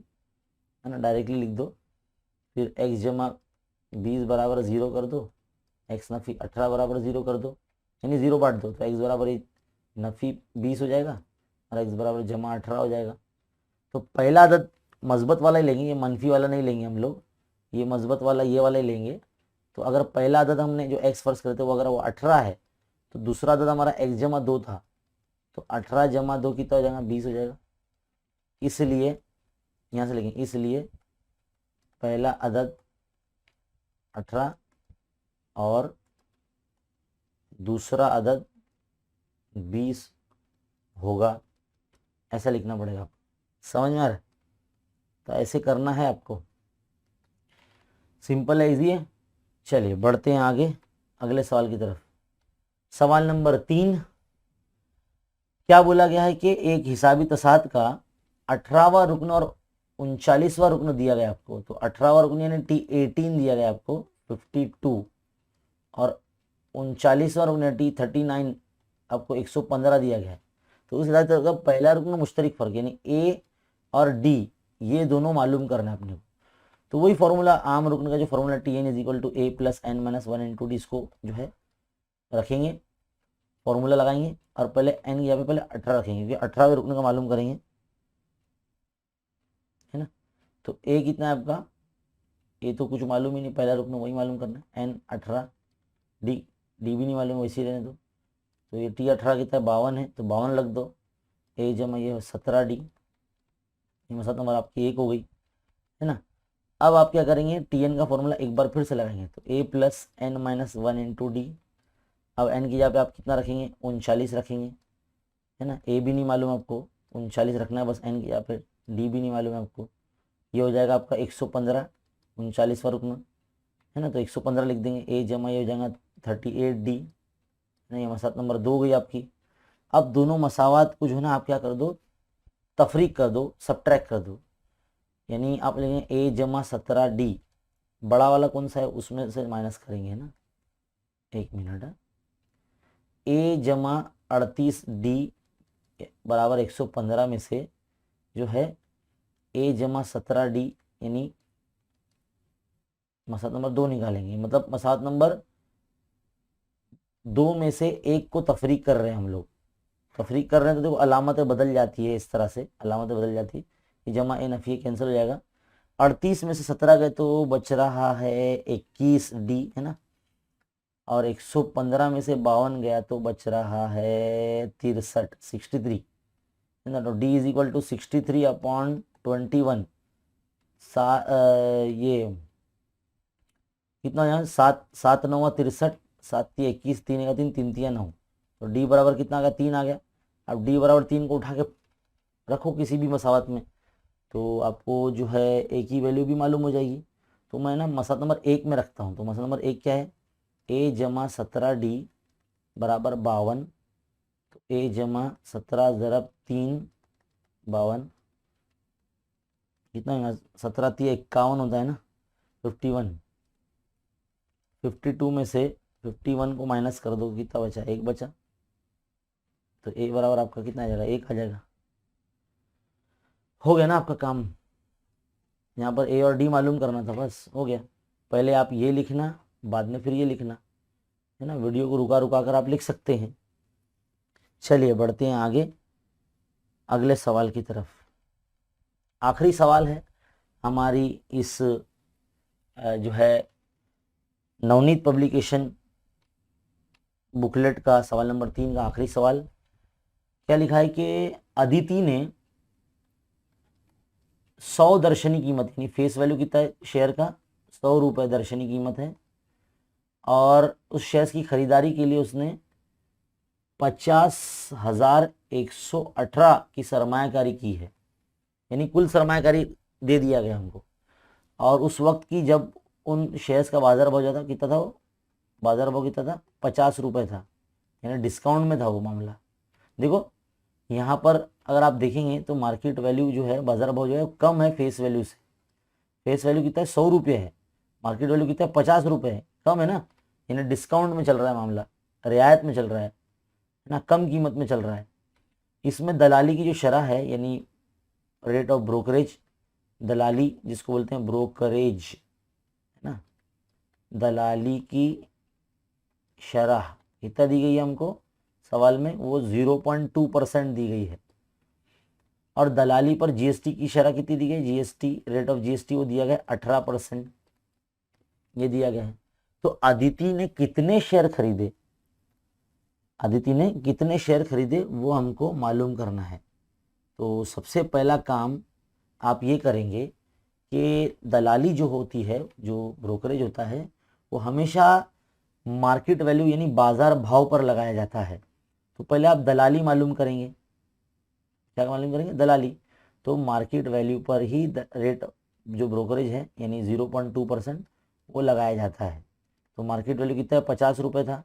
है ना, डायरेक्टली लिख दो। फिर x जमा 20 बराबर 0 कर दो, x नफी 18 बराबर 0 कर दो, यानी 0 बांट दो, तो x बराबर नफी 20 हो जाएगा और x बराबर जमा 18 हो जाएगा। तो पहला अदद मस्बत वाला ही लेंगे, ये मनफी वाला नहीं लेंगे हम लोग, ये मस्बत वाला ये वाला ही लेंगे। तो अगर पहला अदद हमने जो x फर्ज करते वो अगर वो 18 है, तो दूसरा अदद हमारा x जमा 2 था, तो 18 जमा 2 कितना हो जाएगा, 20 हो जाएगा। इसलिए यहाँ से लिखेंगे, इसलिए पहला अदद 18 और दूसरा अदद 20 होगा, ऐसा लिखना पड़ेगा। समझ में आ रहा है, तो ऐसे करना है आपको, सिंपल है, इजी है। चलिए बढ़ते हैं आगे अगले सवाल की तरफ। सवाल नंबर 3, क्या बोला गया है कि एक हिसाबी तसाद का 18वां रुकन और 39वां रुकन दिया गया आपको, तो 18वां रुकन यानी 18 दिया गया आपको 52, और 39वां रुकन यानी 39 आपको 115 दिया गया है। तो उस हिसाब से पहला रुकन मुश्तरक फ़र्क यानी ए और डी ये दोनों मालूम करना है अपने को। तो वही फॉर्मूला आम रुकने का जो formula T N is equal to A plus N minus one into D, इसको जो है रखेंगे, फॉर्मूला लगाएंगे और पहले एन की जगह पे पहले 18 रखेंगे क्योंकि 18 रुकने का मालूम करेंगे, है ना। तो ए कितना है आपका, ए तो कुछ मालूम ही नहीं, पहला रुकना वही मालूम करना है, एन 18, डी डी भी नहीं मालूम, वैसे ही रहने दो। तो ये टी 18 कितना है, 52 है, तो 52 लग दो, ए जमा ये 17 डी, ये मसला नंबर आपकी 1 हो गई, है ना। अब आप क्या करेंगे, टी एन का फॉर्मूला एक बार फिर से लगाएंगे, तो A plus N minus one into D. अब एन की जगह पे आप कितना रखेंगे, 39 रखेंगे, है ना। ए भी नहीं मालूम आपको, 39 रखना है बस एन की जगह पे, डी भी नहीं मालूम है आपको, ये हो जाएगा आपका 115, 39 पर रुकना, है ना। तो 115 लिख देंगे, ए जमा ये हो जाएगा 38 डी, है ना। ये मसात नंबर 2 हो गई आपकी। अब दोनों मसावात को जो है ना आप क्या कर दो, तफरीक कर दो, सब्ट्रैक्ट कर दो, यानी आप लेंगे ए जमा 17 डी, बड़ा वाला कौन सा है उसमें से माइनस करेंगे, है ना। एक मिनट है, ए जमा 38 डी बराबर 115 में से जो है ए जमा 17 डी यानी मसात नंबर 2 निकालेंगे, मतलब मसात नंबर 2 में से एक को तफरीक कर रहे हैं हम लोग, तफरीक कर रहे हैं तो देखो अलामतें बदल जाती है, इस तरह से अलामतें बदल जाती है, ये जमा ए नफी कैंसिल हो जाएगा, 38 में से 17 गए तो बच रहा है 21 डी, है ना। और 115 में से 52 गया तो बच रहा है 63, है ना। तो D is equal to 63 upon 21, ये कितना यहाँ 7 7 9 63, 7 21, 3 का 3, 3 3 9, तो डी बराबर कितना आ गया, 3 आ गया। अब डी बराबर 3 को उठा के रखो किसी भी मसावत में, तो आपको जो है ए की वैल्यू भी मालूम हो जाएगी। तो मैं ना मसला नंबर 1 में रखता हूँ, तो मसला नंबर 1 क्या है, ए जमा 17 डी बराबर 52, तो ए जमा 17 ज़रब 3 52, कितना है 17 3 51 होता है ना, 51, 52 में से 51 को माइनस कर दो, कितना बचा, 1 बचा, तो ए बराबर आपका कितना आ जाएगा, 1 आ जाएगा। हो गया ना आपका काम, यहाँ पर ए और डी मालूम करना था, बस हो गया। पहले आप ये लिखना, बाद में फिर ये लिखना, है ना। वीडियो को रुका रुका कर आप लिख सकते हैं। चलिए बढ़ते हैं आगे अगले सवाल की तरफ। आखिरी सवाल है हमारी इस जो है नवनीत पब्लिकेशन बुकलेट का, सवाल नंबर 3 का आखिरी सवाल। क्या लिखा है कि अदिति ने 100 दर्शनी कीमत, यानी फेस वैल्यू कितना है शेयर का, 100 रुपये दर्शनी कीमत है, और उस शेयर की खरीदारी के लिए उसने 50,118 की सरमायाकारी की है, यानी कुल सरमायाकारी दे दिया गया हमको। और उस वक्त की जब उन शेयर्स का बाजार भाव जाता कितना था, वो बाजार भाव कितना था, 50 रुपये था, यानी डिस्काउंट में था वो मामला। देखो यहाँ पर अगर आप देखेंगे तो मार्केट वैल्यू जो है, बाजार भाव जो है कम है फेस वैल्यू से, फेस वैल्यू कितना है 100 रुपये है, मार्केट वैल्यू कितना है 50 रुपये है, कम है ना, यानी डिस्काउंट में चल रहा है मामला, रियायत में चल रहा है ना, कम कीमत में चल रहा है। इसमें दलाली की जो शरह है, यानी रेट ऑफ ब्रोकरेज, दलाली जिसको बोलते हैं ब्रोकरेज, है ना, दलाली की शरह कितना दी गई है हमको सवाल में, वो 0.2% दी गई है। और दलाली पर जीएसटी की शरह कितनी दी गई, जीएसटी रेट ऑफ जीएसटी वो दिया गया 18%, ये दिया गया है। तो अदिति ने कितने शेयर खरीदे, अदिति ने कितने शेयर खरीदे वो हमको मालूम करना है। तो सबसे पहला काम आप ये करेंगे कि दलाली जो होती है, जो ब्रोकरेज होता है, वो हमेशा मार्केट वैल्यू यानी बाजार भाव पर लगाया जाता है। तो पहले आप दलाली मालूम करेंगे, क्या मालूम करेंगे, दलाली। तो मार्केट वैल्यू पर ही रेट जो ब्रोकरेज है यानी 0.2% वो लगाया जाता है। तो मार्केट वैल्यू कितना है, 50 रुपये था,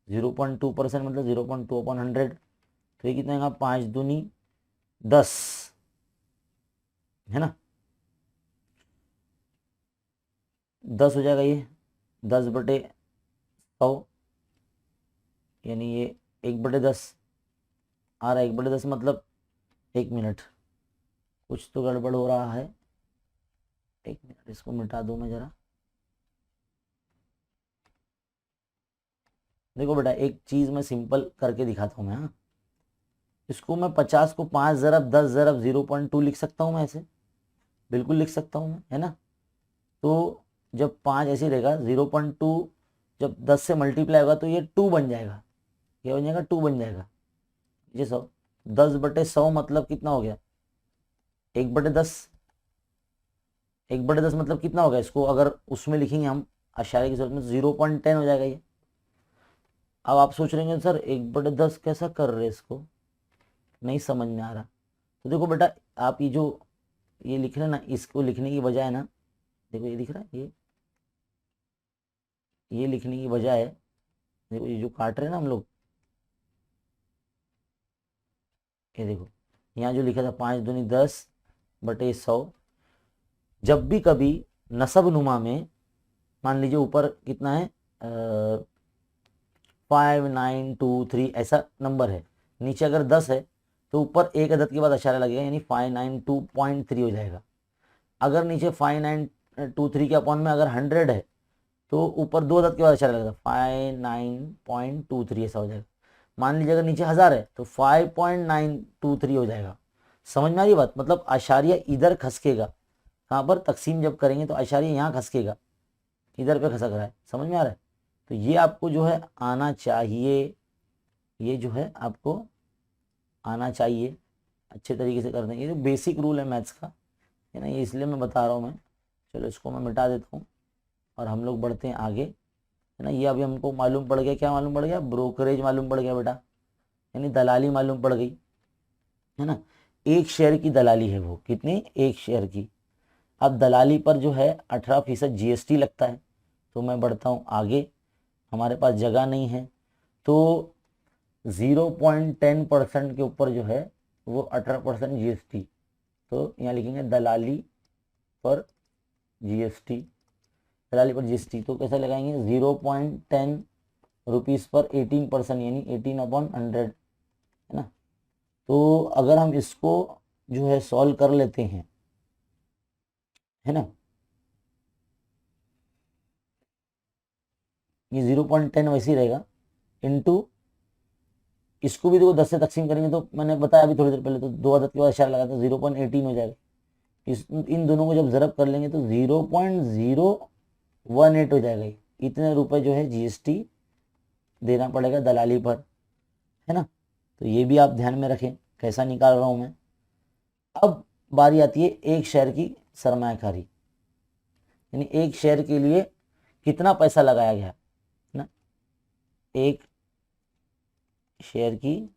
0.2% मतलब 0.2/100, तो ये कितना है 5 दूनी 10, है ना, 10 हो जाएगा, ये 10/100, यानी ये 1/10 आ रहा है, 1/10 मतलब 1 मिनट, कुछ तो गड़बड़ हो रहा है, एक मिनट इसको मिटा दूं मैं जरा। देखो बेटा एक चीज मैं सिंपल करके दिखाता हूँ मैं। हाँ, इसको मैं 50 को 5 ज़रब 10 ज़रब 0.2 लिख सकता हूँ मैं ऐसे, बिल्कुल लिख सकता हूँ मैं, है ना। तो जब 5 ऐसे रहेगा 0.2, जब 10 से मल्टीप्लाई होगा तो ये 2 बन जाएगा। क्या बन जाएगा? 2 बन जाएगा। ये 100, 10/100 मतलब कितना हो गया? 1/10। 1/10 मतलब कितना होगा? इसको अगर उसमें लिखेंगे हम आशारे की सूरत में 0.10 हो जाएगा ये। अब आप सोच रहे हैं सर 1/10 कैसा कर रहे हैं, इसको नहीं समझ में आ रहा। तो देखो बेटा आप ये लिख रहे हैं ना, इसको लिखने की बजाय ना, देखो ये दिख रहा है, ये लिखने की बजाय देखो ये जो काट रहे हैं ना हम लोग, ये देखो यहाँ जो लिखा था 5 दूनी 10/100, जब भी कभी नसब नुमा में मान लीजिए ऊपर कितना है 5923 ऐसा नंबर है, नीचे अगर 10 है तो ऊपर एक अदद के बाद अशारा लगेगा, यानी 592.3 हो जाएगा। अगर नीचे 5923 के अपॉन में अगर 100 है तो ऊपर दो अदद के बाद अशारा लगेगा 59.23 ऐसा हो जाएगा। मान लीजिए अगर नीचे 1000 है तो 5.923 हो जाएगा। समझ में आ रही बात? मतलब आशारिया इधर खसकेगा, कहाँ पर तकसीम जब करेंगे तो आशारिया यहाँ खसकेगा, इधर पे खसक रहा है। समझ में आ रहा है? तो ये आपको जो है आना चाहिए, ये जो है आपको आना चाहिए अच्छे तरीके से करने। ये जो बेसिक रूल है मैथ्स का, है ना, ये इसलिए मैं बता रहा हूँ मैं। चलो इसको मैं मिटा देता हूँ और हम लोग बढ़ते हैं आगे, है ना। ये अभी हमको मालूम पड़ गया, क्या मालूम पड़ गया? ब्रोकरेज मालूम पड़ गया बेटा, यानी दलाली मालूम पड़ गई, है ना। एक शेयर की दलाली है वो, कितनी? एक शेयर की। अब दलाली पर जो है 18% जीएसटी लगता है। तो मैं बढ़ता हूँ आगे, हमारे पास जगह नहीं है तो 0.10% के ऊपर जो है वो 18% जीएसटी। तो यहाँ लिखेंगे दलाली पर जीएसटी, दलाली पर जीएसटी तो कैसे लगाएंगे? 0.10 रुपीज़ पर 18%, यानी 18/100, है ना। तो अगर हम इसको जो है सॉल्व कर लेते हैं, है ना, ये 0.10 वैसे ही रहेगा इनटू, इसको भी देखो 10 से तकसीम करेंगे तो मैंने बताया अभी थोड़ी देर पहले, तो दो अदद के बाद इशारा लगा था 0.18 हो जाएगा। इन दोनों को जब ज़रब कर लेंगे तो 0.018 हो जाएगा। इतने रुपए जो है जीएसटी देना पड़ेगा दलाली पर, है ना। तो ये भी आप ध्यान में रखें कैसा निकाल रहा हूं मैं। अब बारी आती है एक शेयर की सरमायाकारी, यानी एक शेयर के लिए कितना पैसा लगाया गया ना। एक शेयर की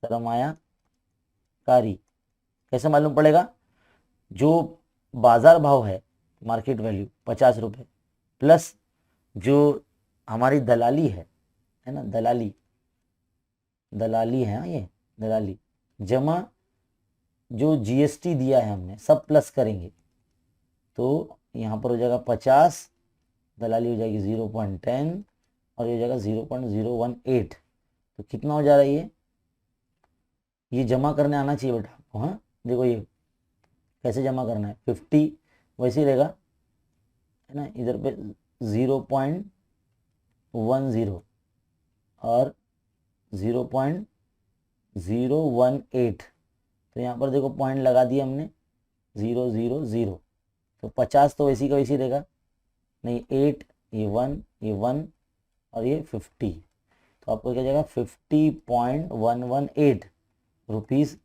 सरमायाकारी कैसे मालूम पड़ेगा? जो बाजार भाव है, मार्केट वैल्यू 50 रुपये, प्लस जो हमारी दलाली है ना, दलाली दलाली है, हाँ, ये दलाली जमा जो जीएसटी दिया है हमने, सब प्लस करेंगे तो यहाँ पर हो जाएगा 50, दलाली हो जाएगी 0.10 और ये हो जाएगा 0.018। तो कितना हो जा रहा है ये जमा करने आना चाहिए बेटा आपको। हाँ देखो ये कैसे जमा करना है, 50 वैसे ही रहेगा, है ना, इधर पे 0.10 और 0.018, तो यहाँ पर देखो पॉइंट लगा दिया हमने 000। तो 50 तो वैसी का वैसी रहेगा, नहीं 8, ये 1, ये 1 और ये 50, तो आपको क्या जाएगा 50.118 रुपीज़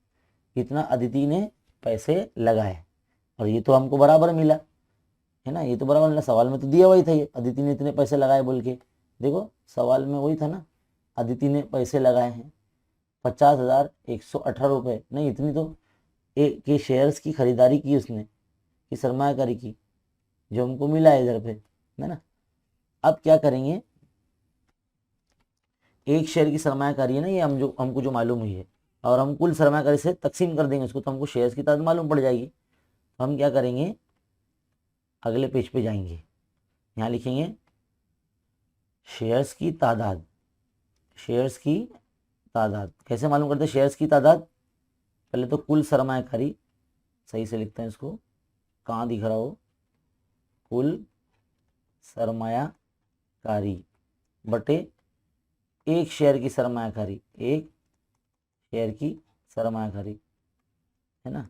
कितना अदिति ने पैसे लगाए। और ये तो हमको बराबर मिला, है ना, ये तो बराबर मिला। सवाल में तो दिया वही था ये, अदिति ने इतने पैसे लगाए बोल के। देखो सवाल में वही था ना, अदिति ने पैसे लगाए हैं 50,118 रुपये, नहीं इतनी तो एक के शेयर्स की खरीदारी की उसने, की सरमायाकारी की, जो हमको मिला है इधर पे, है ना। अब क्या करेंगे, एक शेयर की सरमायाकारी है ना ये, हमको जो मालूम हुई है, और हम कुल सरमायाकारी से तकसीम कर देंगे उसको तो हमको शेयर्स की तादाद मालूम पड़ जाएगी। तो हम क्या करेंगे, अगले पेज पे जाएंगे, यहाँ लिखेंगे शेयर्स की तादाद। शेयर्स की तादाद कैसे मालूम करते हैं? शेयर्स की तादाद पहले तो कुल सरमायाकारी, सही से लिखते हैं इसको, कहाँ दिख रहा हो, कुल सरमायाकारी बटे एक शेयर की सरमायाकारी, एक शेयर की सरमायाकारी, है ना।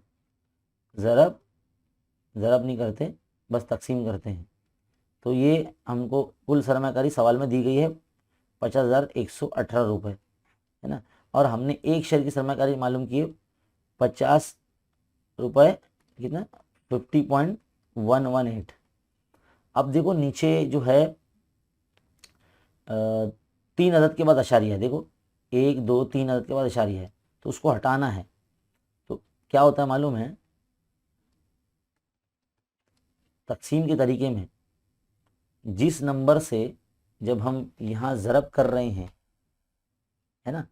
ज़रब नहीं करते, बस तकसीम करते हैं। तो ये हमको कुल सरमायाकारी सवाल में दी गई है 50,118 रुपये, है ना। और हमने एक शेयर की सरमायाकारी मालूम की है 50 रुपये, कितना 50.118। अब देखो नीचे जो है 3 अदद के बाद अशारिया है, देखो 1 2 3 अदद के बाद अशारिया है, तो उसको हटाना है। तो क्या होता है मालूम है, तकसीम के तरीके में जिस नंबर से जब हम यहाँ ज़रब कर रहे हैं, है ना,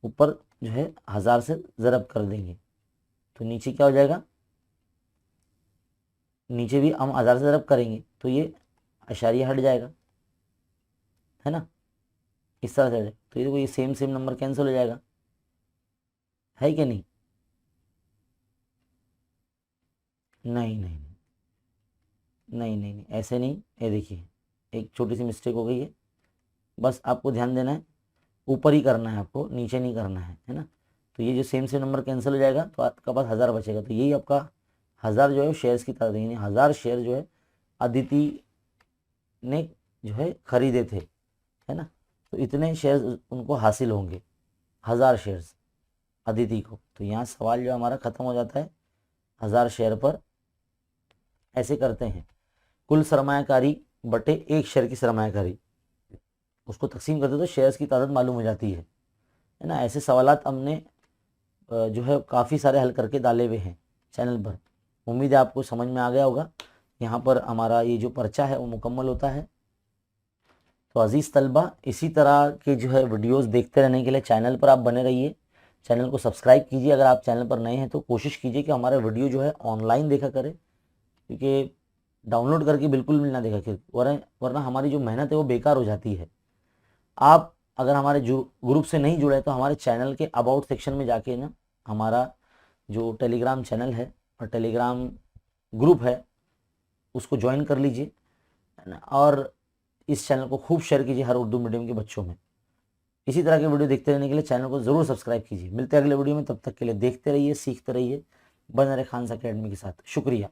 ऊपर जो है 1000 से ज़रब कर देंगे तो नीचे क्या हो जाएगा, नीचे भी हम 1000 से ज़रब करेंगे तो ये अशारिया हट जाएगा, है ना, इस तरह से। तो ये देखो ये सेम नंबर कैंसिल हो जाएगा, है कि नहीं। नहीं नहीं नहीं नहीं नहीं, ऐसे नहीं। ये देखिए एक छोटी सी मिस्टेक हो गई है, बस आपको ध्यान देना है, ऊपर ही करना है आपको, नीचे नहीं करना है ना। तो ये जो सेम नंबर कैंसिल हो जाएगा तो आपका पास 1000 बचेगा। तो यही आपका 1000 जो है शेयर्स की तादाद, यानी 1000 शेयर जो है अदिति ने जो है खरीदे थे, है ना। तो इतने शेयर्स उनको हासिल होंगे, 1000 शेयर्स अदिति को। तो यहाँ सवाल जो हमारा ख़त्म हो जाता है 1000 शेयर पर। ऐसे करते हैं, कुल सरमायाकारी बटे एक शेयर की सरमायाकारी, उसको तकसीम करते तो शेयर्स की तादाद मालूम हो जाती है ना। ऐसे सवालात हमने जो है काफ़ी सारे हल करके डाले हुए हैं चैनल पर। उम्मीद है आपको समझ में आ गया होगा। यहाँ पर हमारा ये जो पर्चा है वो मुकम्मल होता है। तो अज़ीज़ तलबा, इसी तरह के जो है वीडियोस देखते रहने के लिए चैनल पर आप बने रहिए। चैनल को सब्सक्राइब कीजिए। अगर आप चैनल पर नए हैं तो कोशिश कीजिए कि हमारा वीडियो जो है ऑनलाइन देखा करें, क्योंकि डाउनलोड करके बिल्कुल भी ना देखा करें, वरना हमारी जो मेहनत है वो बेकार हो जाती है। आप अगर हमारे जो ग्रुप से नहीं जुड़े तो हमारे चैनल के अबाउट सेक्शन में जाके ना हमारा जो टेलीग्राम चैनल है और टेलीग्राम ग्रुप है उसको ज्वाइन कर लीजिए, है ना। और इस चैनल को खूब शेयर कीजिए हर उर्दू मीडियम के बच्चों में। इसी तरह के वीडियो देखते रहने के लिए चैनल को ज़रूर सब्सक्राइब कीजिए। मिलते हैं अगले वीडियो में, तब तक के लिए देखते रहिए, सीखते रहिए। बने रहे खान अकेडमी के साथ। शुक्रिया।